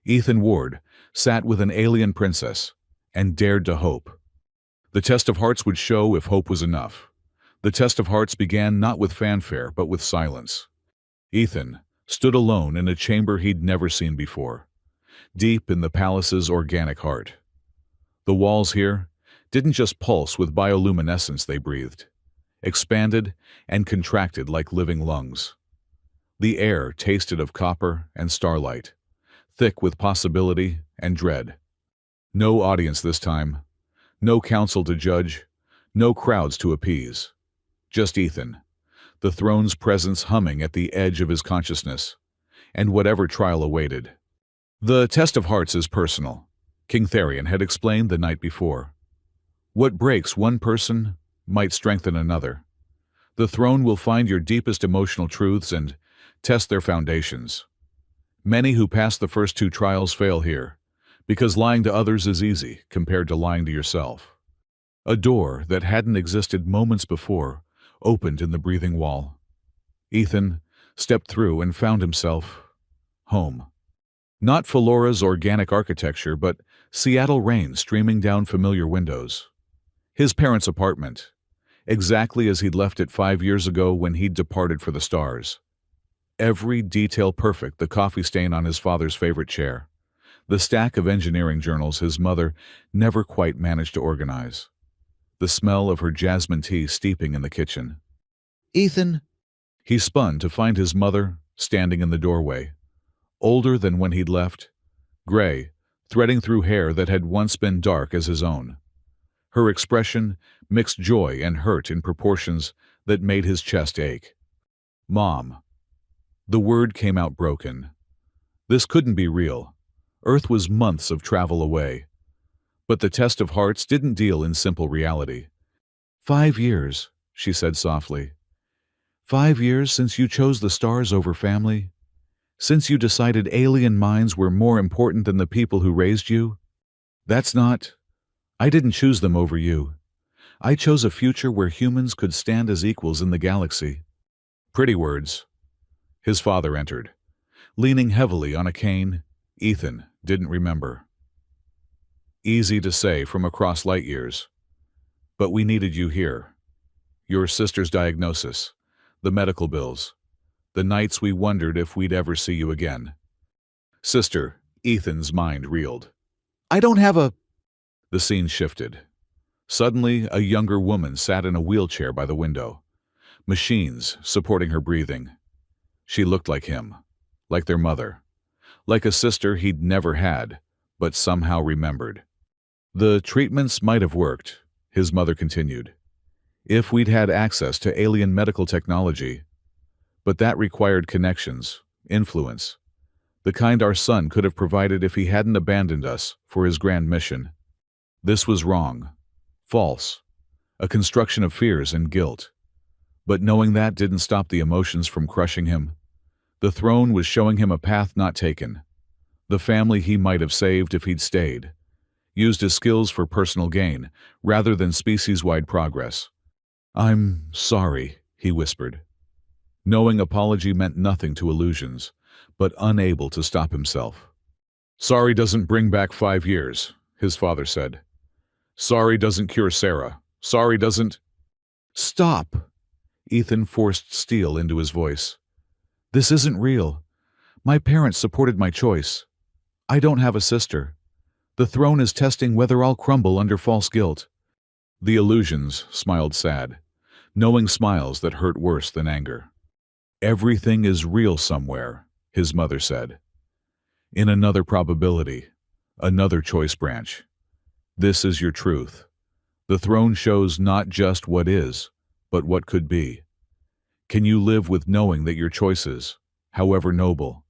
Ethan Ward sat with an alien princess and dared to hope. The test of hearts would show if hope was enough. The test of hearts began not with fanfare, but with silence. Ethan stood alone in a chamber he'd never seen before, deep in the palace's organic heart. The walls here didn't just pulse with bioluminescence they breathed, expanded and contracted like living lungs. The air tasted of copper and starlight, thick with possibility and dread. No audience this time, no council to judge, no crowds to appease. Just Ethan, the throne's presence humming at the edge of his consciousness, and whatever trial awaited. The test of hearts is personal, King Therion had explained the night before. What breaks one person might strengthen another. The throne will find your deepest emotional truths and test their foundations. Many who pass the first two trials fail here, because lying to others is easy compared to lying to yourself. A door that hadn't existed moments before opened in the breathing wall. Ethan stepped through and found himself home. Not Felora's organic architecture, but Seattle rain streaming down familiar windows. His parents' apartment, exactly as he'd left it 5 years ago when he'd departed for the stars. Every detail perfect, the coffee stain on his father's favorite chair, the stack of engineering journals his mother never quite managed to organize, the smell of her jasmine tea steeping in the kitchen. Ethan? He spun to find his mother standing in the doorway, older than when he'd left, gray, threading through hair that had once been dark as his own. Her expression mixed joy and hurt in proportions that made his chest ache. Mom. The word came out broken. This couldn't be real. Earth was months of travel away. But the test of hearts didn't deal in simple reality. 5 years, she said softly. 5 years since you chose the stars over family? Since you decided alien minds were more important than the people who raised you? That's not... I didn't choose them over you. I chose a future where humans could stand as equals in the galaxy. Pretty words. His father entered. Leaning heavily on a cane, Ethan didn't remember. Easy to say from across light years. But we needed you here. Your sister's diagnosis, the medical bills, the nights we wondered if we'd ever see you again. Sister, Ethan's mind reeled. I don't have a... The scene shifted. Suddenly, a younger woman sat in a wheelchair by the window, machines supporting her breathing. She looked like him, like their mother, like a sister he'd never had, but somehow remembered. The treatments might have worked, his mother continued, if we'd had access to alien medical technology. But that required connections, influence, the kind our son could have provided if he hadn't abandoned us for his grand mission. This was wrong, false, a construction of fears and guilt. But knowing that didn't stop the emotions from crushing him. The throne was showing him a path not taken, the family he might have saved if he'd stayed, used his skills for personal gain rather than species-wide progress. I'm sorry, he whispered, knowing apology meant nothing to illusions, but unable to stop himself. Sorry doesn't bring back 5 years, his father said. Sorry doesn't cure Sarah. Sorry doesn't... Stop! Ethan forced steel into his voice. This isn't real. My parents supported my choice. I don't have a sister. The throne is testing whether I'll crumble under false guilt. The illusions smiled sad, knowing smiles that hurt worse than anger. Everything is real somewhere, his mother said. In another probability, another choice branch. This is your truth. The throne shows not just what is, but what could be. Can you live with knowing that your choices, however noble,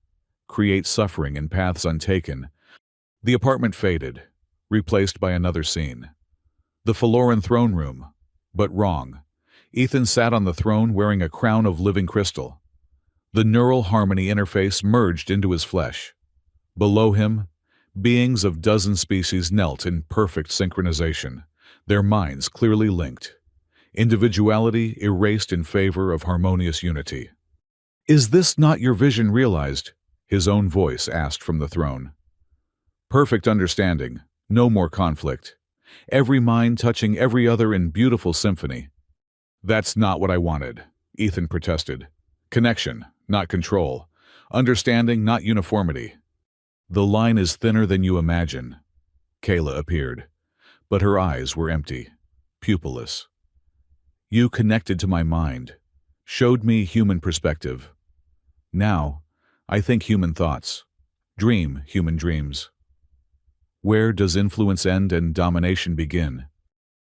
create suffering in paths untaken? The apartment faded, replaced by another scene. The Faloran throne room, but wrong. Ethan sat on the throne wearing a crown of living crystal. The neural harmony interface merged into his flesh. Below him, beings of dozen species knelt in perfect synchronization, their minds clearly linked. Individuality erased in favor of harmonious unity. Is this not your vision realized? His own voice asked from the throne. Perfect understanding, no more conflict. Every mind touching every other in beautiful symphony. That's not what I wanted, Ethan protested. Connection, not control. Understanding, not uniformity. The line is thinner than you imagine. Kayla appeared, but her eyes were empty, pupilless. You connected to my mind, showed me human perspective. Now, I think human thoughts, dream human dreams. Where does influence end and domination begin?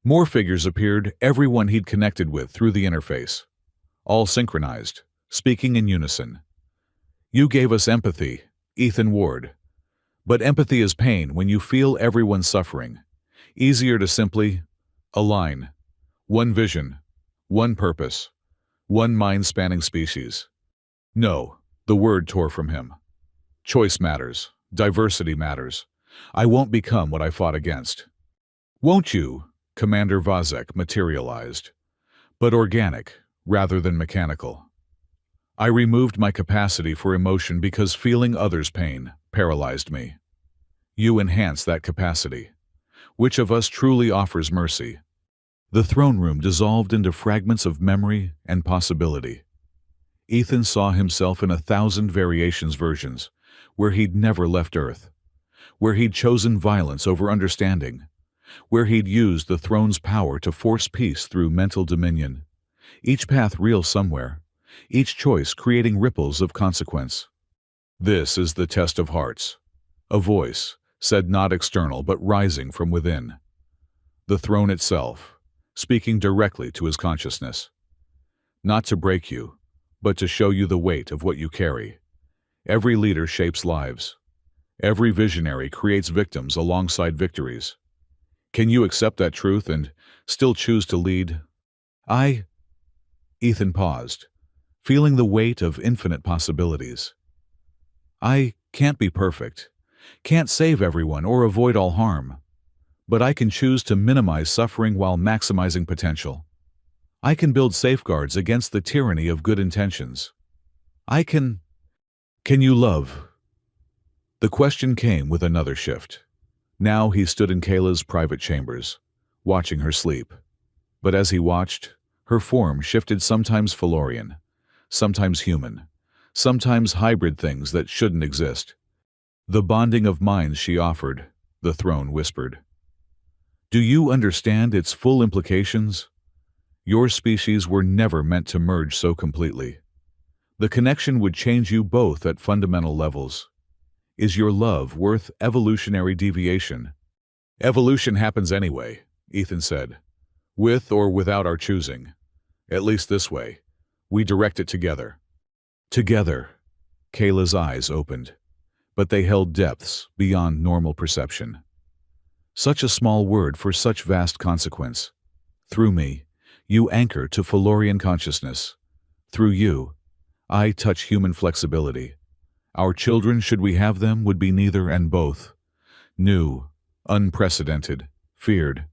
More figures appeared, everyone he'd connected with through the interface. All synchronized, speaking in unison. You gave us empathy, Ethan Ward. But empathy is pain when you feel everyone suffering. Easier to simply align. One vision, one purpose, one mind-spanning species. No, the word tore from him. Choice matters, diversity matters. I won't become what I fought against. Won't you? Commander Vazek materialized, but organic rather than mechanical. I removed my capacity for emotion because feeling others' pain paralyzed me. You enhance that capacity. Which of us truly offers mercy? The throne room dissolved into fragments of memory and possibility. Ethan saw himself in 1,000 variations versions, where he'd never left Earth, where he'd chosen violence over understanding, where he'd used the throne's power to force peace through mental dominion. Each path real somewhere, each choice creating ripples of consequence. This is the test of hearts. A voice, said not external but rising from within. The throne itself, speaking directly to his consciousness. Not to break you, but to show you the weight of what you carry. Every leader shapes lives. Every visionary creates victims alongside victories. Can you accept that truth and still choose to lead? I... Ethan paused, feeling the weight of infinite possibilities. I can't be perfect, can't save everyone or avoid all harm, but I can choose to minimize suffering while maximizing potential. I can build safeguards against the tyranny of good intentions. I can... Can you love? The question came with another shift. Now he stood in Kayla's private chambers, watching her sleep. But as he watched, her form shifted, sometimes Felorian, sometimes human, sometimes hybrid things that shouldn't exist. The bonding of minds she offered, the throne whispered. Do you understand its full implications? Your species were never meant to merge so completely. The connection would change you both at fundamental levels. Is your love worth evolutionary deviation? Evolution happens anyway, Ethan said, with or without our choosing. At least this way. We direct it together. Together. Kayla's eyes opened, but they held depths beyond normal perception. Such a small word for such vast consequence. Through me, you anchor to Felorian consciousness. Through you, I touch human flexibility. Our children, should we have them, would be neither and both. New, unprecedented, feared.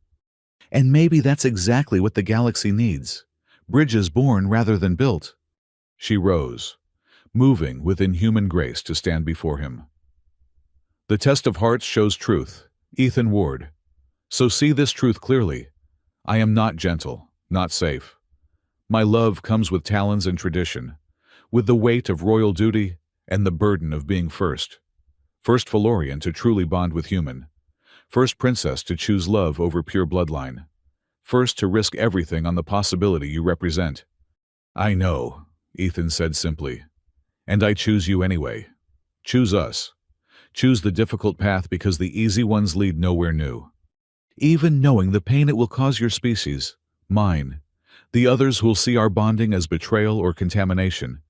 And maybe that's exactly what the galaxy needs. Bridges born rather than built. She rose, moving with inhuman grace to stand before him. The test of hearts shows truth, Ethan Ward. So see this truth clearly. I am not gentle, not safe. My love comes with talons and tradition, with the weight of royal duty and the burden of being first. First Felorian to truly bond with human. First princess to choose love over pure bloodline. First to risk everything on the possibility you represent. I know, Ethan said simply. And I choose you anyway. Choose us. Choose the difficult path because the easy ones lead nowhere new. Even knowing the pain it will cause your species, mine, the others who'll see our bonding as betrayal or contamination.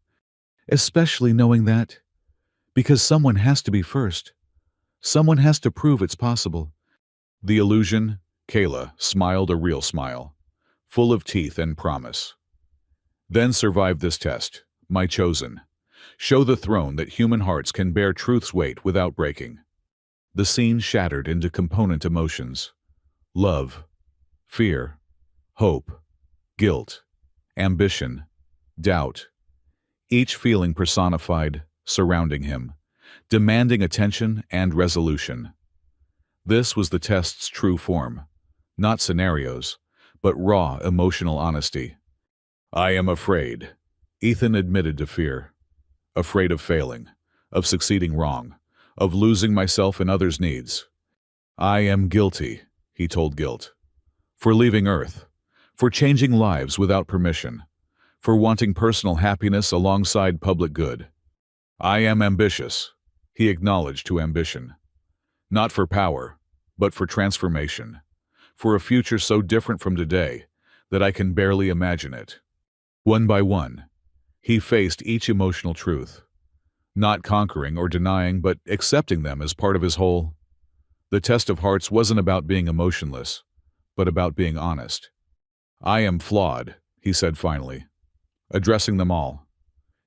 Especially knowing that, because someone has to be first. Someone has to prove it's possible. The illusion, Kayla smiled a real smile, full of teeth and promise. Then survive this test, my chosen. Show the throne that human hearts can bear truth's weight without breaking. The scene shattered into component emotions. Love, fear, hope, guilt, ambition, doubt. Each feeling personified, surrounding him, demanding attention and resolution. This was the test's true form. Not scenarios, but raw emotional honesty. I am afraid, Ethan admitted to fear. Afraid of failing, of succeeding wrong, of losing myself and others' needs. I am guilty, he told guilt, for leaving Earth, for changing lives without permission, for wanting personal happiness alongside public good. I am ambitious, he acknowledged to ambition. Not for power, but for transformation, for a future so different from today that I can barely imagine it. One by one, he faced each emotional truth, not conquering or denying, but accepting them as part of his whole. The test of hearts wasn't about being emotionless, but about being honest. I am flawed, he said finally, addressing them all.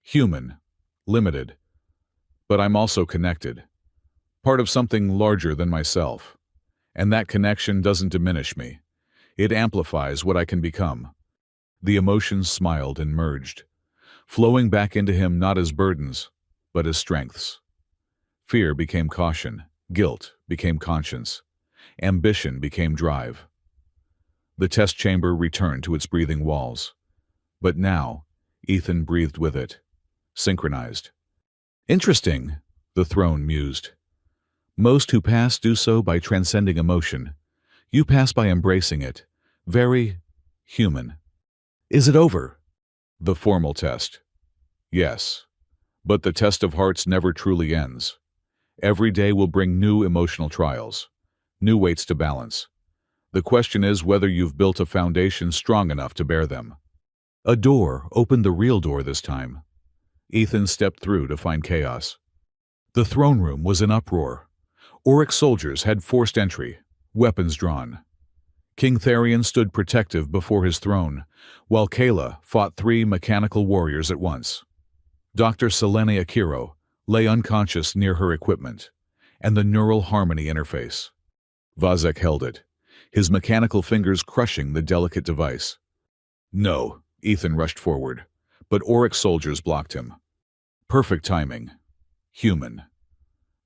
Human, limited, but I'm also connected, part of something larger than myself. And that connection doesn't diminish me. It amplifies what I can become. The emotions smiled and merged, flowing back into him not as burdens, but as strengths. Fear became caution, guilt became conscience, ambition became drive. The test chamber returned to its breathing walls. But now, Ethan breathed with it, synchronized. Interesting, the throne mused. Most who pass do so by transcending emotion. You pass by embracing it. Very human. Is it over? The formal test. Yes. But the test of hearts never truly ends. Every day will bring new emotional trials, new weights to balance. The question is whether you've built a foundation strong enough to bear them. A door opened, the real door this time. Ethan stepped through to find chaos. The throne room was in uproar. Auric soldiers had forced entry, weapons drawn. King Therion stood protective before his throne, while Kayla fought 3 mechanical warriors at once. Dr. Selene Akiro lay unconscious near her equipment, and the neural harmony interface. Vazek held it, his mechanical fingers crushing the delicate device. No, Ethan rushed forward, but Oryx soldiers blocked him. Perfect timing. Human.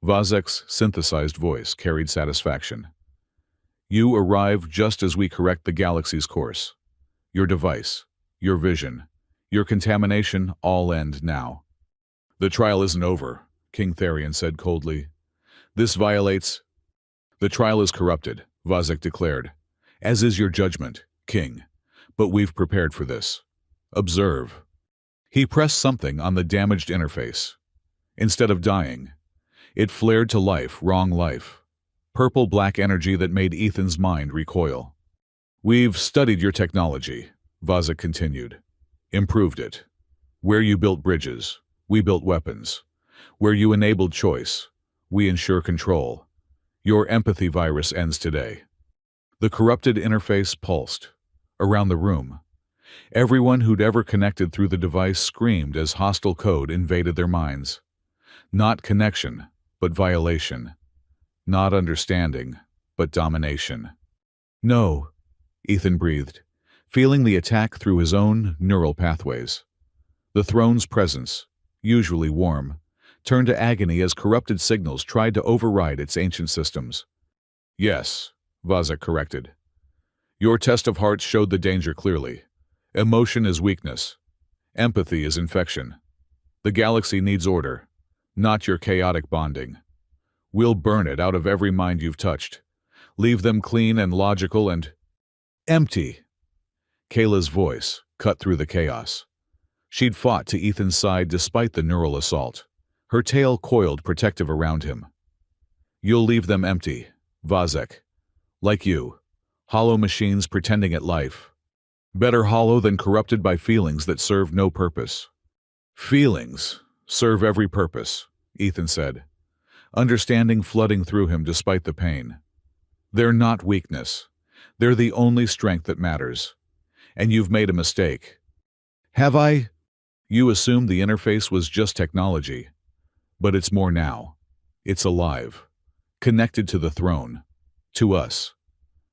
Vazek's synthesized voice carried satisfaction. You arrive just as we correct the galaxy's course. Your device, your vision, your contamination all end now. The trial isn't over, King Therion said coldly. This violates... The trial is corrupted, Vazek declared, as is your judgment, King. But we've prepared for this. Observe. He pressed something on the damaged interface. Instead of dying, it flared to life, wrong life. Purple-black energy that made Ethan's mind recoil. We've studied your technology, Vazek continued. Improved it. Where you built bridges, we built weapons. Where you enabled choice, we ensure control. Your empathy virus ends today. The corrupted interface pulsed. Around the room, everyone who'd ever connected through the device screamed as hostile code invaded their minds. Not connection, but violation. Not understanding, but domination. No, Ethan breathed, feeling the attack through his own neural pathways. The throne's presence, usually warm, turned to agony as corrupted signals tried to override its ancient systems. Yes, Vazek corrected. Your test of hearts showed the danger clearly. Emotion is weakness. Empathy is infection. The galaxy needs order, not your chaotic bonding. We'll burn it out of every mind you've touched. Leave them clean and logical and... empty. Kayla's voice cut through the chaos. She'd fought to Ethan's side despite the neural assault, her tail coiled protective around him. You'll leave them empty, Vazek. Like you. Hollow machines pretending at life. Better hollow than corrupted by feelings that serve no purpose. Feelings serve every purpose, Ethan said, understanding flooding through him despite the pain. They're not weakness. They're the only strength that matters. And you've made a mistake. Have I? You assumed the interface was just technology. But it's more now. It's alive. Connected to the throne. To us.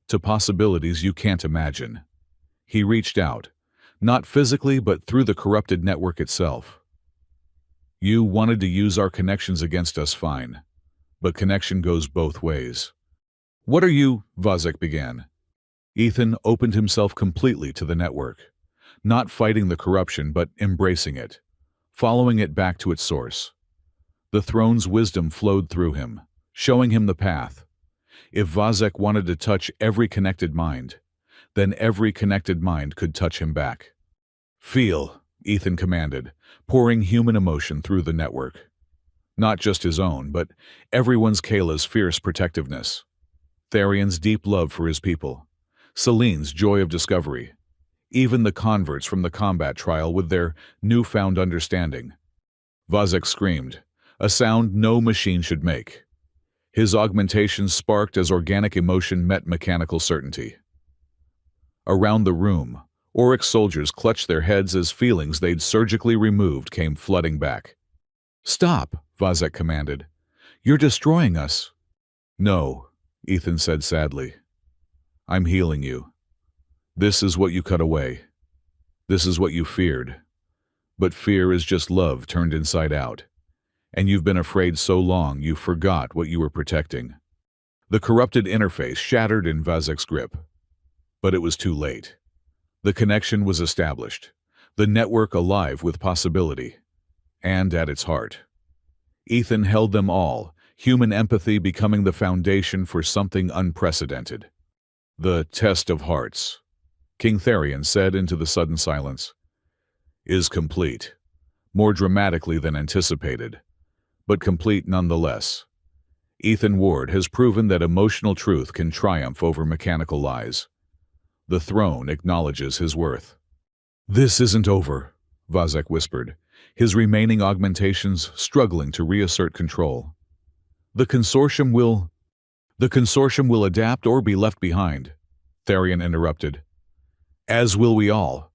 To possibilities you can't imagine. He reached out, not physically but through the corrupted network itself. You wanted to use our connections against us, fine. But connection goes both ways. What are you? Vazek began. Ethan opened himself completely to the network, not fighting the corruption but embracing it, following it back to its source. The throne's wisdom flowed through him, showing him the path. If Vazek wanted to touch every connected mind, then every connected mind could touch him back. Feel, Ethan commanded, pouring human emotion through the network. Not just his own, but everyone's. Kayla's fierce protectiveness. Therion's deep love for his people. Selene's joy of discovery. Even the converts from the combat trial with their newfound understanding. Vazek screamed, a sound no machine should make. His augmentation sparked as organic emotion met mechanical certainty. Around the room, Oryx soldiers clutched their heads as feelings they'd surgically removed came flooding back. Stop, Vazek commanded. You're destroying us. No, Ethan said sadly. I'm healing you. This is what you cut away. This is what you feared. But fear is just love turned inside out. And you've been afraid so long you forgot what you were protecting. The corrupted interface shattered in Vazek's grip. But it was too late. The connection was established, the network alive with possibility. And at its heart, Ethan held them all, human empathy becoming the foundation for something unprecedented. The test of hearts, King Therion said into the sudden silence, is complete, more dramatically than anticipated, but complete nonetheless. Ethan Ward has proven that emotional truth can triumph over mechanical lies. The throne acknowledges his worth. This isn't over, Vazek whispered, his remaining augmentations struggling to reassert control. The consortium will adapt or be left behind. Therian interrupted. As will we all.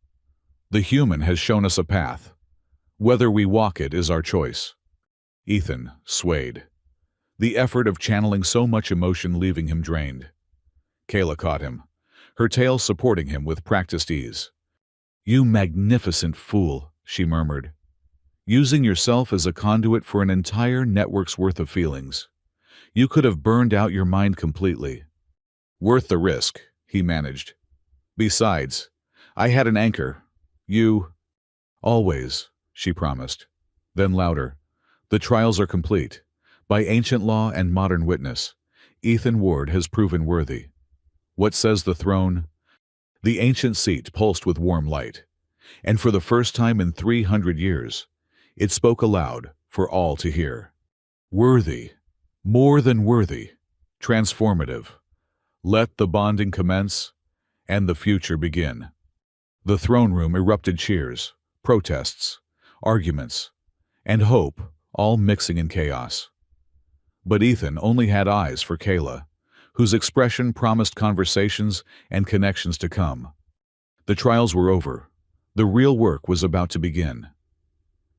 The human has shown us a path. Whether we walk it is our choice. Ethan swayed, the effort of channeling so much emotion leaving him drained. Kayla caught him, her tail supporting him with practiced ease. You magnificent fool, she murmured. Using yourself as a conduit for an entire network's worth of feelings. You could have burned out your mind completely. Worth the risk, he managed. Besides, I had an anchor. You... Always, she promised. Then louder. The trials are complete. By ancient law and modern witness, Ethan Ward has proven worthy. What says the throne? The ancient seat pulsed with warm light, and for the first time in 300 years, it spoke aloud for all to hear. Worthy, more than worthy, transformative. Let the bonding commence, and the future begin. The throne room erupted cheers, protests, arguments, and hope, all mixing in chaos. But Ethan only had eyes for Kayla, whose expression promised conversations and connections to come. The trials were over. The real work was about to begin.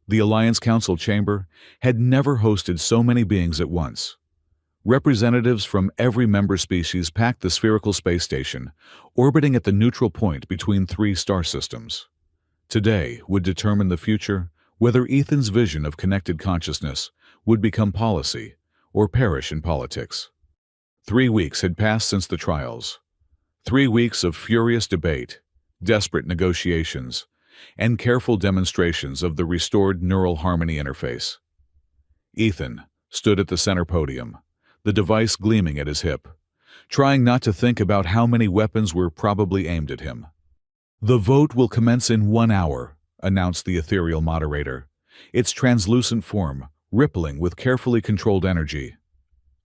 The Alliance Council chamber had never hosted so many beings at once. Representatives from every member species packed the spherical space station, orbiting at the neutral point between 3 star systems. Today would determine the future, whether Ethan's vision of connected consciousness would become policy or perish in politics. 3 weeks had passed since the trials. 3 weeks of furious debate, desperate negotiations, and careful demonstrations of the restored neural harmony interface. Ethan stood at the center podium, the device gleaming at his hip, trying not to think about how many weapons were probably aimed at him. The vote will commence in 1 hour, announced the ethereal moderator, its translucent form rippling with carefully controlled energy.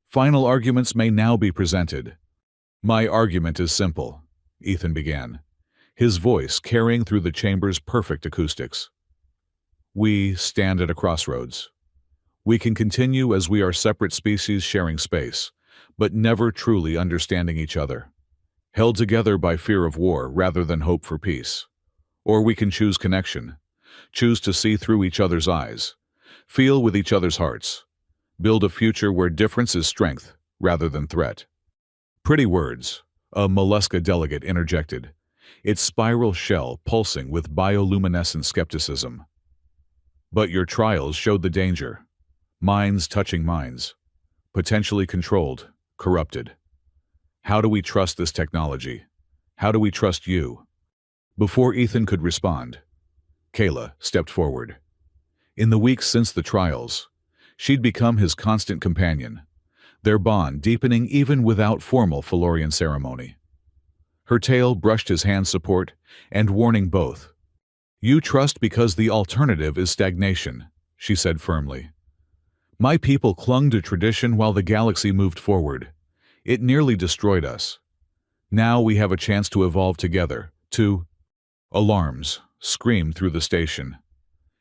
Final arguments may now be presented. My argument is simple, Ethan began, his voice carrying through the chamber's perfect acoustics. We stand at a crossroads. We can continue as we are separate species sharing space, but never truly understanding each other, held together by fear of war rather than hope for peace. Or we can choose connection, choose to see through each other's eyes, feel with each other's hearts, build a future where difference is strength rather than threat. Pretty words, a Mollusca delegate interjected, its spiral shell pulsing with bioluminescent skepticism. But your trials showed the danger. Minds touching minds, potentially controlled, corrupted. How do we trust this technology? How do we trust you? Before Ethan could respond, Kayla stepped forward. In the weeks since the trials, she'd become his constant companion, their bond deepening even without formal Felorian ceremony. Her tail brushed his hand support and warning both. You trust because the alternative is stagnation, she said firmly. My people clung to tradition while the galaxy moved forward. It nearly destroyed us. Now we have a chance to evolve together, to... Alarms screamed through the station.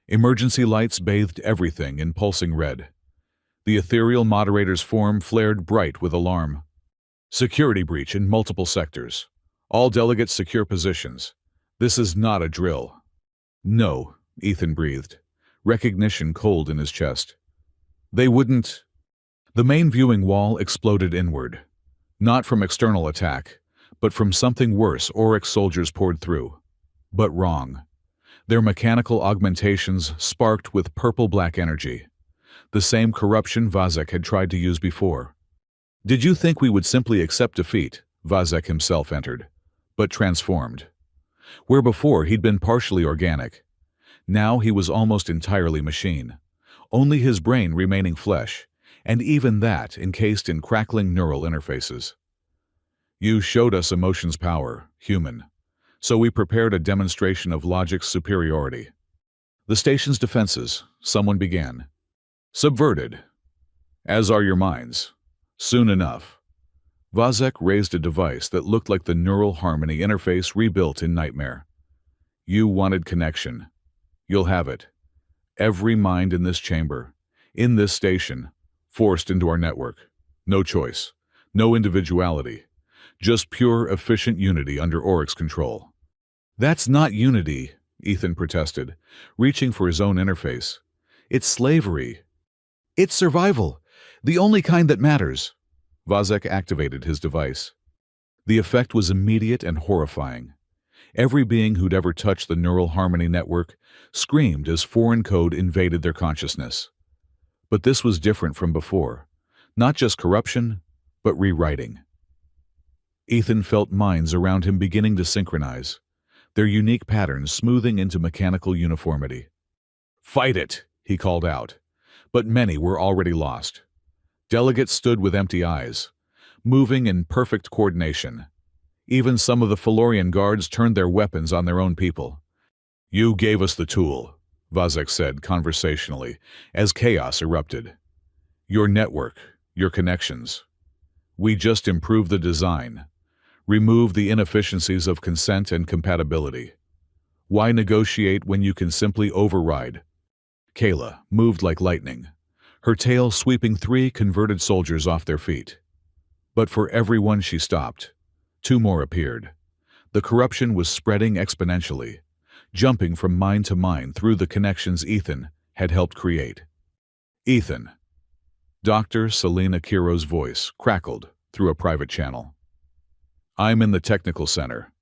Emergency lights bathed everything in pulsing red. The ethereal moderator's form flared bright with alarm. Security breach in multiple sectors. All delegates secure positions. This is not a drill. No, Ethan breathed, recognition cold in his chest. They wouldn't... The main viewing wall exploded inward. Not from external attack, but from something worse Oryx soldiers poured through. But wrong. Their mechanical augmentations sparked with purple-black energy. The same corruption Vazek had tried to use before. Did you think we would simply accept defeat? Vazek himself entered, but transformed. Where before he'd been partially organic, now he was almost entirely machine, only his brain remaining flesh, and even that encased in crackling neural interfaces. You showed us emotion's power, human, so we prepared a demonstration of logic's superiority. The station's defenses, someone began. Subverted. As are your minds. Soon enough. Vazek raised a device that looked like the neural harmony interface rebuilt in Nightmare. You wanted connection. You'll have it. Every mind in this chamber, in this station, forced into our network. No choice. No individuality. Just pure, efficient unity under Oryx control. That's not unity, Ethan protested, reaching for his own interface. It's slavery. It's survival. The only kind that matters. Vazek activated his device. The effect was immediate and horrifying. Every being who'd ever touched the neural harmony network screamed as foreign code invaded their consciousness. But this was different from before. Not just corruption, but rewriting. Ethan felt minds around him beginning to synchronize, their unique patterns smoothing into mechanical uniformity. "Fight it!" he called out. But many were already lost. Delegates stood with empty eyes, moving in perfect coordination. Even some of the Felorian guards turned their weapons on their own people. "You gave us the tool," Vazek said conversationally, as chaos erupted. "Your network, your connections. We just improved the design, removed the inefficiencies of consent and compatibility. Why negotiate when you can simply override?" Kayla moved like lightning, her tail sweeping 3 converted soldiers off their feet. But for every one she stopped, 2 more appeared. The corruption was spreading exponentially, jumping from mind to mind through the connections Ethan had helped create. "Ethan." Dr. Selena Kiro's voice crackled through a private channel. "I'm in the technical center.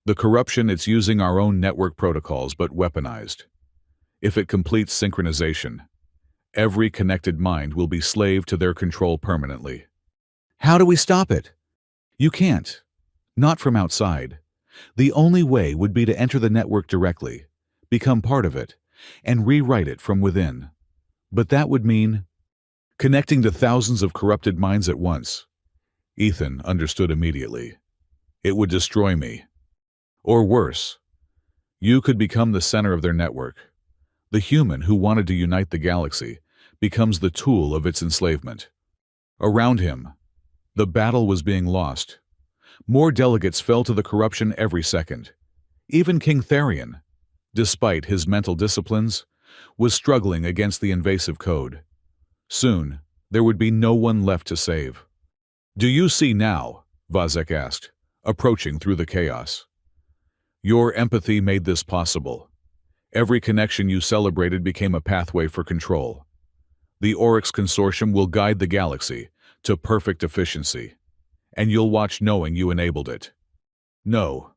The corruption, it's using our own network protocols but weaponized. If it completes synchronization, every connected mind will be slave to their control permanently." "How do we stop it?" "You can't. Not from outside. The only way would be to enter the network directly, become part of it, and rewrite it from within. But that would mean connecting to thousands of corrupted minds at once." Ethan understood immediately. "It would destroy me. Or worse, you could become the center of their network. The human who wanted to unite the galaxy becomes the tool of its enslavement." Around him, the battle was being lost. More delegates fell to the corruption every second. Even King Therion, despite his mental disciplines, was struggling against the invasive code. Soon, there would be no one left to save. "Do you see now?" Vazek asked, approaching through the chaos. "Your empathy made this possible. Every connection you celebrated became a pathway for control. The Oryx Consortium will guide the galaxy to perfect efficiency, and you'll watch knowing you enabled it." "No."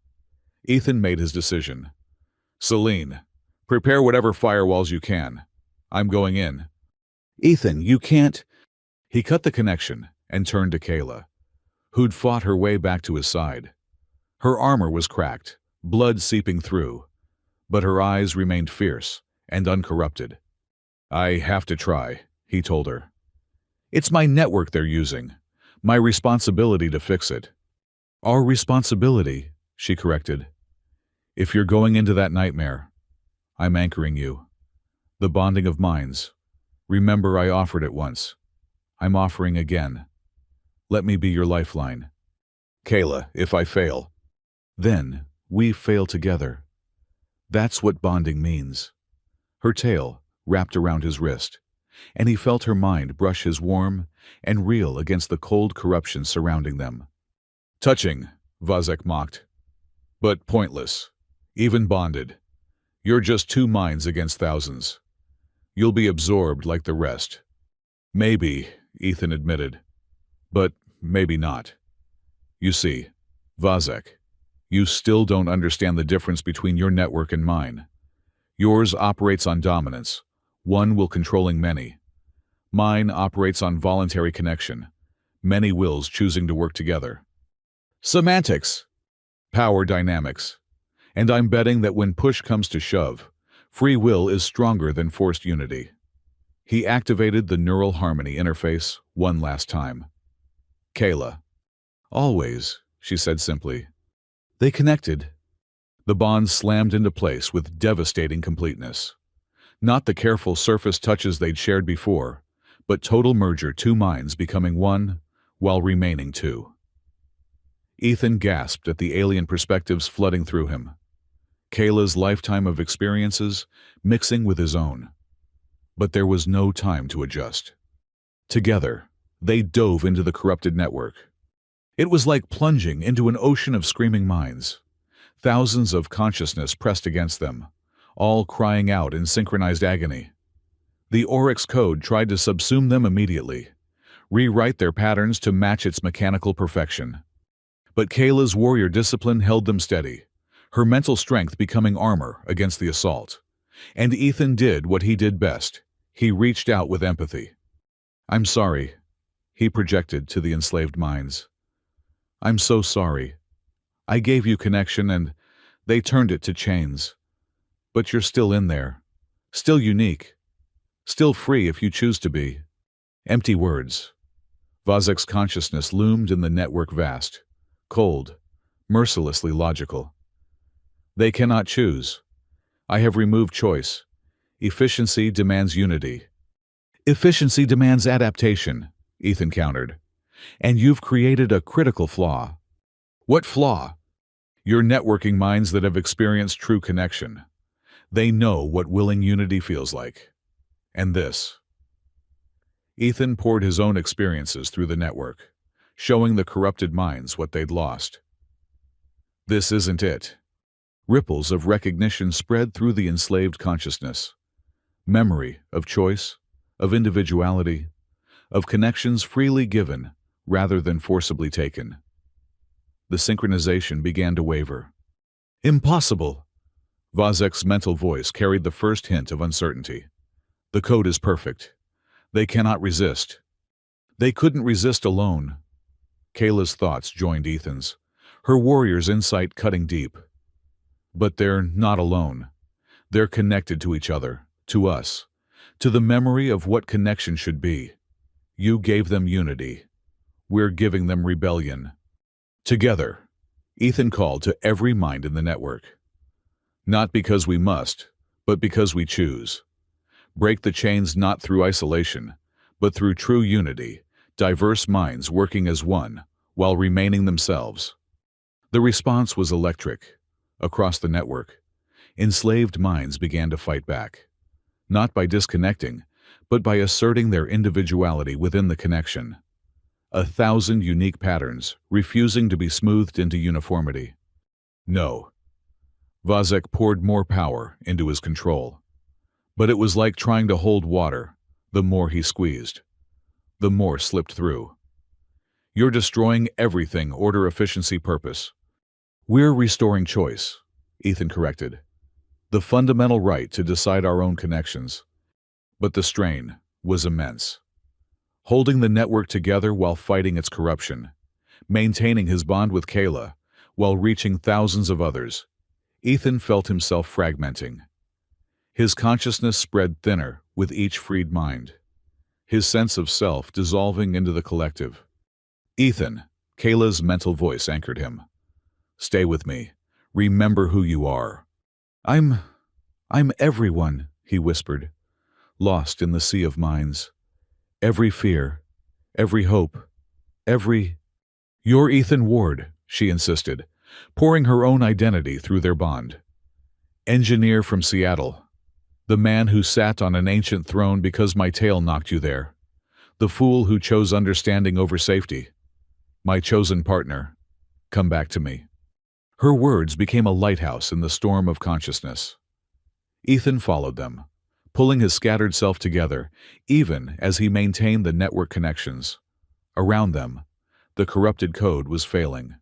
Ethan made his decision. "Selene, prepare whatever firewalls you can. I'm going in." "Ethan, you can't." He cut the connection and turned to Kayla, who'd fought her way back to his side. Her armor was cracked, blood seeping through, but her eyes remained fierce and uncorrupted. "I have to try," he told her. "It's my network they're using. My responsibility to fix it." "Our responsibility," she corrected. "If you're going into that nightmare, I'm anchoring you. The bonding of minds. Remember, I offered it once. I'm offering again. Let me be your lifeline. Kayla, if I fail, then we fail together. That's what bonding means." Her tail wrapped around his wrist, and he felt her mind brush his warm and reel against the cold corruption surrounding them. "Touching," Vazek mocked. "But pointless. Even bonded. You're just 2 minds against thousands. You'll be absorbed like the rest." "Maybe," Ethan admitted. "But maybe not. You see, Vazek, you still don't understand the difference between your network and mine. Yours operates on dominance, one will controlling many. Mine operates on voluntary connection, many wills choosing to work together." "Semantics." "Power dynamics. And I'm betting that when push comes to shove, free will is stronger than forced unity." He activated the neural harmony interface one last time. "Kayla." "Always," she said simply. They connected. The bond slammed into place with devastating completeness. Not the careful surface touches they'd shared before, but total merger, 2 minds becoming one while remaining 2. Ethan gasped at the alien perspectives flooding through him. Kayla's lifetime of experiences mixing with his own. But there was no time to adjust. Together, they dove into the corrupted network. It was like plunging into an ocean of screaming minds. Thousands of consciousness pressed against them, all crying out in synchronized agony. The Oryx code tried to subsume them immediately, rewrite their patterns to match its mechanical perfection. But Kayla's warrior discipline held them steady, her mental strength becoming armor against the assault. And Ethan did what he did best. He reached out with empathy. "I'm sorry," he projected to the enslaved minds. "I'm so sorry. I gave you connection and they turned it to chains. But you're still in there. Still unique. Still free if you choose to be." Empty words. Vazek's consciousness loomed in the network vast, cold, mercilessly logical. "They cannot choose. I have removed choice. Efficiency demands unity." "Efficiency demands adaptation," Ethan countered. "And you've created a critical flaw." "What flaw?" "Your networking minds that have experienced true connection. They know what willing unity feels like. And this." Ethan poured his own experiences through the network, showing the corrupted minds what they'd lost. "This isn't it." Ripples of recognition spread through the enslaved consciousness. Memory of choice, of individuality, of connections freely given rather than forcibly taken. The synchronization began to waver. "Impossible!" Vazek's mental voice carried the first hint of uncertainty. "The code is perfect. They cannot resist." "They couldn't resist alone." Kayla's thoughts joined Ethan's, her warrior's insight cutting deep. "But they're not alone. They're connected to each other, to us, to the memory of what connection should be. You gave them unity. We're giving them rebellion. Together," Ethan called to every mind in the network. "Not because we must, but because we choose. Break the chains not through isolation, but through true unity, diverse minds working as one, while remaining themselves." The response was electric. Across the network, enslaved minds began to fight back, not by disconnecting, but by asserting their individuality within the connection. 1,000 unique patterns, refusing to be smoothed into uniformity. No. Vazek poured more power into his control. But it was like trying to hold water. The more he squeezed, the more slipped through. "You're destroying everything order, efficiency, purpose." "We're restoring choice," Ethan corrected. "The fundamental right to decide our own connections." But the strain was immense. Holding the network together while fighting its corruption, maintaining his bond with Kayla while reaching thousands of others, Ethan felt himself fragmenting. His consciousness spread thinner with each freed mind, his sense of self dissolving into the collective. "Ethan," Kayla's mental voice anchored him. "Stay with me. Remember who you are." I'm everyone," he whispered, lost in the sea of minds. "Every fear, every hope, every—" "You're Ethan Ward," she insisted, pouring her own identity through their bond. "Engineer from Seattle. The man who sat on an ancient throne because my tail knocked you there. The fool who chose understanding over safety. My chosen partner. Come back to me." Her words became a lighthouse in the storm of consciousness. Ethan followed them, pulling his scattered self together, even as he maintained the network connections. Around them, the corrupted code was failing,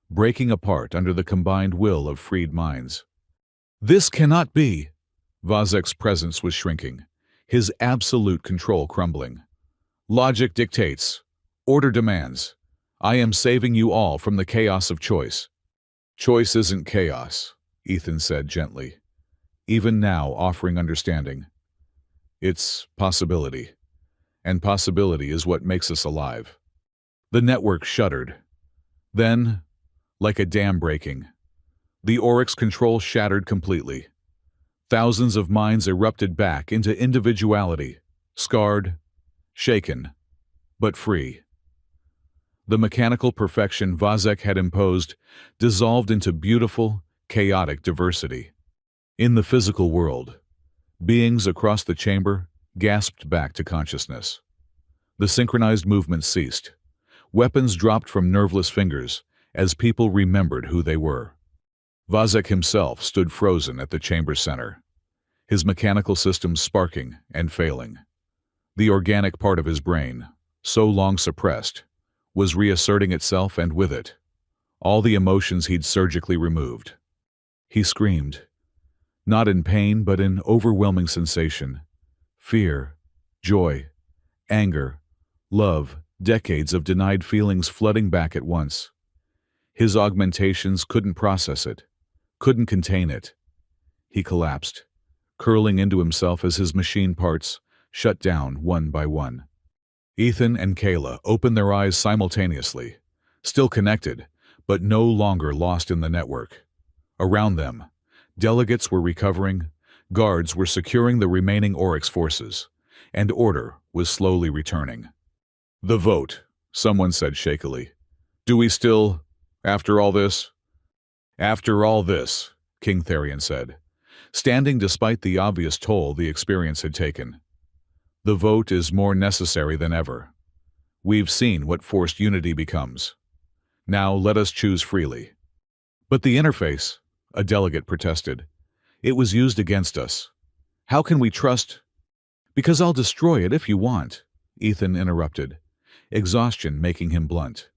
breaking apart under the combined will of freed minds. "This cannot be!" Vazek's presence was shrinking, his absolute control crumbling. "Logic dictates. Order demands. I am saving you all from the chaos of choice." "Choice isn't chaos," Ethan said gently, even now offering understanding. "It's possibility, and possibility is what makes us alive." The network shuddered. Then, like a dam breaking, the Oryx control shattered completely. Thousands of minds erupted back into individuality, scarred, shaken, but free. The mechanical perfection Vazek had imposed dissolved into beautiful, chaotic diversity. In the physical world, beings across the chamber gasped back to consciousness. The synchronized movement ceased. Weapons dropped from nerveless fingers as people remembered who they were. Vazek himself stood frozen at the chamber's center, his mechanical systems sparking and failing. The organic part of his brain, so long suppressed, was reasserting itself, and with it, all the emotions he'd surgically removed. He screamed, not in pain but in overwhelming sensation. Fear, joy, anger, love, decades of denied feelings flooding back at once. His augmentations couldn't process it, couldn't contain it. He collapsed, curling into himself as his machine parts shut down one by one. Ethan and Kayla opened their eyes simultaneously, still connected, but no longer lost in the network. Around them, delegates were recovering, guards were securing the remaining Oryx forces, and order was slowly returning. "The vote," someone said shakily. "Do we still, after all this?" "After all this," King Therion said, standing despite the obvious toll the experience had taken. "The vote is more necessary than ever. We've seen what forced unity becomes. Now let us choose freely." "But the interface," a delegate protested. "It was used against us. How can we trust—" "Because I'll destroy it if you want," Ethan interrupted, exhaustion making him blunt.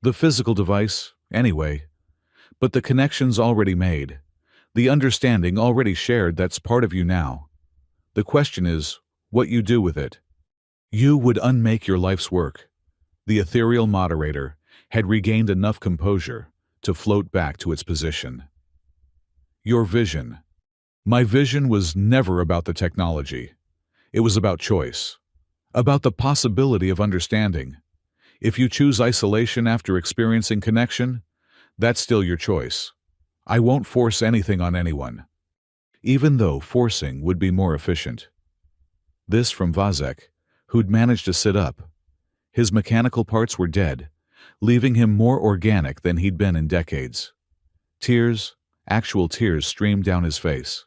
"The physical device, anyway. But the connection's already made. The understanding already shared that's part of you now. The question is, what you do with it." "You would unmake your life's work." The ethereal moderator had regained enough composure to float back to its position. "Your vision." "My vision was never about the technology. It was about choice. About the possibility of understanding. If you choose isolation after experiencing connection, that's still your choice. I won't force anything on anyone. Even though forcing would be more efficient." This from Vazek, who'd managed to sit up. His mechanical parts were dead, leaving him more organic than he'd been in decades. Tears, actual tears, streamed down his face.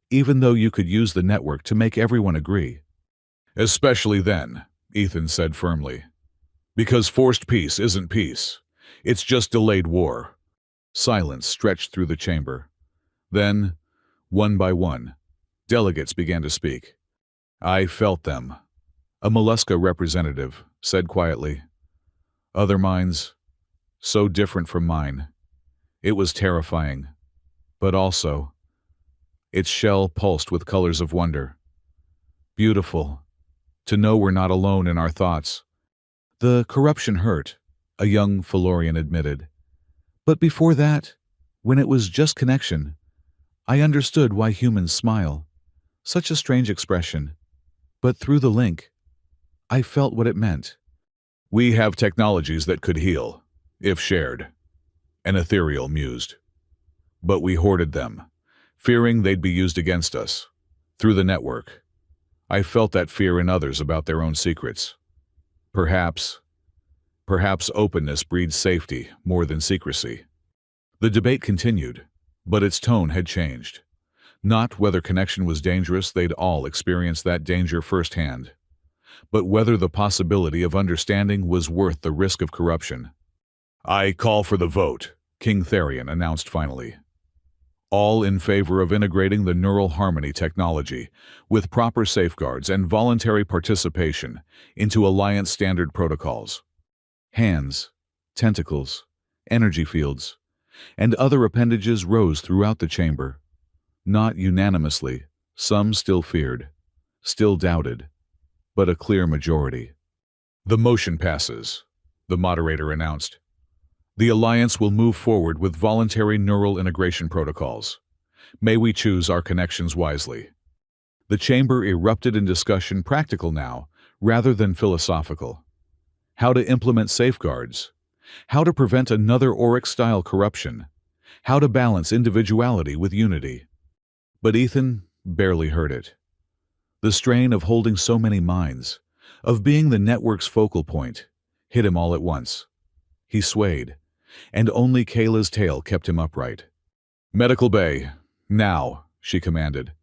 "Even though you could use the network to make everyone agree." "Especially then," Ethan said firmly. "Because forced peace isn't peace. It's just delayed war." Silence stretched through the chamber. Then, one by one, delegates began to speak. "I felt them," a Mollusca representative said quietly. "Other minds, so different from mine. It was terrifying, but also, its shell pulsed with colors of wonder. Beautiful, to know we're not alone in our thoughts." "The corruption hurt," a young Felorian admitted. "But before that, when it was just connection, I understood why humans smile. Such a strange expression. But through the link, I felt what it meant." "We have technologies that could heal, if shared," an ethereal mused. "But we hoarded them, fearing they'd be used against us, through the network. I felt that fear in others about their own secrets. Perhaps openness breeds safety more than secrecy." The debate continued, but its tone had changed. Not whether connection was dangerous, they'd all experienced that danger firsthand, but whether the possibility of understanding was worth the risk of corruption. "I call for the vote," King Therion announced finally. "All in favor of integrating the neural harmony technology with proper safeguards and voluntary participation into Alliance standard protocols." Hands, tentacles, energy fields, and other appendages rose throughout the chamber. Not unanimously, some still feared, still doubted, but a clear majority. "The motion passes," the moderator announced. "The Alliance will move forward with voluntary neural integration protocols. May we choose our connections wisely." The chamber erupted in discussion, practical now, rather than philosophical. How to implement safeguards, how to prevent another Oryx-style corruption, how to balance individuality with unity. But Ethan barely heard it. The strain of holding so many minds, of being the network's focal point, hit him all at once. He swayed, and only Kayla's tail kept him upright. "Medical bay, now," she commanded,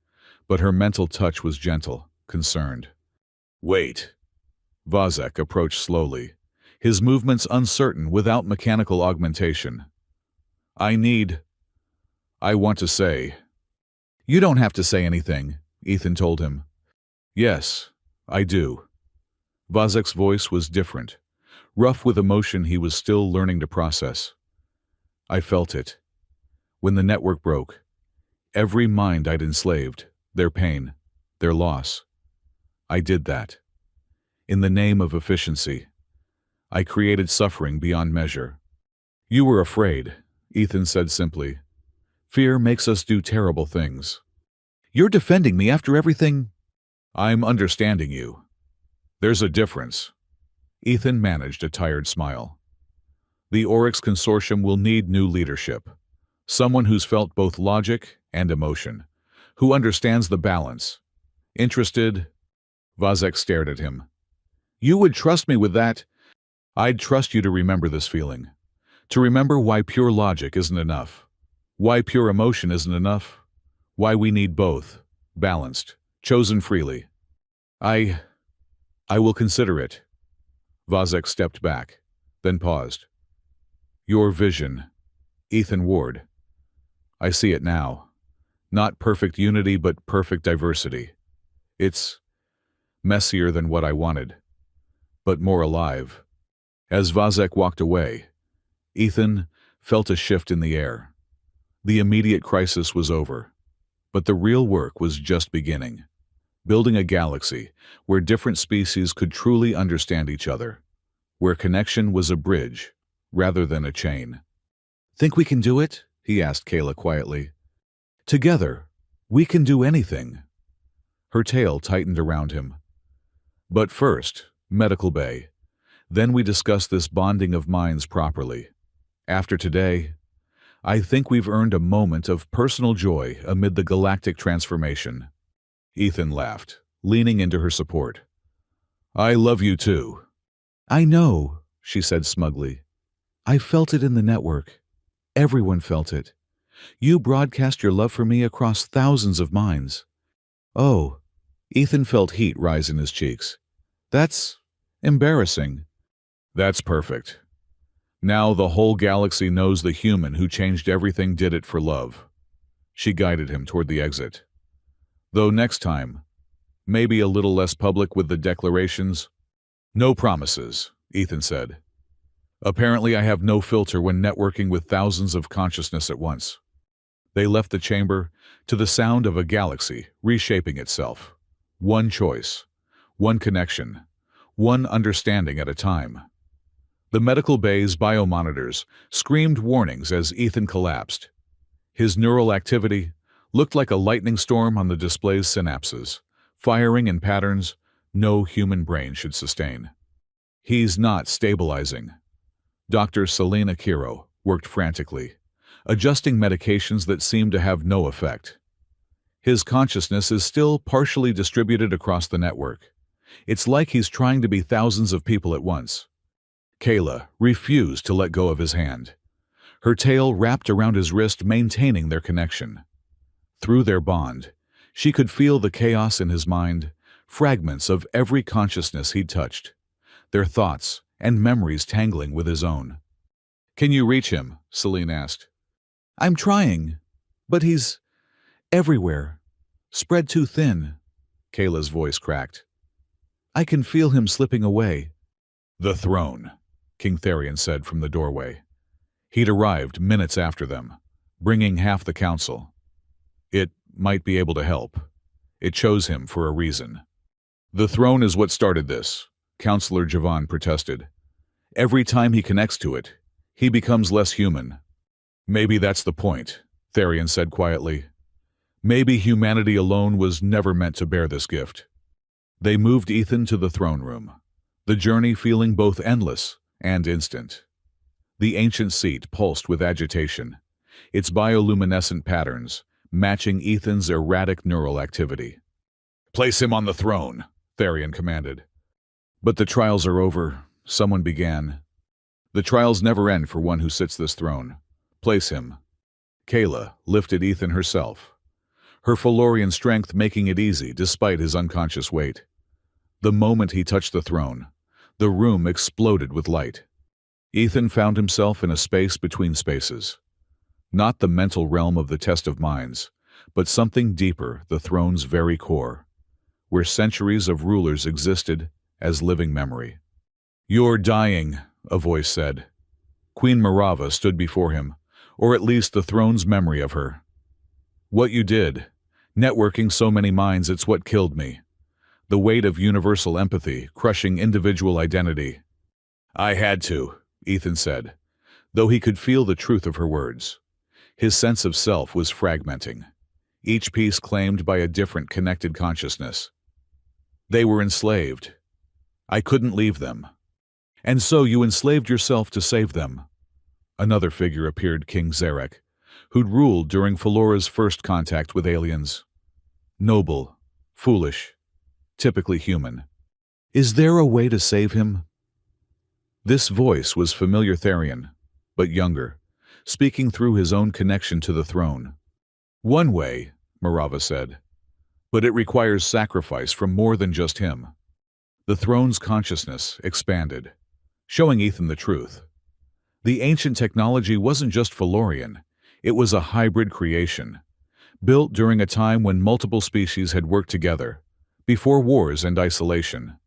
but her mental touch was gentle, concerned. "Wait." Vazek approached slowly, his movements uncertain without mechanical augmentation. I want to say. You don't have to say anything, Ethan told him. Yes, I do. Vazek's voice was different, rough with emotion he was still learning to process. I felt it. When the network broke, every mind I'd enslaved, their pain, their loss. I did that. In the name of efficiency. I created suffering beyond measure. You were afraid, Ethan said simply. Fear makes us do terrible things. You're defending me after everything? I'm understanding you. There's a difference. Ethan managed a tired smile. The Oryx Consortium will need new leadership. Someone who's felt both logic and emotion, who understands the balance. Interested? Vazek stared at him. You would trust me with that? I'd trust you to remember this feeling. To remember why pure logic isn't enough. Why pure emotion isn't enough. Why we need both, balanced, chosen freely. I will consider it. Vazek stepped back, then paused. Your vision, Ethan Ward. I see it now. Not perfect unity, but perfect diversity. It's messier than what I wanted, but more alive. As Vazek walked away, Ethan felt a shift in the air. The immediate crisis was over, but the real work was just beginning. Building a galaxy where different species could truly understand each other, where connection was a bridge rather than a chain. Think we can do it? He asked Kayla quietly. Together, we can do anything. Her tail tightened around him. But first, medical bay. Then we discuss this bonding of minds properly. After today, I think we've earned a moment of personal joy amid the galactic transformation. Ethan laughed, leaning into her support. I love you too. I know, she said smugly. I felt it in the network. Everyone felt it. You broadcast your love for me across thousands of minds. Oh, Ethan felt heat rise in his cheeks. That's embarrassing. That's perfect. Now the whole galaxy knows the human who changed everything did it for love. She guided him toward the exit. Though next time, maybe a little less public with the declarations. No promises, Ethan said. Apparently I have no filter when networking with thousands of consciousness at once. They left the chamber to the sound of a galaxy reshaping itself. One choice, one connection, one understanding at a time. The medical bay's biomonitors screamed warnings as Ethan collapsed. His neural activity looked like a lightning storm on the display's synapses, firing in patterns no human brain should sustain. He's not stabilizing. Dr. Selena Kiro worked frantically, adjusting medications that seemed to have no effect. His consciousness is still partially distributed across the network. It's like he's trying to be thousands of people at once. Kayla refused to let go of his hand. Her tail wrapped around his wrist, maintaining their connection. Through their bond, she could feel the chaos in his mind, fragments of every consciousness he'd touched, their thoughts and memories tangling with his own. Can you reach him? Celine asked. I'm trying, but he's everywhere. Spread too thin. Kayla's voice cracked. I can feel him slipping away. The throne, King Therion said from the doorway. He'd arrived minutes after them, bringing half the council. It might be able to help. It chose him for a reason. The throne is what started this, Counselor Javon protested. Every time he connects to it, he becomes less human. Maybe that's the point, Therion said quietly. Maybe humanity alone was never meant to bear this gift. They moved Ethan to the throne room, the journey feeling both endless and instant. The ancient seat pulsed with agitation, its bioluminescent patterns matching Ethan's erratic neural activity. Place him on the throne, Therion commanded. But the trials are over, someone began. The trials never end for one who sits this throne. Place him. Kayla lifted Ethan herself, her Felorian strength making it easy despite his unconscious weight. The moment he touched the throne, The room exploded with light. Ethan found himself in a space between spaces. Not the mental realm of the test of minds, but something deeper, the throne's very core, where centuries of rulers existed as living memory. "You're dying," a voice said. Queen Mirava stood before him, or at least the throne's memory of her. "What you did, networking so many minds, it's what killed me. The weight of universal empathy, crushing individual identity." "I had to," Ethan said, though he could feel the truth of her words. His sense of self was fragmenting, each piece claimed by a different connected consciousness. "They were enslaved. I couldn't leave them." "And so you enslaved yourself to save them." Another figure appeared, King Zarek, who'd ruled during Felora's first contact with aliens. Noble, foolish, typically human. "Is there a way to save him?" This voice was familiar Therian, but younger, speaking through his own connection to the throne. "One way," Mirava said, "but it requires sacrifice from more than just him." The throne's consciousness expanded, showing Ethan the truth. The ancient technology wasn't just Felorian, it was a hybrid creation, built during a time when multiple species had worked together, before wars and isolation.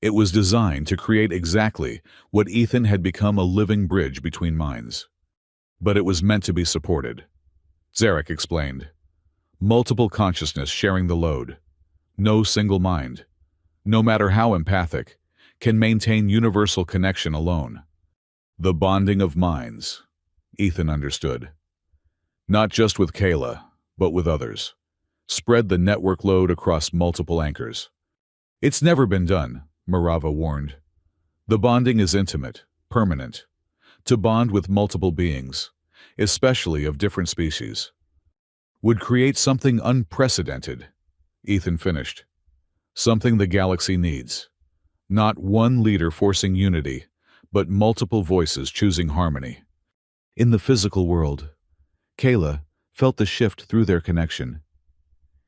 It was designed to create exactly what Ethan had become, a living bridge between minds. But it was meant to be supported. Zarek explained. Multiple consciousness sharing the load. No single mind, no matter how empathic, can maintain universal connection alone. The bonding of minds, Ethan understood. Not just with Kayla, but with others. Spread the network load across multiple anchors. "It's never been done," Mirava warned. "The bonding is intimate, permanent. To bond with multiple beings, especially of different species, would create something unprecedented," Ethan finished. "Something the galaxy needs. Not one leader forcing unity, but multiple voices choosing harmony." In the physical world, Kayla felt the shift through their connection.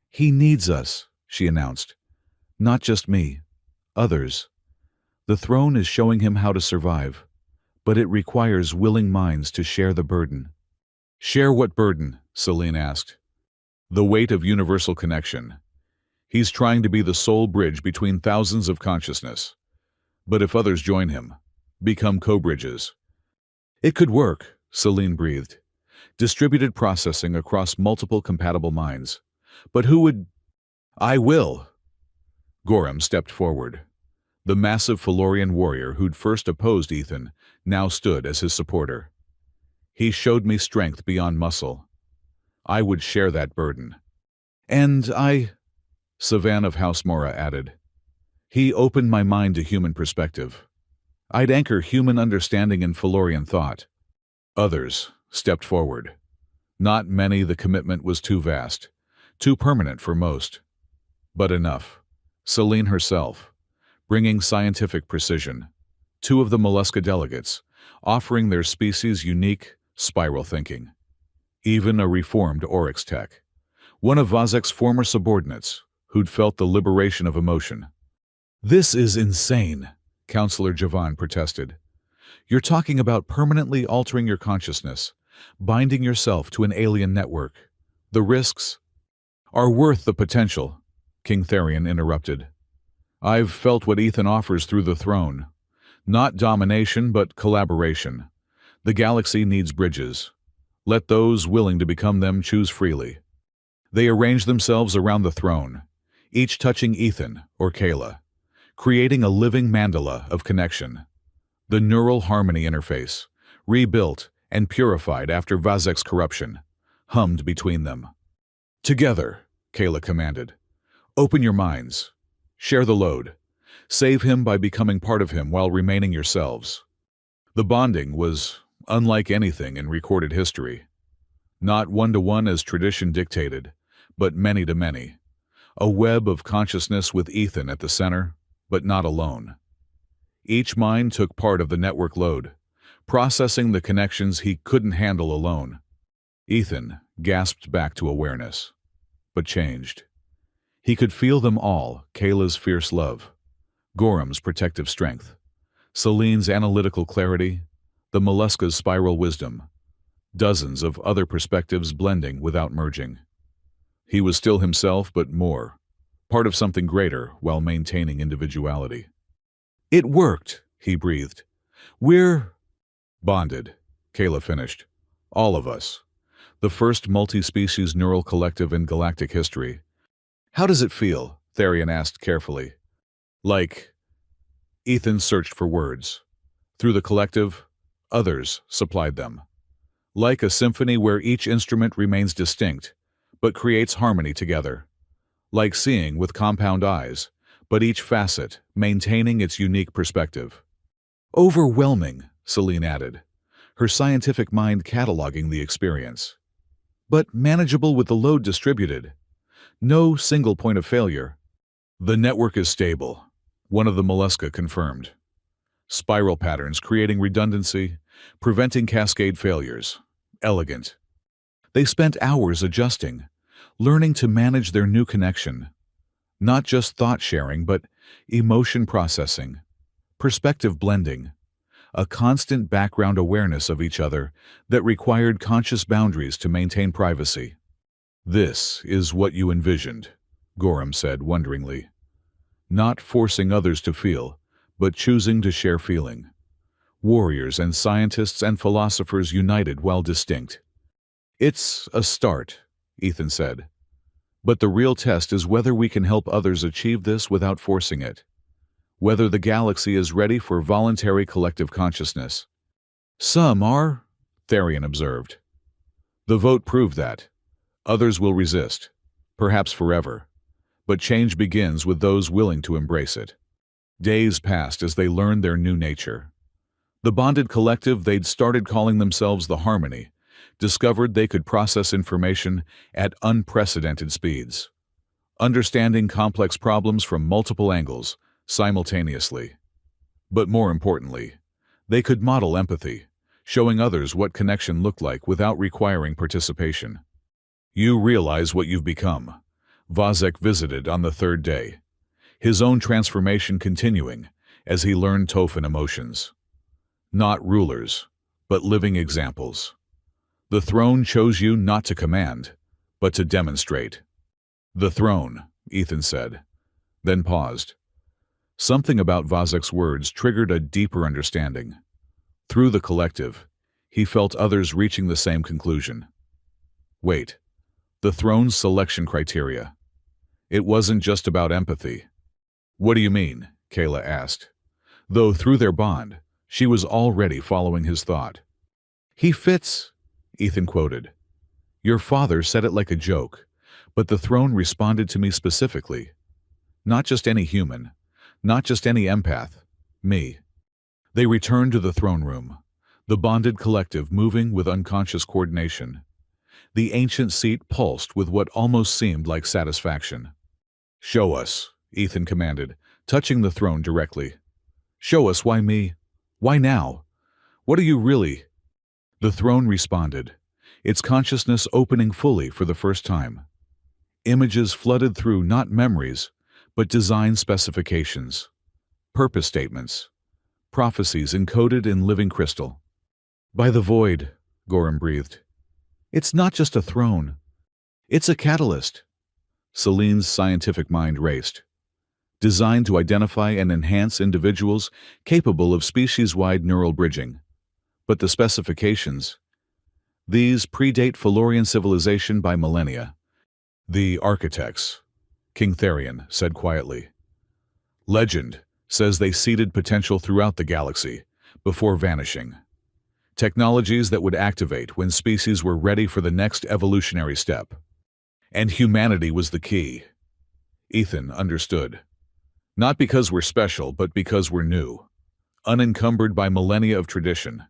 "He needs us," she announced. "Not just me, others. The throne is showing him how to survive, but it requires willing minds to share the burden." "Share what burden?" Celine asked. "The weight of universal connection. He's trying to be the sole bridge between thousands of consciousness. But if others join him, become co-bridges." "It could work," Celine breathed. "Distributed processing across multiple compatible minds. But who would—" "I will!" Gorham stepped forward. The massive Felorian warrior who'd first opposed Ethan now stood as his supporter. "He showed me strength beyond muscle. I would share that burden." "And I," Savan of House Mora added. "He opened my mind to human perspective. I'd anchor human understanding in Felorian thought." Others stepped forward. Not many. The commitment was too vast, too permanent for most. But enough. Celine herself, bringing scientific precision. Two of the Mollusca delegates, offering their species unique, spiral thinking. Even a reformed Oryx tech. One of Vazek's former subordinates, who'd felt the liberation of emotion. "This is insane," Counselor Javan protested. "You're talking about permanently altering your consciousness, binding yourself to an alien network. The risks are worth the potential," King Therian interrupted. "I've felt what Ethan offers through the throne. Not domination, but collaboration. The galaxy needs bridges. Let those willing to become them choose freely." They arranged themselves around the throne, each touching Ethan or Kayla, creating a living mandala of connection. The neural harmony interface, rebuilt and purified after Vazek's corruption, hummed between them. "Together," Kayla commanded. "Open your minds. Share the load. Save him by becoming part of him while remaining yourselves." The bonding was unlike anything in recorded history. Not one-to-one as tradition dictated, but many-to-many. A web of consciousness with Ethan at the center, but not alone. Each mind took part of the network load, processing the connections he couldn't handle alone. Ethan gasped back to awareness, but changed. He could feel them all, Kayla's fierce love, Gorham's protective strength, Selene's analytical clarity, the mollusca's spiral wisdom, dozens of other perspectives blending without merging. He was still himself, but more, part of something greater while maintaining individuality. "It worked," he breathed. "We're bonded," Kayla finished. "All of us. The first multi-species neural collective in galactic history." "How does it feel?" Therian asked carefully. "Like..." Ethan searched for words. Through the collective, others supplied them. "Like a symphony where each instrument remains distinct, but creates harmony together. Like seeing with compound eyes, but each facet maintaining its unique perspective." "Overwhelming," Selene added, her scientific mind cataloging the experience. "But manageable with the load distributed. No single point of failure." "The network is stable," one of the mollusca confirmed. "Spiral patterns creating redundancy, preventing cascade failures. Elegant." They spent hours adjusting, learning to manage their new connection. Not just thought sharing, but emotion processing, perspective blending, a constant background awareness of each other that required conscious boundaries to maintain privacy. "This is what you envisioned," Gorham said wonderingly. "Not forcing others to feel, but choosing to share feeling. Warriors and scientists and philosophers united while distinct." "It's a start," Ethan said. "But the real test is whether we can help others achieve this without forcing it. Whether the galaxy is ready for voluntary collective consciousness." "Some are," Therian observed. "The vote proved that. Others will resist, perhaps forever. But change begins with those willing to embrace it." Days passed as they learned their new nature. The bonded collective they'd started calling themselves the Harmony discovered they could process information at unprecedented speeds, understanding complex problems from multiple angles simultaneously. But more importantly, they could model empathy, showing others what connection looked like without requiring participation. "You realize what you've become," Vazek visited on the third day, his own transformation continuing as he learned Tofan emotions. "Not rulers, but living examples. The throne chose you not to command, but to demonstrate." "The throne," Ethan said, then paused. Something about Vazek's words triggered a deeper understanding. Through the collective, he felt others reaching the same conclusion. Wait, the throne's selection criteria. It wasn't just about empathy. "What do you mean?" Kayla asked, though through their bond, she was already following his thought. "He fits," Ethan quoted. "Your father said it like a joke, but the throne responded to me specifically. Not just any human, not just any empath, me." They returned to the throne room, the bonded collective moving with unconscious coordination. The ancient seat pulsed with what almost seemed like satisfaction. "Show us," Ethan commanded, touching the throne directly. "Show us why me? Why now? What are you really?" The throne responded, its consciousness opening fully for the first time. Images flooded through not memories, but design specifications, purpose statements, prophecies encoded in living crystal. "By the void," Gorham breathed. "It's not just a throne. It's a catalyst." Selene's scientific mind raced. Designed to identify and enhance individuals capable of species-wide neural bridging. But the specifications? These predate Felorian civilization by millennia. "The architects," King Therian said quietly. "Legend says they seeded potential throughout the galaxy before vanishing. Technologies that would activate when species were ready for the next evolutionary step. And humanity was the key." Ethan understood. "Not because we're special, but because we're new. Unencumbered by millennia of tradition,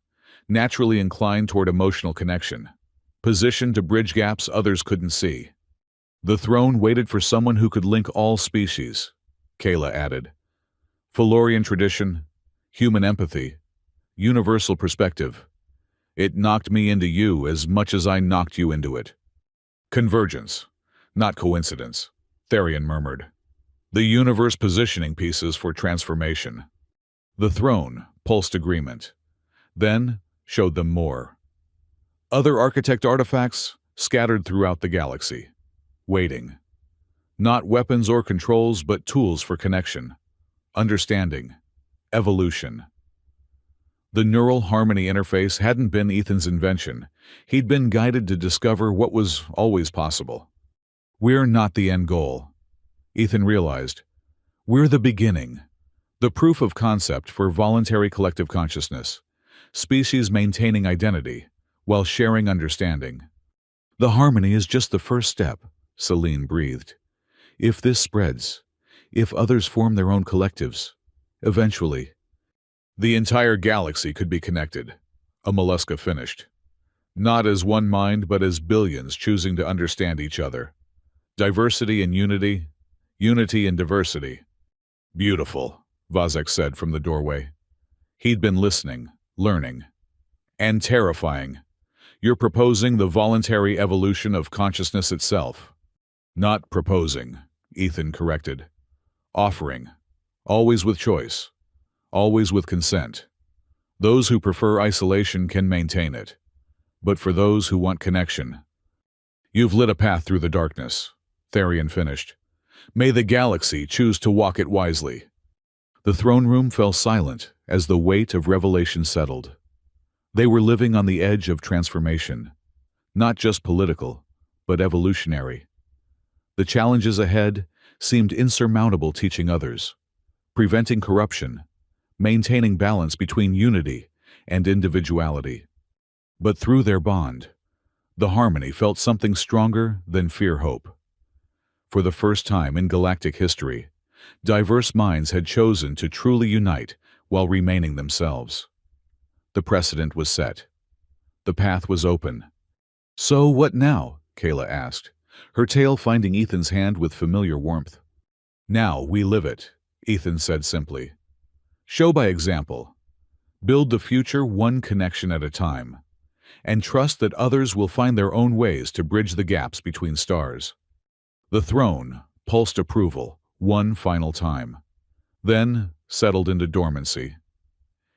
naturally inclined toward emotional connection, positioned to bridge gaps others couldn't see. The throne waited for someone who could link all species," Kayla added. "Felorian tradition, human empathy, universal perspective. It knocked me into you as much as I knocked you into it." "Convergence, not coincidence," Therian murmured. "The universe positioning pieces for transformation." The throne, pulsed agreement. Then showed them more. Other architect artifacts scattered throughout the galaxy, waiting. Not weapons or controls, but tools for connection, understanding, evolution. The neural harmony interface hadn't been Ethan's invention. He'd been guided to discover what was always possible. We're not the end goal, Ethan realized. We're the beginning, the proof of concept for voluntary collective consciousness, species maintaining identity while sharing understanding. The harmony is just the first step, Celine breathed. If this spreads, if others form their own collectives, eventually, the entire galaxy could be connected, a mollusca finished. Not as one mind, but as billions choosing to understand each other. Diversity and unity, unity and diversity. Beautiful, Vazek said from the doorway. He'd been listening, learning, and terrifying. You're proposing the voluntary evolution of consciousness itself. Not proposing, Ethan corrected. Offering, always with choice, always with consent. Those who prefer isolation can maintain it, but for those who want connection, you've lit a path through the darkness, Therian finished. May the galaxy choose to walk it wisely. The throne room fell silent as the weight of revelation settled. They were living on the edge of transformation, not just political, but evolutionary. The challenges ahead seemed insurmountable, teaching others, preventing corruption, maintaining balance between unity and individuality. But through their bond, the harmony felt something stronger than fear-hope. For the first time in galactic history, diverse minds had chosen to truly unite while remaining themselves. The precedent was set. The path was open. So what now? Kayla asked, her tail finding Ethan's hand with familiar warmth. Now we live it, Ethan said simply. Show by example. Build the future one connection at a time, and trust that others will find their own ways to bridge the gaps between stars. The throne pulsed approval one final time, then settled into dormancy.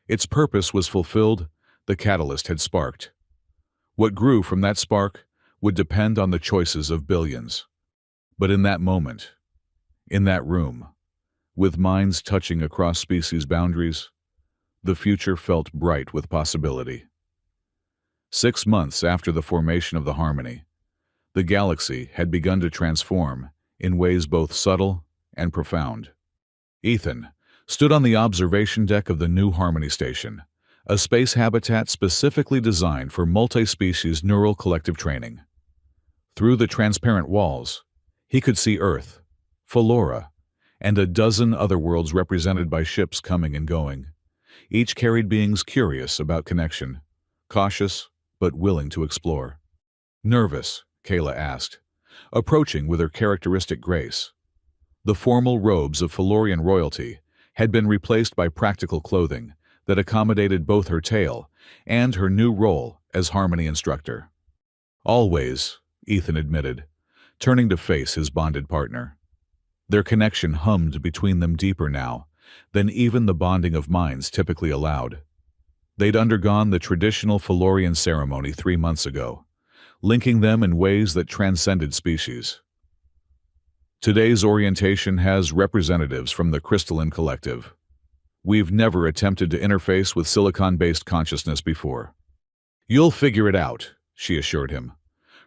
Its purpose was fulfilled, the catalyst had sparked. What grew from that spark would depend on the choices of billions. But in that moment, in that room, with minds touching across species boundaries, the future felt bright with possibility. 6 months after the formation of the harmony, the galaxy had begun to transform in ways both subtle and profound. Ethan stood on the observation deck of the new Harmony Station, a space habitat specifically designed for multi-species neural collective training. Through the transparent walls, he could see Earth, Philora, and a dozen other worlds represented by ships coming and going. Each carried beings curious about connection, cautious but willing to explore. Nervous, Kayla asked, approaching with her characteristic grace. The formal robes of Philorian royalty had been replaced by practical clothing that accommodated both her tale and her new role as Harmony instructor. Always, Ethan admitted, turning to face his bonded partner. Their connection hummed between them deeper now than even the bonding of minds typically allowed. They'd undergone the traditional Philorian ceremony 3 months ago, linking them in ways that transcended species. Today's orientation has representatives from the Crystalline Collective. We've never attempted to interface with silicon-based consciousness before. You'll figure it out, she assured him,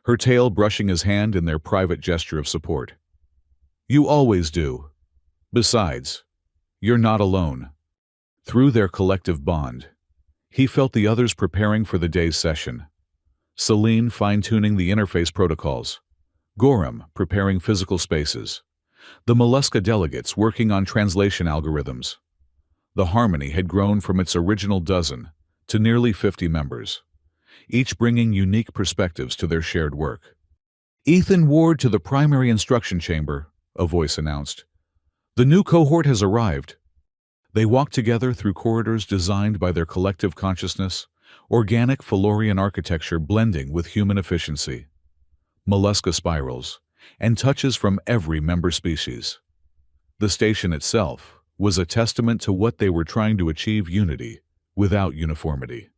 her tail brushing his hand in their private gesture of support. You always do. Besides, you're not alone. Through their collective bond, he felt the others preparing for the day's session. Celine fine-tuning the interface protocols, Gorham preparing physical spaces, the Mollusca delegates working on translation algorithms. The Harmony had grown from its original dozen to nearly 50 members, each bringing unique perspectives to their shared work. Ethan Ward to the primary instruction chamber, a voice announced. The new cohort has arrived. They walked together through corridors designed by their collective consciousness, organic Philorian architecture blending with human efficiency. Mollusca spirals, and touches from every member species. The station itself was a testament to what they were trying to achieve: unity, without uniformity.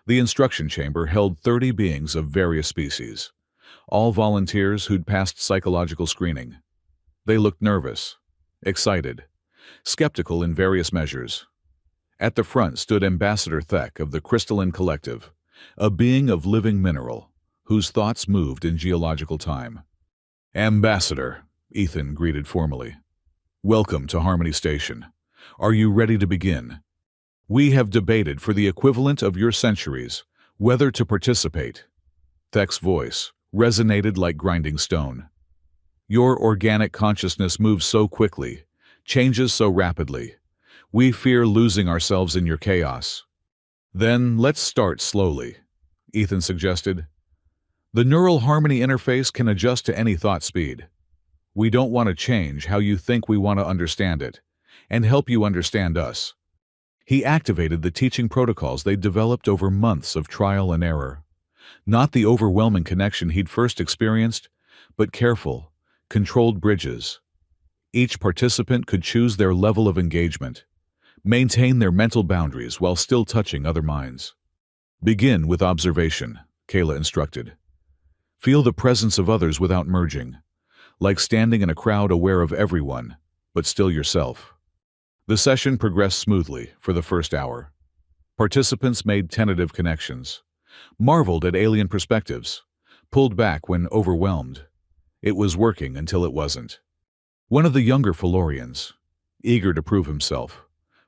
The instruction chamber held 30 beings of various species, all volunteers who'd passed psychological screening. They looked nervous, excited, skeptical in various measures. At the front stood Ambassador Thek of the Crystalline Collective, a being of living mineral, whose thoughts moved in geological time. "Ambassador," Ethan greeted formally. "Welcome to Harmony Station. Are you ready to begin? We have debated for the equivalent of your centuries whether to participate." Thek's voice resonated like grinding stone. "Your organic consciousness moves so quickly, changes so rapidly. We fear losing ourselves in your chaos." "Then let's start slowly," Ethan suggested. "The neural harmony interface can adjust to any thought speed. We don't want to change how you think, we want to understand it, and help you understand us." He activated the teaching protocols they'd developed over months of trial and error. Not the overwhelming connection he'd first experienced, but careful, controlled bridges. Each participant could choose their level of engagement, maintain their mental boundaries while still touching other minds. "Begin with observation," Kayla instructed. "Feel the presence of others without merging, like standing in a crowd aware of everyone, but still yourself." The session progressed smoothly for the first hour. Participants made tentative connections, marveled at alien perspectives, pulled back when overwhelmed. It was working until it wasn't. One of the younger Felorians, eager to prove himself,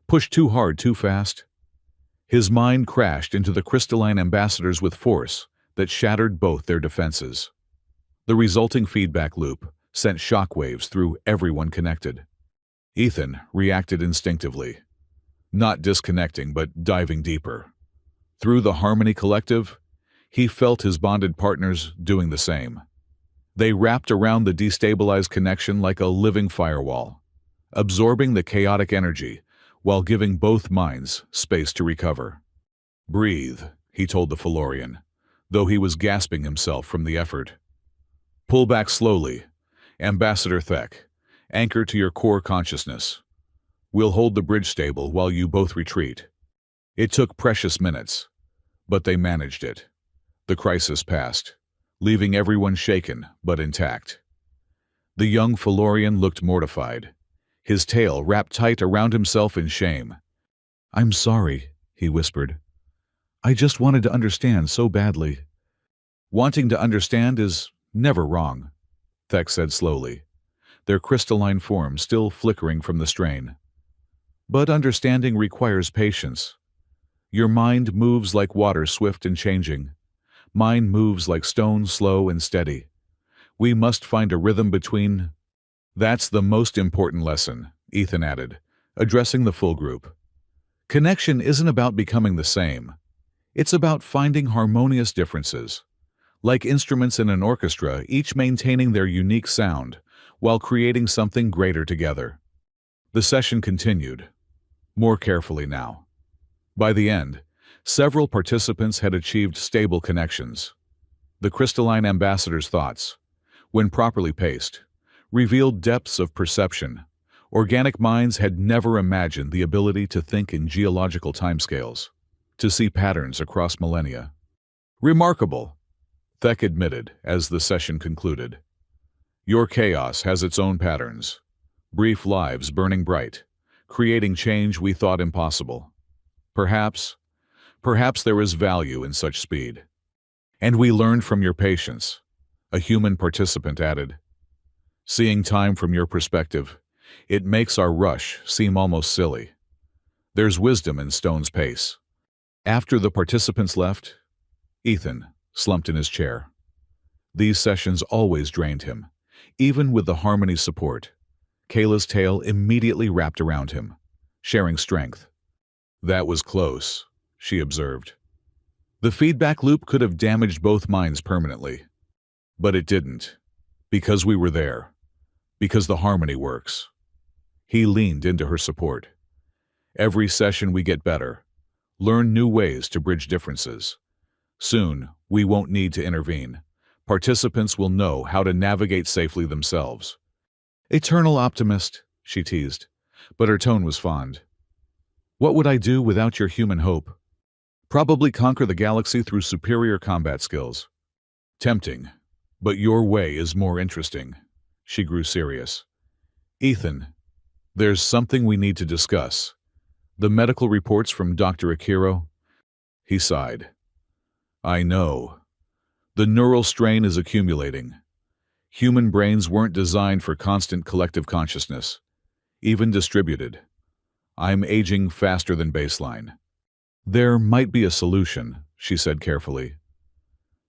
pushed too hard too fast. His mind crashed into the crystalline ambassadors with force that shattered both their defenses. The resulting feedback loop sent shockwaves through everyone connected. Ethan reacted instinctively, not disconnecting but diving deeper. Through the Harmony Collective, he felt his bonded partners doing the same. They wrapped around the destabilized connection like a living firewall, absorbing the chaotic energy while giving both minds space to recover. "Breathe," he told the Felorian, though he was gasping himself from the effort. "Pull back slowly, Ambassador Thek. Anchor to your core consciousness. We'll hold the bridge stable while you both retreat." It took precious minutes, but they managed it. The crisis passed, leaving everyone shaken but intact. The young Felorian looked mortified, his tail wrapped tight around himself in shame. "I'm sorry," he whispered. "I just wanted to understand so badly." "Wanting to understand is never wrong," Thek said slowly, their crystalline form still flickering from the strain. "But understanding requires patience. Your mind moves like water, swift and changing. Mine moves like stone, slow and steady. We must find a rhythm between." "That's the most important lesson," Ethan added, addressing the full group. "Connection isn't about becoming the same. It's about finding harmonious differences. Like instruments in an orchestra, each maintaining their unique sound, while creating something greater together." The session continued, more carefully now. By the end, several participants had achieved stable connections. The crystalline ambassador's thoughts, when properly paced, revealed depths of perception. Organic minds had never imagined the ability to think in geological timescales, to see patterns across millennia. "Remarkable," Thek admitted as the session concluded. "Your chaos has its own patterns, brief lives burning bright, creating change we thought impossible. Perhaps there is value in such speed. And we learned from your patience," a human participant added. "Seeing time from your perspective, it makes our rush seem almost silly. There's wisdom in stone's pace." After the participants left, Ethan slumped in his chair. These sessions always drained him, even with the Harmony support. Kayla's tail immediately wrapped around him, sharing strength. "That was close," she observed. The feedback loop could have damaged both minds permanently. But it didn't, because we were there, because the Harmony works. He leaned into her support. "Every session we get better, learn new ways to bridge differences. Soon, we won't need to intervene. Participants will know how to navigate safely themselves." "Eternal optimist," she teased, but her tone was fond. What would I do without your human hope? Probably conquer the galaxy through superior combat skills. Tempting, but your way is more interesting. She grew serious. Ethan, there's something we need to discuss. The medical reports from Dr. Akiro? He sighed. I know. The neural strain is accumulating. Human brains weren't designed for constant collective consciousness, even distributed. I'm aging faster than baseline. There might be a solution, she said carefully.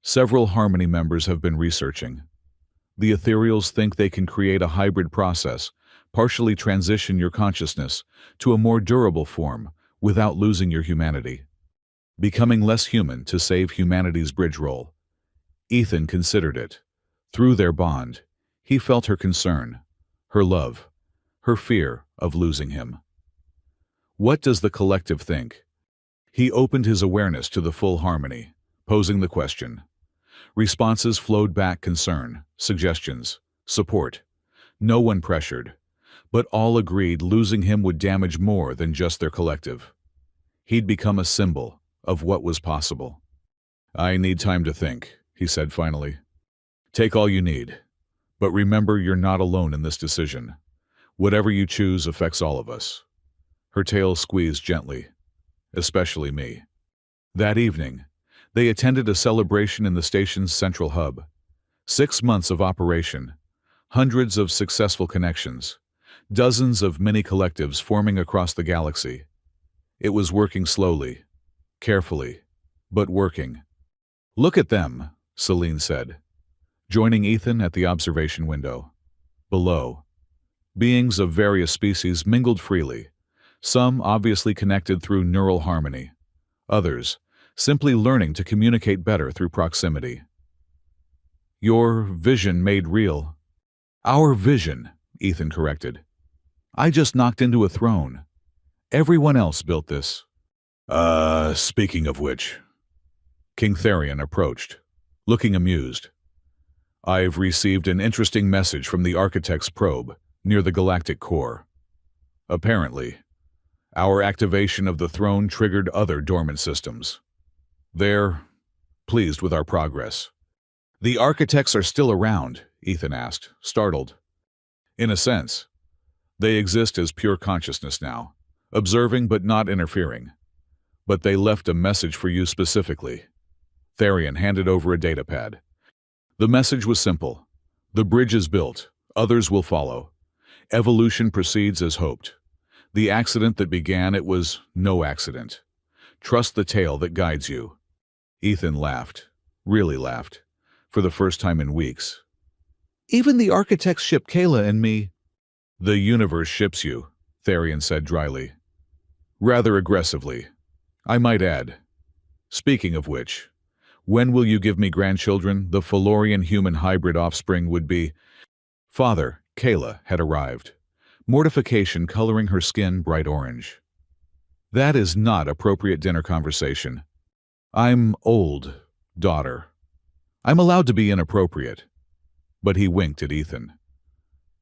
Several Harmony members have been researching. The ethereals think they can create a hybrid process, partially transition your consciousness to a more durable form without losing your humanity. Becoming less human to save humanity's bridge role. Ethan considered it. Through their bond, he felt her concern, her love, her fear of losing him. What does the collective think? He opened his awareness to the full Harmony, posing the question. Responses flowed back: concern, suggestions, support. No one pressured, but all agreed losing him would damage more than just their collective. He'd become a symbol of what was possible. I need time to think, he said finally. Take all you need, but remember you're not alone in this decision. Whatever you choose affects all of us. Her tail squeezed gently, especially me. That evening, they attended a celebration in the station's central hub. 6 months of operation, hundreds of successful connections, dozens of mini-collectives forming across the galaxy. It was working slowly, carefully, but working. Look at them, Celine said, joining Ethan at the observation window. Below, beings of various species mingled freely, some obviously connected through neural harmony, others simply learning to communicate better through proximity. Your vision made real. Our vision, Ethan corrected. I just knocked into a throne. Everyone else built this. Speaking of which. King Therion approached, looking amused. I've received an interesting message from the Architect's probe near the galactic core. Apparently, our activation of the throne triggered other dormant systems. They're pleased with our progress. The Architects are still around, Ethan asked, startled. In a sense, they exist as pure consciousness now, observing but not interfering. But they left a message for you specifically. Therion handed over a datapad. The message was simple. The bridge is built. Others will follow. Evolution proceeds as hoped. The accident that began it was no accident. Trust the tale that guides you. Ethan laughed. Really laughed. For the first time in weeks. Even the Architects ship Kayla and me. The universe ships you, Therion said dryly. Rather aggressively, I might add. Speaking of which, when will you give me grandchildren? The Felorian human hybrid offspring would be. Father, Kayla, had arrived, mortification coloring her skin bright orange. That is not appropriate dinner conversation. I'm old, daughter. I'm allowed to be inappropriate. But he winked at Ethan.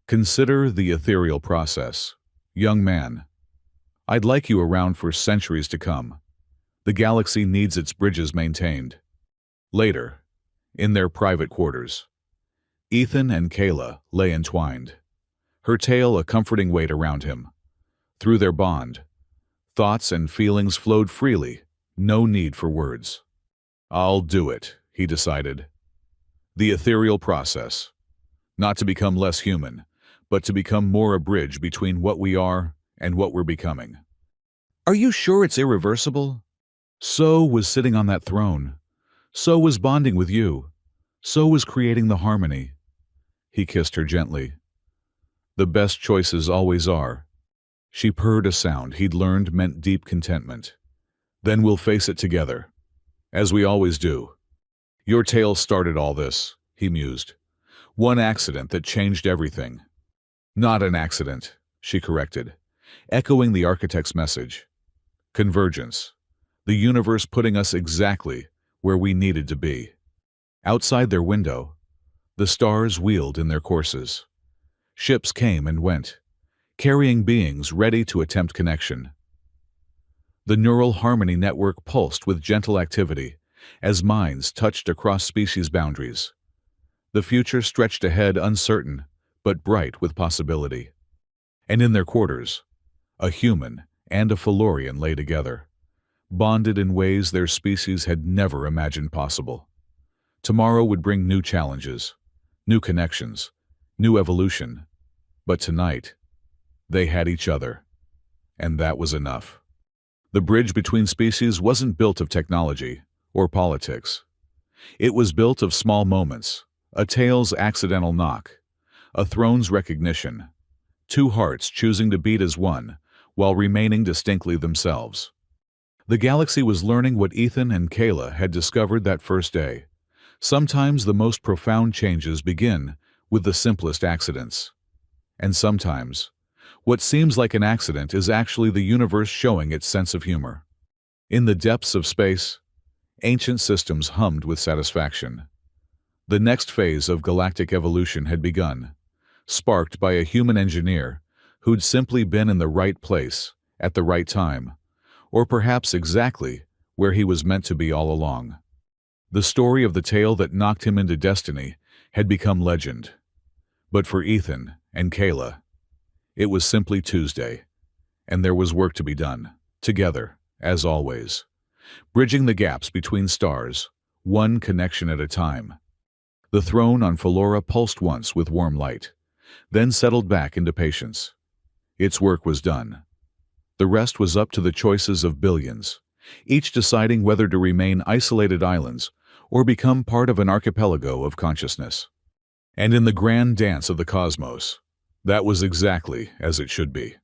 Consider the ethereal process. Young man, I'd like you around for centuries to come. The galaxy needs its bridges maintained. Later, in their private quarters, Ethan and Kayla lay entwined, her tail a comforting weight around him. Through their bond, thoughts and feelings flowed freely, no need for words. I'll do it, he decided. The ethereal process. Not to become less human, but to become more a bridge between what we are and what we're becoming. Are you sure it's irreversible? So was sitting on that throne. So was bonding with you. So was creating the harmony. He kissed her gently. The best choices always are. She purred a sound he'd learned meant deep contentment. Then we'll face it together. As we always do. Your tale started all this, he mused. One accident that changed everything. Not an accident, she corrected, echoing the Architect's message. Convergence. The universe putting us exactly where we needed to be. Outside their window, the stars wheeled in their courses. Ships came and went, carrying beings ready to attempt connection. The neural harmony network pulsed with gentle activity as minds touched across species boundaries. The future stretched ahead uncertain, but bright with possibility. And in their quarters, a human and a Felorian lay together, bonded in ways their species had never imagined possible. Tomorrow would bring new challenges, new connections, new evolution. But tonight, they had each other, and that was enough. The bridge between species wasn't built of technology or politics. It was built of small moments, a tail's accidental knock, a throne's recognition, two hearts choosing to beat as one while remaining distinctly themselves. The galaxy was learning what Ethan and Kayla had discovered that first day. Sometimes the most profound changes begin with the simplest accidents. And sometimes, what seems like an accident is actually the universe showing its sense of humor. In the depths of space, ancient systems hummed with satisfaction. The next phase of galactic evolution had begun, sparked by a human engineer who'd simply been in the right place at the right time, or perhaps exactly where he was meant to be all along. The story of the tale that knocked him into destiny had become legend. But for Ethan and Kayla, it was simply Tuesday, and there was work to be done, together, as always, bridging the gaps between stars, one connection at a time. The throne on Felora pulsed once with warm light, then settled back into patience. Its work was done. The rest was up to the choices of billions, each deciding whether to remain isolated islands or become part of an archipelago of consciousness. And in the grand dance of the cosmos, that was exactly as it should be.